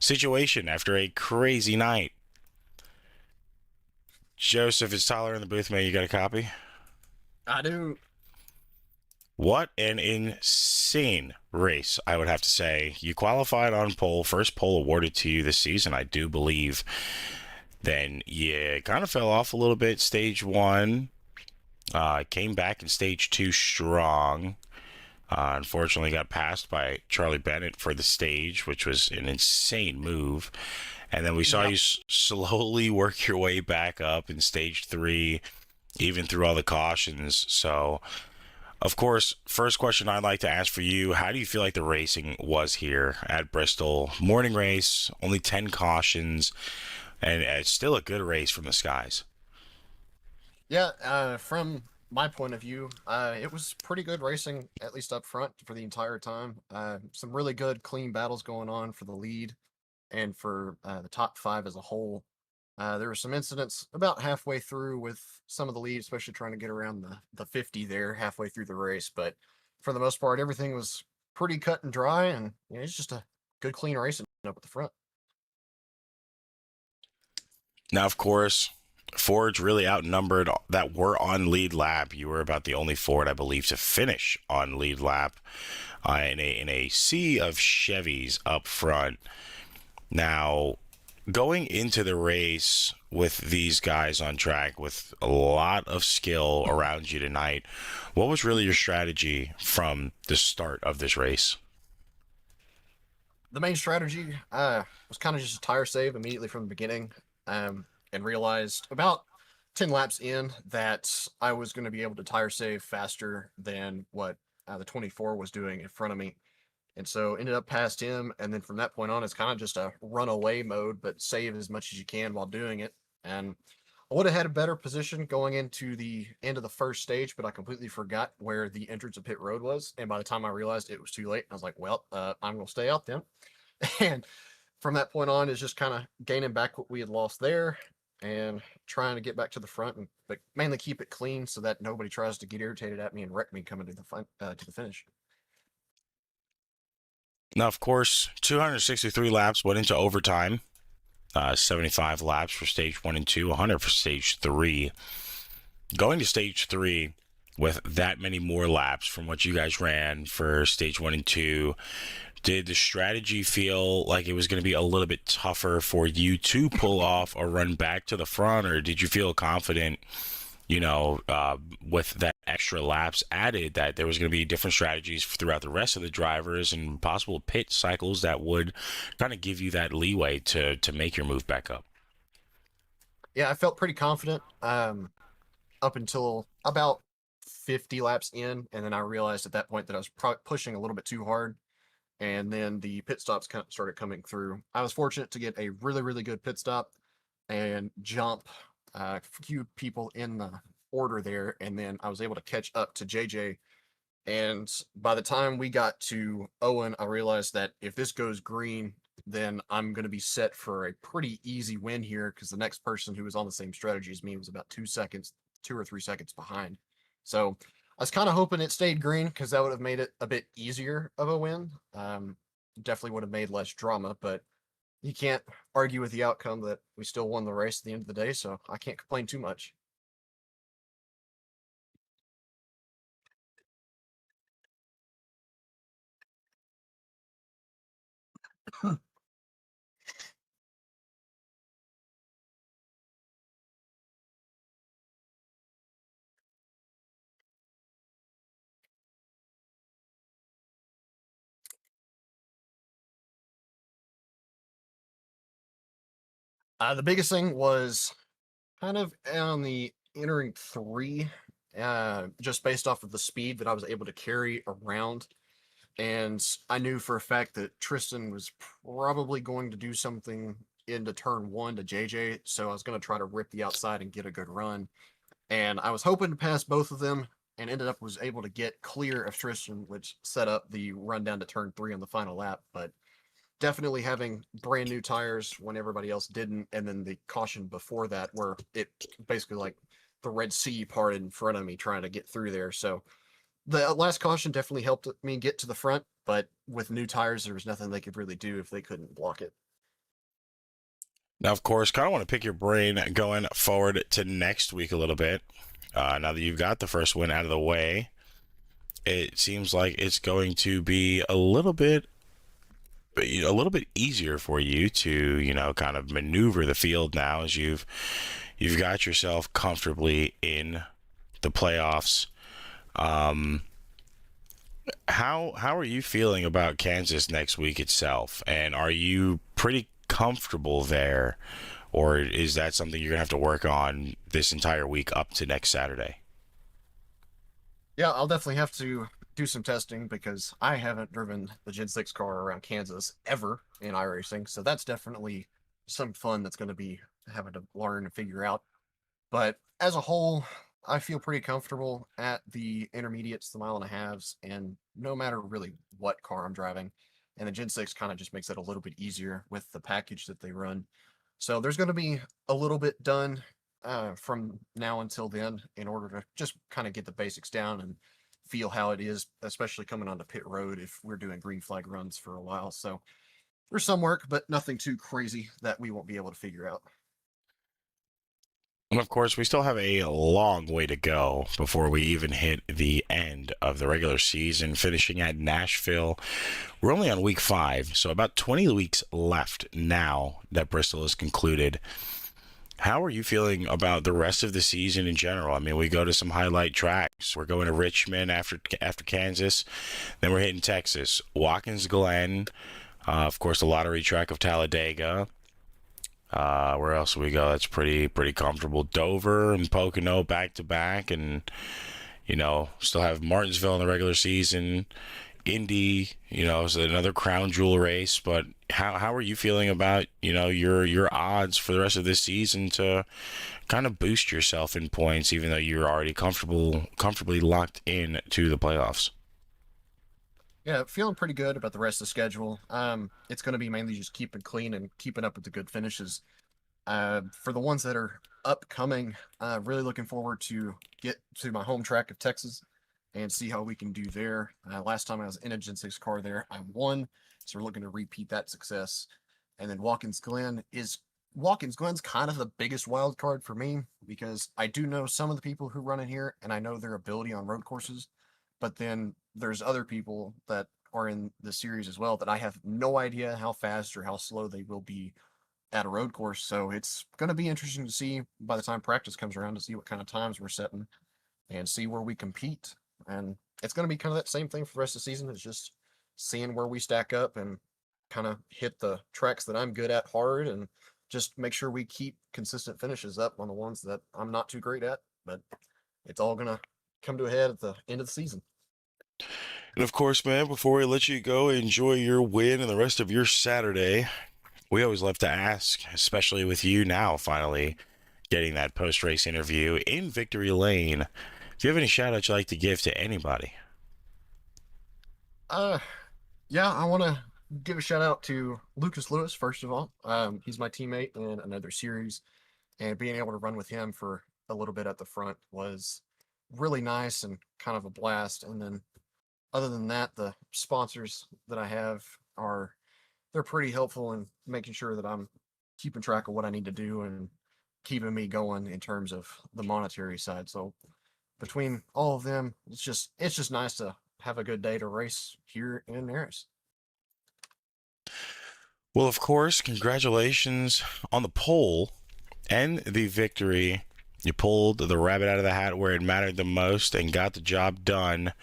S1: situation after a crazy night. Joseph, is Tyler in the booth, man? You got a copy?
S8: I do.
S1: What an insane race, I would have to say. You qualified on pole, first pole awarded to you this season, I do believe. Then you kind of fell off a little bit, stage 1. Came back in stage 2 strong. Unfortunately got passed by Charlie Bennett for the stage, which was an insane move. And then we saw you slowly work your way back up in stage 3, even through all the cautions. So, of course, first question I'd like to ask for you, how do you feel like the racing was here at Bristol? Morning race, only 10 cautions, and it's still a good race from the skies.
S8: Yeah, from my point of view, it was pretty good racing, at least up front for the entire time. Some really good, clean battles going on for the lead and for the top 5 as a whole. There were some incidents about halfway through with some of the lead, especially trying to get around the 50 there halfway through the race. But for the most part, everything was pretty cut and dry, and it's just a good, clean racing up at the front.
S1: Now, of course, Fords really outnumbered that were on lead lap. You were about the only Ford, I believe, to finish on lead lap in a sea of Chevys up front. Now, going into the race with these guys on track with a lot of skill around you tonight, what was really your strategy from the start of this race?
S8: The main strategy was kind of just a tire save immediately from the beginning, and realized about 10 laps in that I was going to be able to tire save faster than what the 24 was doing in front of me. And so ended up past him, and then from that point on, it's kind of just a runaway mode, but save as much as you can while doing it. And I would have had a better position going into the end of the first stage, but I completely forgot where the entrance of pit road was. And by the time I realized it was too late, I was like, well, I'm going to stay out then. And from that point on, is just kind of gaining back what we had lost there and trying to get back to the front, but mainly keep it clean so that nobody tries to get irritated at me and wreck me coming to the finish.
S1: Now, of course, 263 laps went into overtime. 75 laps for stage 1 and 2, 100 for stage 3. Going to stage 3 with that many more laps from what you guys ran for stage 1 and 2, did the strategy feel like it was going to be a little bit tougher for you to pull off a run back to the front, or did you feel confident, with that extra laps added, that there was going to be different strategies throughout the rest of the drivers and possible pit cycles that would kind of give you that leeway to make your move back up?
S8: Yeah, I felt pretty confident up until about 50 laps in, and then I realized at that point that I was pushing a little bit too hard, and then the pit stops started coming through. I was fortunate to get a really, really good pit stop and jump a few people in the order there, and then I was able to catch up to JJ. And by the time we got to Owen, I realized that if this goes green, then I'm going to be set for a pretty easy win here, because the next person who was on the same strategy as me was about 2 or 3 seconds behind. So I was kind of hoping it stayed green because that would have made it a bit easier of a win. Definitely would have made less drama, but you can't argue with the outcome that we still won the race at the end of the day, so I can't complain too much. The biggest thing was kind of on the entering three, just based off of the speed that I was able to carry around. And I knew for a fact that Tristan was probably going to do something into turn one to JJ, so I was going to try to rip the outside and get a good run. And I was hoping to pass both of them, and ended up was able to get clear of Tristan, which set up the run down to turn three on the final lap. But definitely having brand new tires when everybody else didn't, and then the caution before that where it basically like the Red Sea parted in front of me trying to get through there. So the last caution definitely helped me get to the front, but with new tires, there was nothing they could really do if they couldn't block it.
S1: Now, of course, kind of want to pick your brain going forward to next week a little bit. Now that you've got the first win out of the way, it seems like it's going to be a little bit easier for you to kind of maneuver the field now as you've got yourself comfortably in the playoffs. How are you feeling about Kansas next week itself, and are you pretty comfortable there, or is that something you're gonna have to work on this entire week up to next Saturday?
S8: Yeah, I'll definitely have to do some testing because I haven't driven the Gen 6 car around Kansas ever in iRacing. So that's definitely some fun that's going to be having to learn and figure out. But as a whole, I feel pretty comfortable at the intermediates, the mile and a halves, and no matter really what car I'm driving. And the Gen 6 kind of just makes it a little bit easier with the package that they run. So there's going to be a little bit done from now until then in order to just kind of get the basics down and feel how it is, especially coming onto pit road if we're doing green flag runs for a while. So there's some work, but nothing too crazy that we won't be able to figure out.
S1: And of course, we still have a long way to go before we even hit the end of the regular season, finishing at Nashville. We're only on week 5, so about 20 weeks left now that Bristol is concluded. How are you feeling about the rest of the season in general? I mean, we go to some highlight tracks. We're going to Richmond after Kansas, then we're hitting Texas, Watkins Glen, of course, the lottery track of Talladega. Where else do we go? That's pretty comfortable. Dover and Pocono back to back, and still have Martinsville in the regular season. Indy, is another crown jewel race. But how are you feeling about your odds for the rest of this season to kind of boost yourself in points, even though you're already comfortably locked in to the playoffs?
S8: Yeah, feeling pretty good about the rest of the schedule. It's going to be mainly just keeping clean and keeping up with the good finishes. For the ones that are upcoming, really looking forward to get to my home track of Texas and see how we can do there. Last time I was in a Gen 6 car there, I won, so we're looking to repeat that success. And then Watkins Glen's kind of the biggest wild card for me because I do know some of the people who run it here, and I know their ability on road courses. But then there's other people that are in the series as well that I have no idea how fast or how slow they will be at a road course. So it's going to be interesting to see by the time practice comes around to see what kind of times we're setting and see where we compete. And it's going to be kind of that same thing for the rest of the season. It's just seeing where we stack up and kind of hit the tracks that I'm good at hard and just make sure we keep consistent finishes up on the ones that I'm not too great at. But it's all going to come to a head at the end of the season.
S1: And of course, man, before we let you go, enjoy your win and the rest of your Saturday. We always love to ask, especially with you now finally getting that post-race interview in victory lane. Do you have any shout-outs you'd like to give to anybody?
S8: Yeah, I want to give a shout out to Lucas Lewis, first of all. He's my teammate in another series, and being able to run with him for a little bit at the front was really nice and kind of a blast. And then other than that, the sponsors that I have they're pretty helpful in making sure that I'm keeping track of what I need to do and keeping me going in terms of the monetary side. So between all of them, it's just nice to have a good day to race here in NARAS.
S1: Well, of course, congratulations on the pole and the victory. You pulled the rabbit out of the hat where it mattered the most and got the job done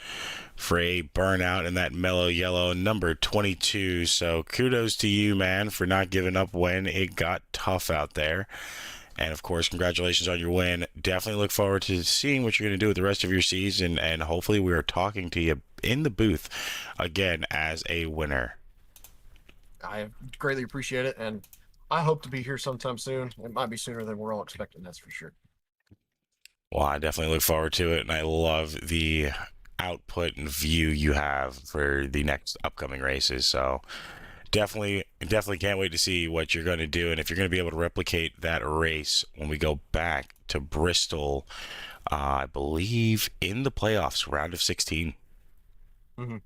S1: for a burnout in that mellow yellow number 22. So kudos to you, man, for not giving up when it got tough out there. And of course, congratulations on your win. Definitely look forward to seeing what you're going to do with the rest of your season. And hopefully we are talking to you in the booth again as a winner.
S8: I greatly appreciate it, and I hope to be here sometime soon. It might be sooner than we're all expecting, that's for sure.
S1: Well, I definitely look forward to it, and I love the output and view you have for the next upcoming races. So definitely can't wait to see what you're going to do, and if you're going to be able to replicate that race when we go back to Bristol, I believe in the playoffs, round of 16.
S8: Mm-hmm.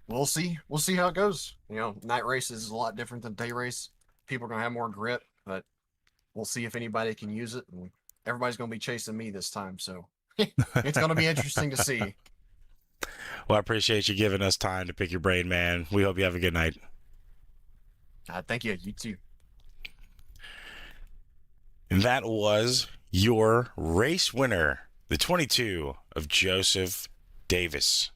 S8: We'll see how it goes. You know, night races is a lot different than day race. People are going to have more grip, but we'll see if anybody can use it. And everybody's going to be chasing me this time, so it's going to be interesting to see.
S1: Well, I appreciate you giving us time to pick your brain, man. We hope you have a good night.
S8: Thank you. You too.
S1: And that was your race winner, the 22 of Joseph Davis.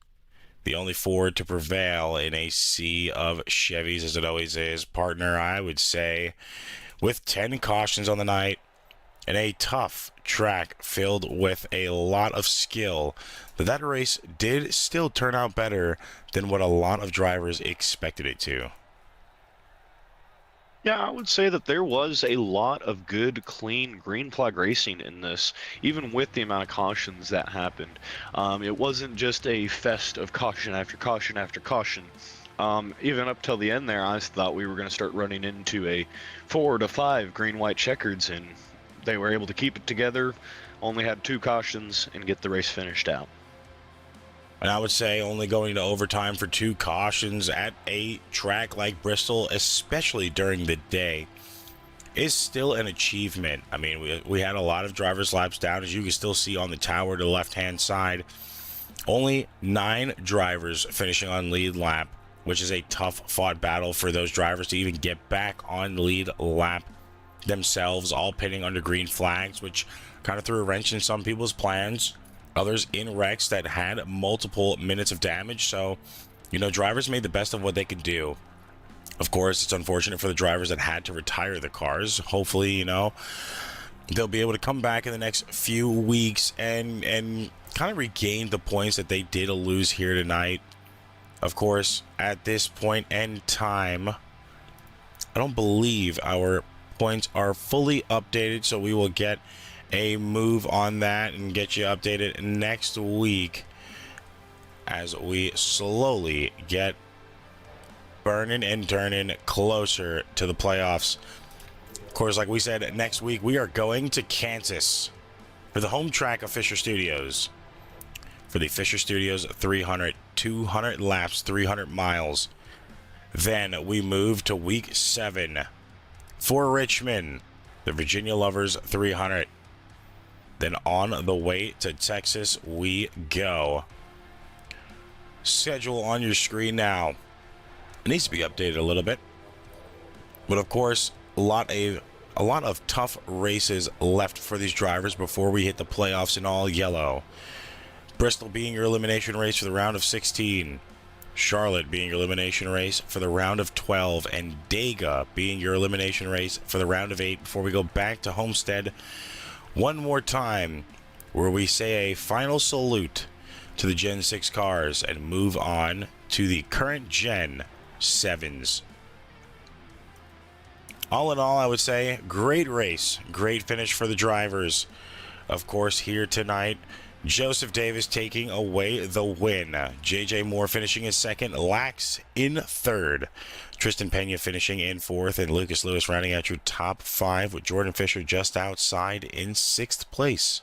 S1: The only Ford to prevail in a sea of Chevys, as it always is. Partner, I would say, with 10 cautions on the night and a tough track filled with a lot of skill, that race did still turn out better than what a lot of drivers expected it to.
S2: Yeah, I would say that there was a lot of good, clean green flag racing in this, even with the amount of cautions that happened. It wasn't just a fest of caution after caution after caution. Even up till the end there, I thought we were going to start running into a 4 to 5 green-white checkers, and they were able to keep it together, only had 2 cautions, and get the race finished out.
S1: And I would say only going to overtime for 2 cautions at a track like Bristol, especially during the day, is still an achievement. I mean, we had a lot of drivers' laps down, as you can still see on the tower to the left-hand side. Only 9 drivers finishing on lead lap, which is a tough-fought battle for those drivers to even get back on lead lap themselves, all pitting under green flags, which kind of threw a wrench in some people's plans. Others in wrecks that had multiple minutes of damage. So, you know, drivers made the best of what they could do. Of course, it's unfortunate for the drivers that had to retire the cars. Hopefully, you know, they'll be able to come back in the next few weeks and kind of regain the points that they did lose here tonight. Of course, at this point in time, I don't believe our points are fully updated, so we will get a move on that and get you updated next week as we slowly get burning and turning closer to the playoffs. Of course, like we said, next week we are going to Kansas for the home track of Fisher Studios, for the Fisher Studios 300, 200 laps, 300 miles. Then we move to week 7 for Richmond, the Virginia Lovers 300. Then on the way to Texas we go. Schedule on your screen now. It needs to be updated a little bit. But of course, a lot of tough races left for these drivers before we hit the playoffs in all yellow. Bristol being your elimination race for the round of 16. Charlotte being your elimination race for the round of 12. And Dega being your elimination race for the round of 8 before we go back to Homestead one more time, where we say a final salute to the Gen 6 cars and move on to the current Gen 7s. All in all, I would say great race, great finish for the drivers. Of course, here tonight, Joseph Davis taking away the win. JJ Moore finishing in second, Lax in third. Tristan Pena finishing in fourth, and Lucas Lewis rounding out your top 5 with Jordan Fisher just outside in 6th place.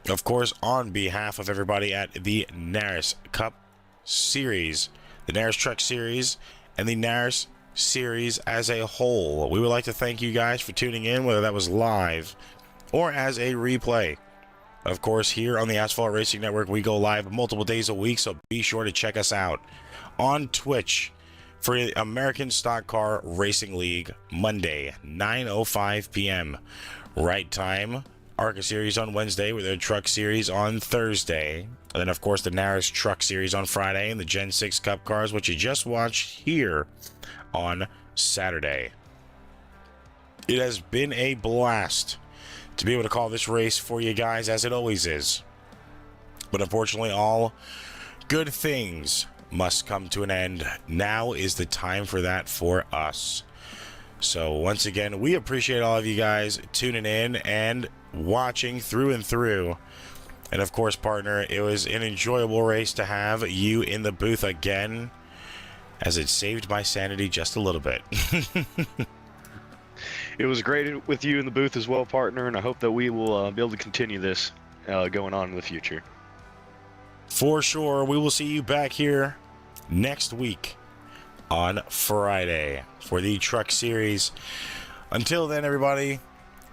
S1: Of course, on behalf of everybody at the NARAS Cup Series, the NARAS Truck Series, and the NARAS Series as a whole, we would like to thank you guys for tuning in, whether that was live or as a replay. Of course, here on the Asphalt Racing Network, we go live multiple days a week, so be sure to check us out on Twitch for the American Stock Car Racing League, Monday, 9:05 p.m. Right time. ARCA Series on Wednesday with their Truck Series on Thursday. And then, of course, the NARAS Truck Series on Friday and the Gen 6 Cup Cars, which you just watched here on Saturday. It has been a blast to be able to call this race for you guys, as it always is. But unfortunately, all good things must come to an end. Now is the time for that for us. So once again, we appreciate all of you guys tuning in and watching through and through. And of course, partner, it was an enjoyable race to have you in the booth again, as it saved my sanity just a little bit.
S2: It was great with you in the booth as well, partner, and I hope that we will be able to continue this going on in the future.
S1: For sure, we will see you back here next week on Friday for the Truck Series. Until then, everybody,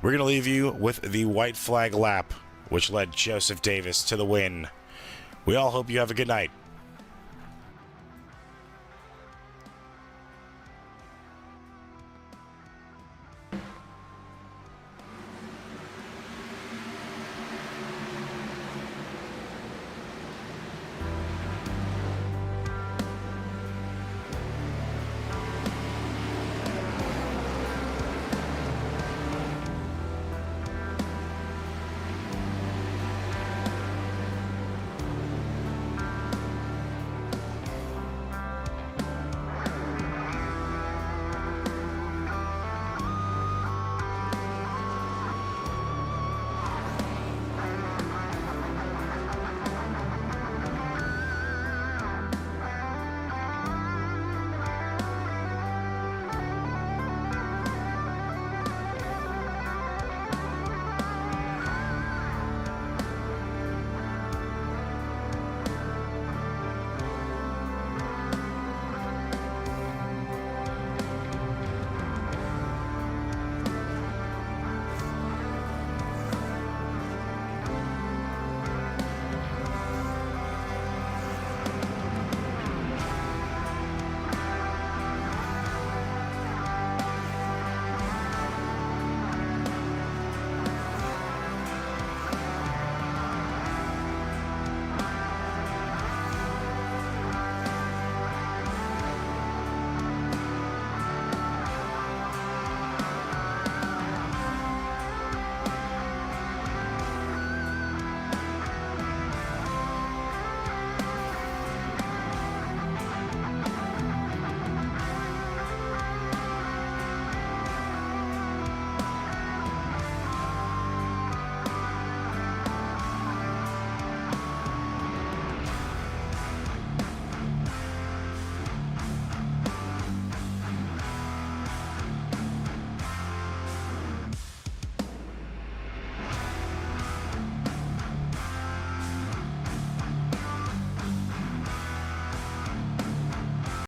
S1: we're going to leave you with the white flag lap, which led Joseph Davis to the win. We all hope you have a good night.